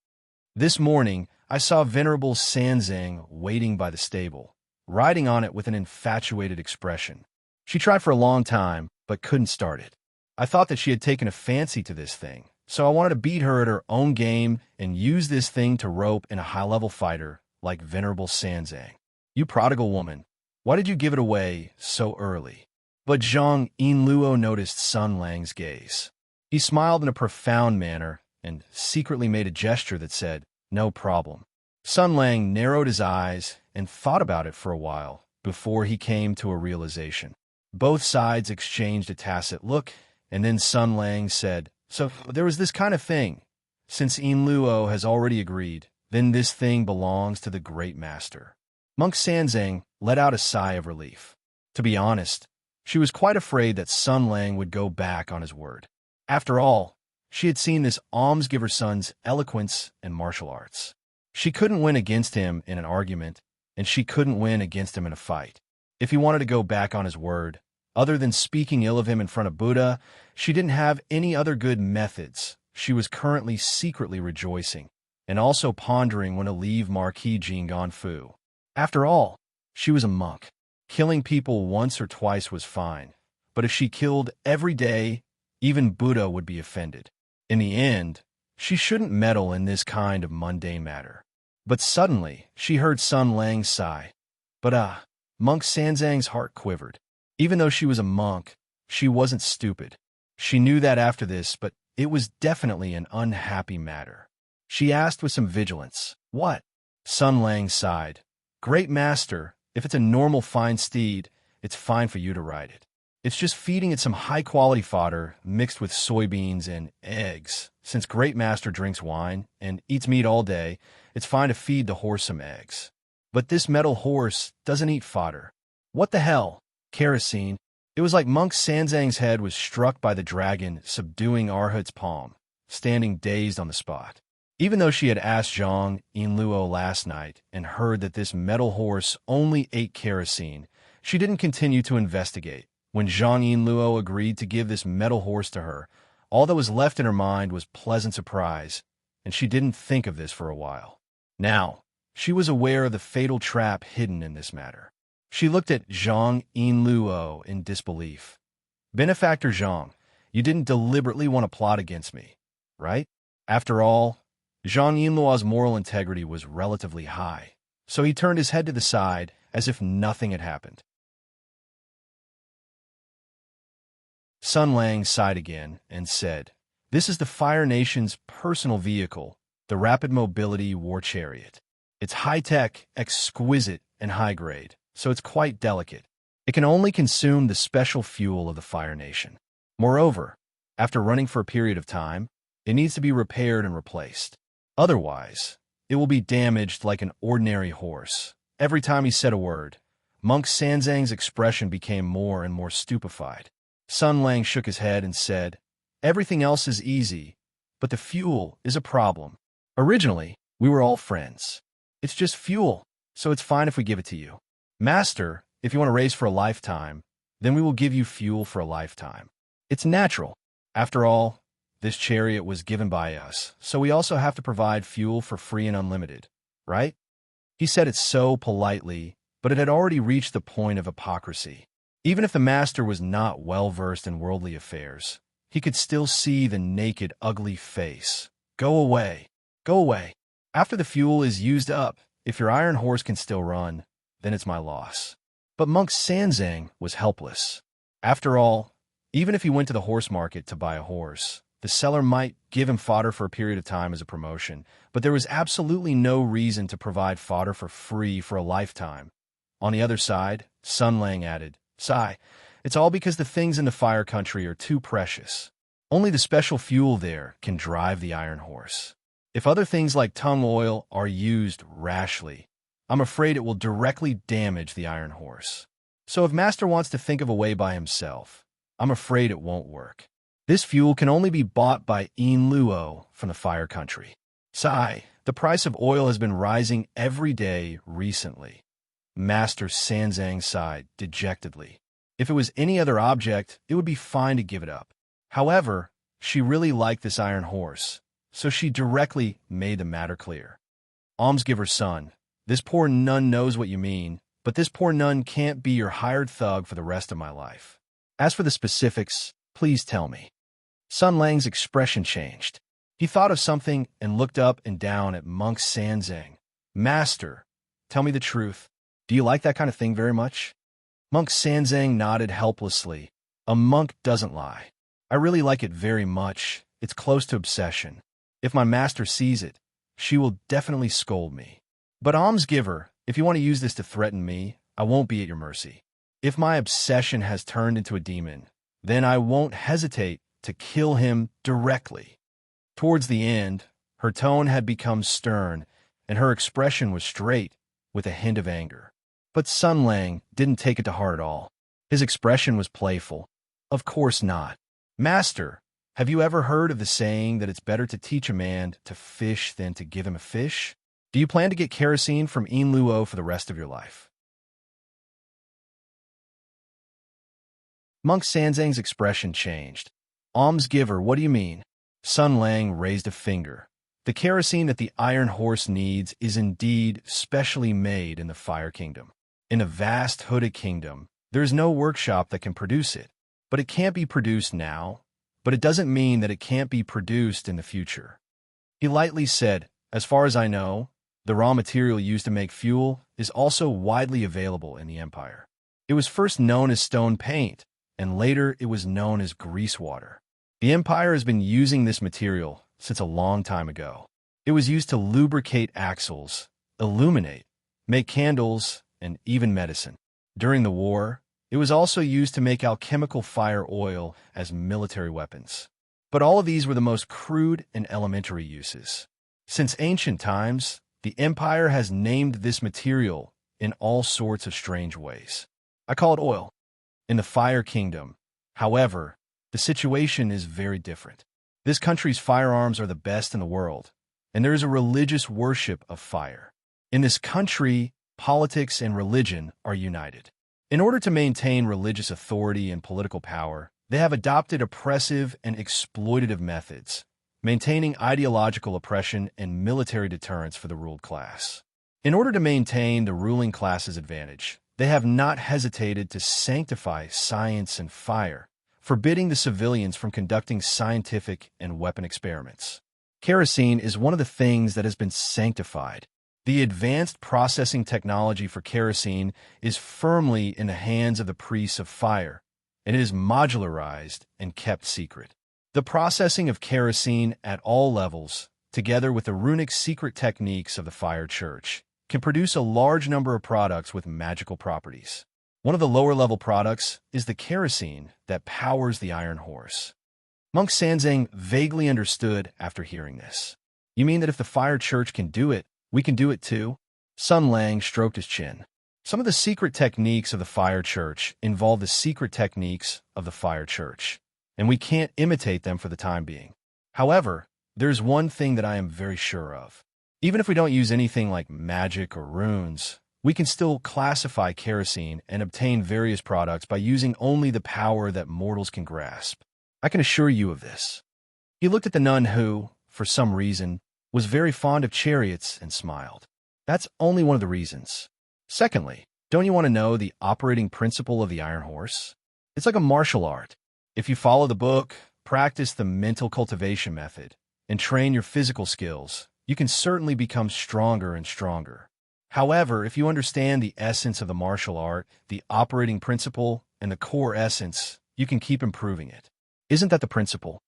"This morning, I saw Venerable Sanzang waiting by the stable, riding on it with an infatuated expression. She tried for a long time, but couldn't start it. I thought that she had taken a fancy to this thing, so I wanted to beat her at her own game and use this thing to rope in a high-level fighter like venerable Sanzang. "You prodigal woman, why did you give it away so early?" But Zhang Yinluo noticed Sun Lang's gaze. He smiled in a profound manner and secretly made a gesture that said, "No problem." Sun Lang narrowed his eyes and thought about it for a while before he came to a realization. Both sides exchanged a tacit look, and then Sun Lang said, "So there was this kind of thing. Since Yinluo has already agreed, then this thing belongs to the great master." Monk Sanzang let out a sigh of relief. To be honest, she was quite afraid that Sun Lang would go back on his word. After all, she had seen this almsgiver son's eloquence and martial arts. She couldn't win against him in an argument, and she couldn't win against him in a fight. If he wanted to go back on his word, other than speaking ill of him in front of Buddha, she didn't have any other good methods. She was currently secretly rejoicing, and also pondering when to leave Marquis Jing'an. After all, she was a monk. Killing people once or twice was fine, but if she killed every day, even Buddha would be offended. In the end, she shouldn't meddle in this kind of mundane matter. But suddenly, she heard Sun Lang sigh. But Monk Sanzang's heart quivered. Even though she was a monk, she wasn't stupid. She knew that after this, but it was definitely an unhappy matter. She asked with some vigilance, "What?" Sun Lang sighed. "Great master, if it's a normal fine steed, it's fine for you to ride it. It's just feeding it some high-quality fodder mixed with soybeans and eggs. Since great master drinks wine and eats meat all day, it's fine to feed the horse some eggs. But this metal horse doesn't eat fodder." What the hell? Kerosene. It was like Monk Sanzang's head was struck by the dragon subduing Arhut's palm, standing dazed on the spot. Even though she had asked Zhang Yinluo last night and heard that this metal horse only ate kerosene, she didn't continue to investigate. When Zhang Yinluo agreed to give this metal horse to her, all that was left in her mind was pleasant surprise, and she didn't think of this for a while. Now, she was aware of the fatal trap hidden in this matter. She looked at Zhang Yinluo in disbelief. "Benefactor Zhang, you didn't deliberately want to plot against me, right?" After all, Zhang Yinluo's moral integrity was relatively high, so he turned his head to the side as if nothing had happened. Sun Lang sighed again and said, "This is the Fire Nation's personal vehicle, the Rapid Mobility War Chariot. It's high-tech, exquisite, and high-grade, so it's quite delicate. It can only consume the special fuel of the Fire Nation. Moreover, after running for a period of time, it needs to be repaired and replaced. Otherwise, it will be damaged like an ordinary horse." Every time he said a word, Monk Sanzang's expression became more and more stupefied. Sun Lang shook his head and said, "Everything else is easy, but the fuel is a problem. Originally, we were all friends. It's just fuel, so it's fine if we give it to you. Master, if you want to race for a lifetime, then we will give you fuel for a lifetime. It's natural. After all, this chariot was given by us, so we also have to provide fuel for free and unlimited, right?" He said it so politely, but it had already reached the point of hypocrisy. Even if the master was not well-versed in worldly affairs, he could still see the naked, ugly face. "Go away. Go away. After the fuel is used up, if your iron horse can still run, then it's my loss." But Monk Sanzang was helpless. After all, even if he went to the horse market to buy a horse, the seller might give him fodder for a period of time as a promotion, but there was absolutely no reason to provide fodder for free for a lifetime. On the other side, Sun Lang added, "Sigh, it's all because the things in the Fire Country are too precious. Only the special fuel there can drive the iron horse. If other things like tung oil are used rashly, I'm afraid it will directly damage the iron horse. So if Master wants to think of a way by himself, I'm afraid it won't work. This fuel can only be bought by Yinluo from the Fire Country. Sigh, the price of oil has been rising every day recently." Master Sanzang sighed dejectedly. If it was any other object, it would be fine to give it up. However, she really liked this iron horse, so she directly made the matter clear. "Almsgiver's son, this poor nun knows what you mean, but this poor nun can't be your hired thug for the rest of my life. As for the specifics, please tell me." Sun Lang's expression changed. He thought of something and looked up and down at Monk Sanzang. "Master, Tell me the truth. Do you like that kind of thing very much? Monk Sanzang nodded helplessly. A monk doesn't lie. I really like it very much. It's close to obsession. If my master sees it, she will definitely scold me. But almsgiver, if you want to use this to threaten me, I won't be at your mercy. If my obsession has turned into a demon, then I won't hesitate to kill him directly. Towards the end, her tone had become stern, and her expression was straight, with a hint of anger. But Sun Lang didn't take it to heart at all. His expression was playful. Of course not. Master, have you ever heard of the saying that it's better to teach a man to fish than to give him a fish? Do you plan to get kerosene from Yin Luo for the rest of your life? Monk Sanzang's expression changed. Almsgiver, what do you mean? Sun Lang raised a finger. The kerosene that the Iron Horse needs is indeed specially made in the Fire Kingdom. In a vast hooded kingdom, there is no workshop that can produce it. But it can't be produced now. But it doesn't mean that it can't be produced in the future. He lightly said, as far as I know, the raw material used to make fuel is also widely available in the Empire. It was first known as stone paint, and later it was known as grease water. The Empire has been using this material since a long time ago. It was used to lubricate axles, illuminate, make candles, and even medicine. During the war, it was also used to make alchemical fire oil as military weapons. But all of these were the most crude and elementary uses. Since ancient times, the Empire has named this material in all sorts of strange ways. I call it oil. In the Fire Kingdom, however, the situation is very different. This country's firearms are the best in the world, and there is a religious worship of fire. In this country, politics and religion are united. In order to maintain religious authority and political power, they have adopted oppressive and exploitative methods, maintaining ideological oppression and military deterrence for the ruled class. In order to maintain the ruling class's advantage, they have not hesitated to sanctify science and fire, forbidding the civilians from conducting scientific and weapon experiments. Kerosene is one of the things that has been sanctified. The advanced processing technology for kerosene is firmly in the hands of the priests of fire, and it is modularized and kept secret. The processing of kerosene at all levels, together with the runic secret techniques of the Fire Church, can produce a large number of products with magical properties. One of the lower-level products is the kerosene that powers the Iron Horse. Monk Sanzang vaguely understood after hearing this. You mean that if the Fire Church can do it, we can do it too? Sun Lang stroked his chin. Some of the secret techniques of the Fire Church involve the secret techniques of the Fire Church, and we can't imitate them for the time being. However, there's one thing that I am very sure of. Even if we don't use anything like magic or runes, we can still classify kerosene and obtain various products by using only the power that mortals can grasp. I can assure you of this. He looked at the nun who, for some reason, was very fond of chariots and smiled. That's only one of the reasons. Secondly, don't you want to know the operating principle of the Iron Horse? It's like a martial art. If you follow the book, practice the mental cultivation method, and train your physical skills, you can certainly become stronger and stronger. However, if you understand the essence of the martial art, the operating principle, and the core essence, you can keep improving it. Isn't that the principle?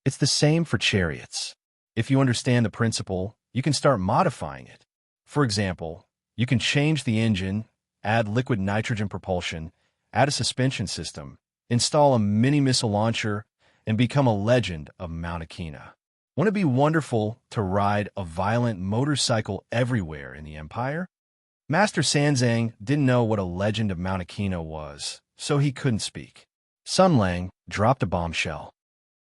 It's the same for chariots. If you understand the principle, you can start modifying it. For example, you can change the engine, add liquid nitrogen propulsion, add a suspension system, install a mini-missile launcher, and become a legend of Mount Akina. Wouldn't it be wonderful to ride a violent motorcycle everywhere in the Empire? Master Sanzang didn't know what a legend of Mount Akina was, so he couldn't speak. Sun Lang dropped a bombshell.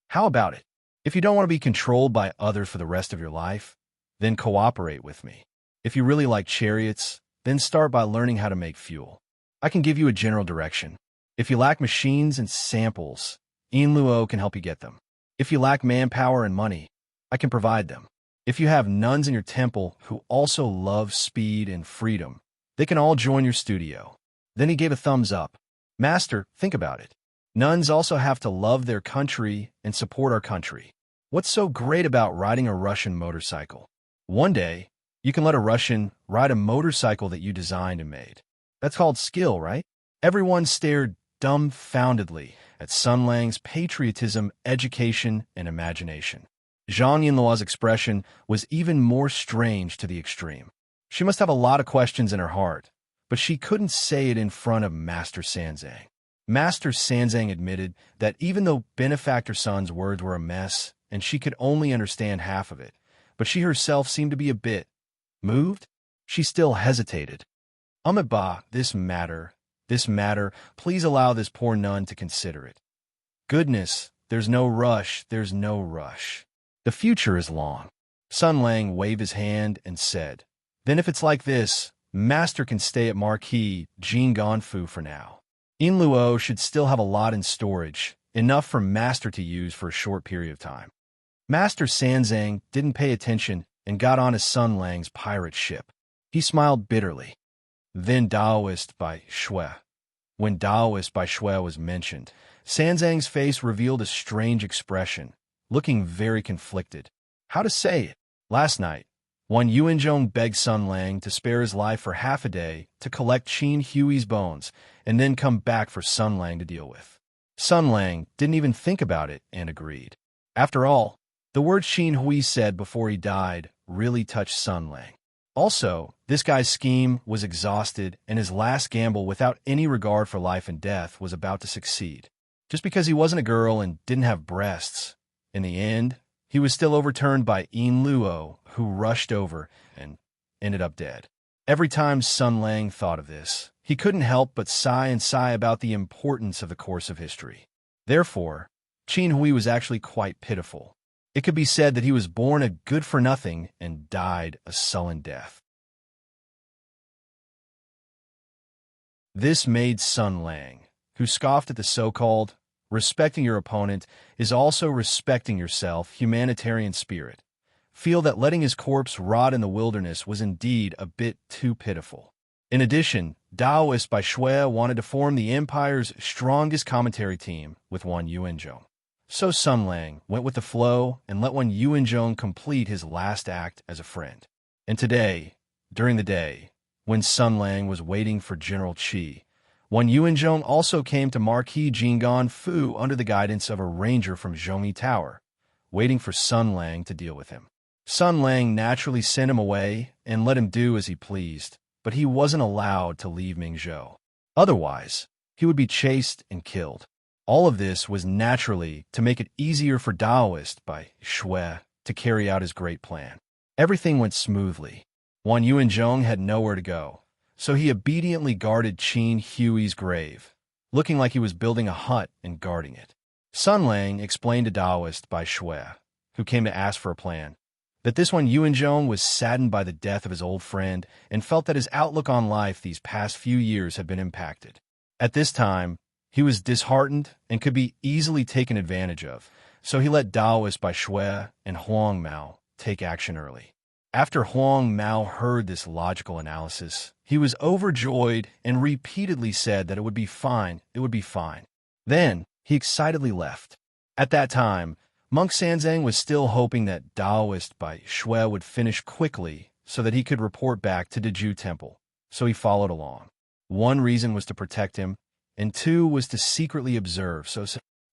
How about it? If you don't want to be controlled by others for the rest of your life, then cooperate with me. If you really like chariots, then start by learning how to make fuel. I can give you a general direction. If you lack machines and samples, Yin Luo can help you get them. If you lack manpower and money, I can provide them. If you have nuns in your temple who also love speed and freedom, they can all join your studio. Then he gave a thumbs up. Master, think about it. Nuns also have to love their country and support our country. What's so great about riding a Russian motorcycle? One day, you can let a Russian ride a motorcycle that you designed and made. That's called skill, right? Everyone stared dumbfoundedly at Sun Lang's patriotism, education, and imagination. Zhang Yinluo's expression was even more strange to the extreme. She must have a lot of questions in her heart, but she couldn't say it in front of Master Sanzang. Master Sanzang admitted that even though Benefactor Sun's words were a mess, and she could only understand half of it, but she herself seemed to be a bit moved. She still hesitated. Ba, this matter, please allow this poor nun to consider it. Goodness, there's no rush. The future is long. Sun Lang waved his hand and said, then if it's like this, Master can stay at Marquis Jingganfu for now. Yinluo should still have a lot in storage, enough for Master to use for a short period of time. Master Sanzang didn't pay attention and got on his Sun Lang's pirate ship. He smiled bitterly. Then Taoist by Shui. When Taoist by Shui was mentioned, Sanzang's face revealed a strange expression, looking very conflicted. How to say it? Last night, when Yuanzhong begged Sun Lang to spare his life for half a day to collect Qin Hui's bones and then come back for Sun Lang to deal with. Sun Lang didn't even think about it and agreed. After all, the words Qin Hui said before he died really touched Sun Lang. Also, this guy's scheme was exhausted and his last gamble without any regard for life and death was about to succeed. Just because he wasn't a girl and didn't have breasts, in the end, he was still overturned by Yinluo, who rushed over and ended up dead. Every time Sun Lang thought of this, he couldn't help but sigh about the importance of the course of history. Therefore, Qin Hui was actually quite pitiful. It could be said that he was born a good-for-nothing and died a sullen death. This made Sun Lang, who scoffed at the so-called respecting your opponent is also respecting yourself humanitarian spirit, feel that letting his corpse rot in the wilderness was indeed a bit too pitiful. In addition, Taoist by Shui wanted to form the empire's strongest commentary team with one Yuanzhong. So Sun Lang went with the flow and let one Yuanzhong complete his last act as a friend. And today, during the day, when Sun Lang was waiting for General Qi, one Yuanzhong also came to Marquis Jingganfu under the guidance of a ranger from Zhongyi Tower, waiting for Sun Lang to deal with him. Sun Lang naturally sent him away and let him do as he pleased, but he wasn't allowed to leave Mingzhou. Otherwise, he would be chased and killed. All of this was naturally to make it easier for Taoist by Shui to carry out his great plan. Everything went smoothly. Wan Yuanzhong had nowhere to go, so he obediently guarded Qin Hui's grave, looking like he was building a hut and guarding it. Sun Lang explained to Taoist by Shui, who came to ask for a plan, that this one Yuanzhong was saddened by the death of his old friend and felt that his outlook on life these past few years had been impacted. At this time, he was disheartened and could be easily taken advantage of, so he let Taoist by Shui and Huang Mao take action early. After Huang Mao heard this logical analysis, he was overjoyed and repeatedly said that it would be fine. Then, he excitedly left. At that time, Monk Sanzang was still hoping that Taoist by Shui would finish quickly so that he could report back to Deju Temple, so he followed along. One reason was to protect him, and two was to secretly observe. So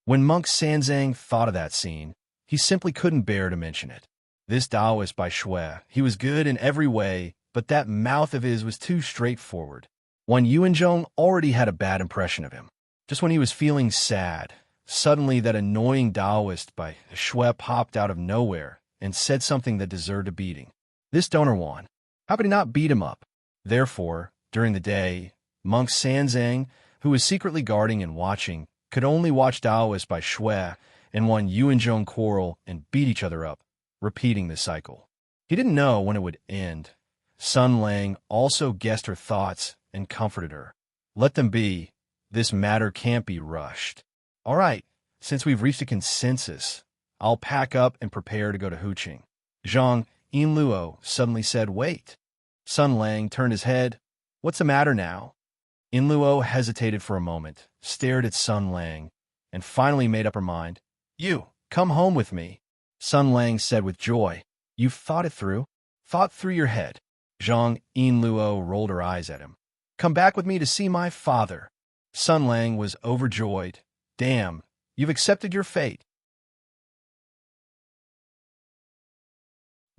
when Monk Sanzang thought of that scene, he simply couldn't bear to mention it. This Taoist by Shui, he was good in every way, but that mouth of his was too straightforward. One Yuanzhong already had a bad impression of him. Just when he was feeling sad, suddenly that annoying Taoist by Shui popped out of nowhere and said something that deserved a beating. This donor Wan, how could he not beat him up? Therefore, during the day, Monk Sanzang, who was secretly guarding and watching, could only watch Taoist by Shui and one Yuanzhong quarrel and beat each other up, repeating the cycle. He didn't know when it would end. Sun Lang also guessed her thoughts and comforted her. Let them be. This matter can't be rushed. All right, since we've reached a consensus, I'll pack up and prepare to go to Huqing. Zhang Yinluo suddenly said, wait. Sun Lang turned his head. What's the matter now? Yinluo hesitated for a moment, stared at Sun Lang, and finally made up her mind. You, come home with me. Sun Lang said with joy. You've thought it through? thought through your head? Zhang Yinluo rolled her eyes at him. Come back with me to see my father. Sun Lang was overjoyed. Damn, you've accepted your fate.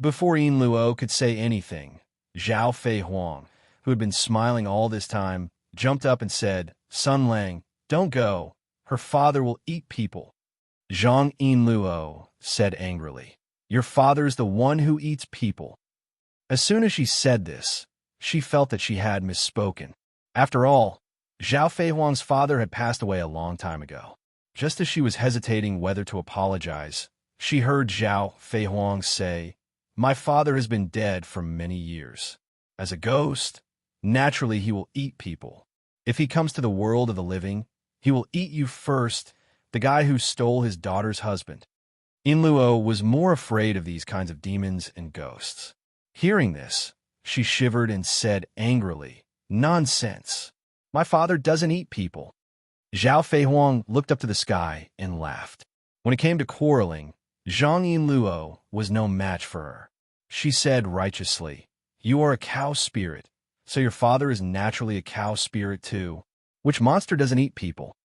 Before Yinluo could say anything, Zhao Fei Huang, who had been smiling all this time, jumped up and said, Sun Lang, don't go. Her father will eat people. Zhang Yinluo said angrily, Your father's the one who eats people. As soon as she said this, she felt that she had misspoken. After all, Zhao Fei Huang's father had passed away a long time ago. Just as she was hesitating whether to apologize, she heard Zhao Fei Huang say, My father has been dead for many years. As a ghost, naturally he will eat people. If he comes to the world of the living, he will eat you first, the guy who stole his daughter's husband. Yinluo was more afraid of these kinds of demons and ghosts. Hearing this, she shivered and said angrily, Nonsense. My father doesn't eat people. Zhao Fei Huang looked up to the sky and laughed. When it came to quarreling, Zhang Yinluo was no match for her. She said righteously, You are a cow spirit, so your father is naturally a cow spirit too. Which monster doesn't eat people?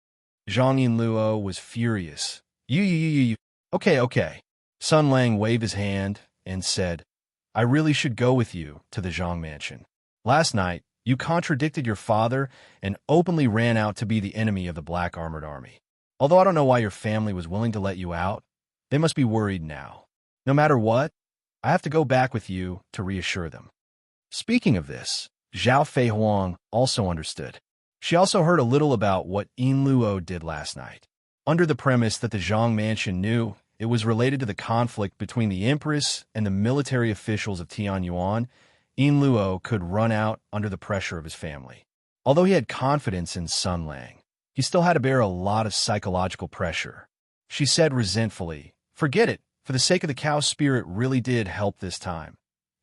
Zhang Yinluo was furious. You. Okay. Sun Lang waved his hand and said, I really should go with you to the Zhang mansion. Last night, you contradicted your father and openly ran out to be the enemy of the Black Armored Army. Although I don't know why your family was willing to let you out, they must be worried now. No matter what, I have to go back with you to reassure them. Speaking of this, Zhao Fei Huang also understood. She also heard a little about what Yinluo did last night. Under the premise that the Zhang mansion knew it was related to the conflict between the Empress and the military officials of Tianyuan, Yinluo could run out under the pressure of his family. Although he had confidence in Sun Lang, he still had to bear a lot of psychological pressure. She said resentfully, Forget it, for the sake of the cow spirit really did help this time.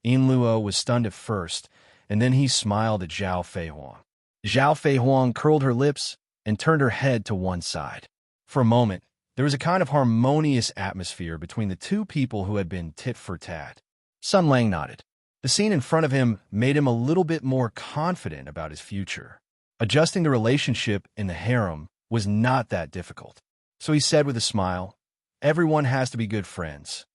Yinluo was stunned at first, and then he smiled at Zhao Fei Huang. Zhao Fei Huang curled her lips and turned her head to one side. For a moment, there was a kind of harmonious atmosphere between the two people who had been tit for tat. Sun Lang nodded. The scene in front of him made him a little bit more confident about his future. Adjusting the relationship in the harem was not that difficult. So he said with a smile, Everyone has to be good friends.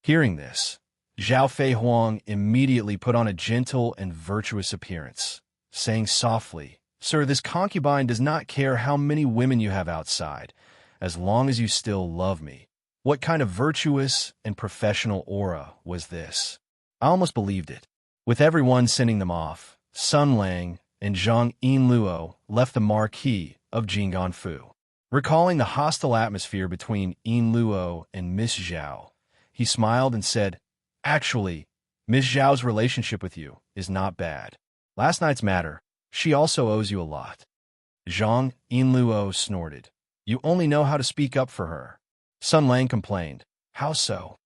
Hearing this, Zhao Fei Huang immediately put on a gentle and virtuous appearance, saying softly, Sir, this concubine does not care how many women you have outside, as long as you still love me. What kind of virtuous and professional aura was this? I almost believed it. With everyone sending them off, Sun Lang and Zhang Yinluo left the marquee of Jingganfu. Recalling the hostile atmosphere between Yinluo and Miss Zhao, he smiled and said, Actually, Miss Zhao's relationship with you is not bad. Last night's matter, she also owes you a lot. Zhang Yinluo snorted. You only know how to speak up for her. Sun Lang complained. How so?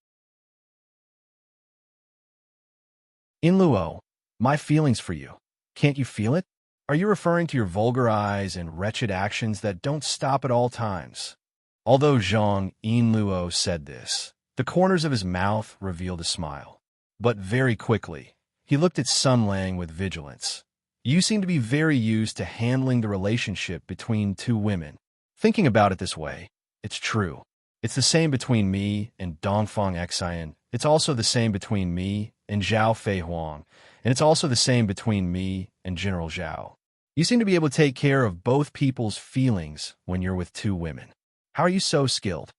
Yinluo, my feelings for you. Can't you feel it? Are you referring to your vulgar eyes and wretched actions that don't stop at all times? Although Zhang Yinluo said this, the corners of his mouth revealed a smile. But very quickly, he looked at Sun Lang with vigilance. You seem to be very used to handling the relationship between two women. Thinking about it this way, it's true. It's the same between me and Dongfang Xian. It's also the same between me and Zhao Fei Huang. And it's also the same between me and General Zhao. You seem to be able to take care of both people's feelings when you're with two women. How are you so skilled?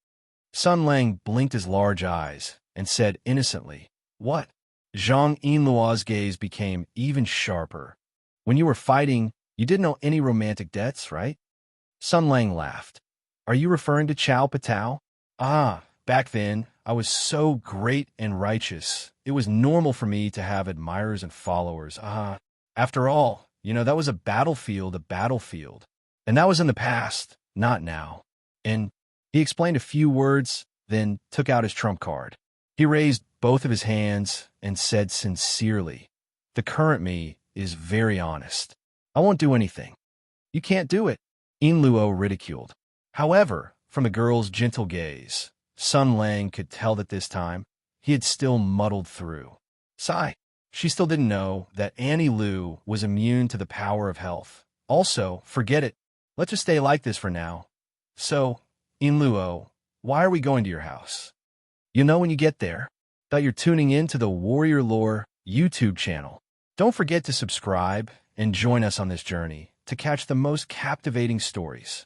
Sun Lang blinked his large eyes and said innocently, What? Zhang Yinluo's gaze became even sharper. When you were fighting, you didn't know any romantic debts, right? Sun Lang laughed. Are you referring to Chao Patao? Ah, back then, I was so great and righteous. It was normal for me to have admirers and followers. After all, that was a battlefield. And that was in the past, not now. And he explained a few words, then took out his trump card. He raised both of his hands and said sincerely, The current me is very honest. I won't do anything. You can't do it. Yinluo ridiculed. However, from the girl's gentle gaze, Sun Lang could tell that this time he had still muddled through. Sigh. She still didn't know that Annie Lou was immune to the power of health. Also, forget it. Let's just stay like this for now. So, Inluo, why are we going to your house? You know when you get there that you're tuning in to the Warrior Lore YouTube channel. Don't forget to subscribe and join us on this journey to catch the most captivating stories.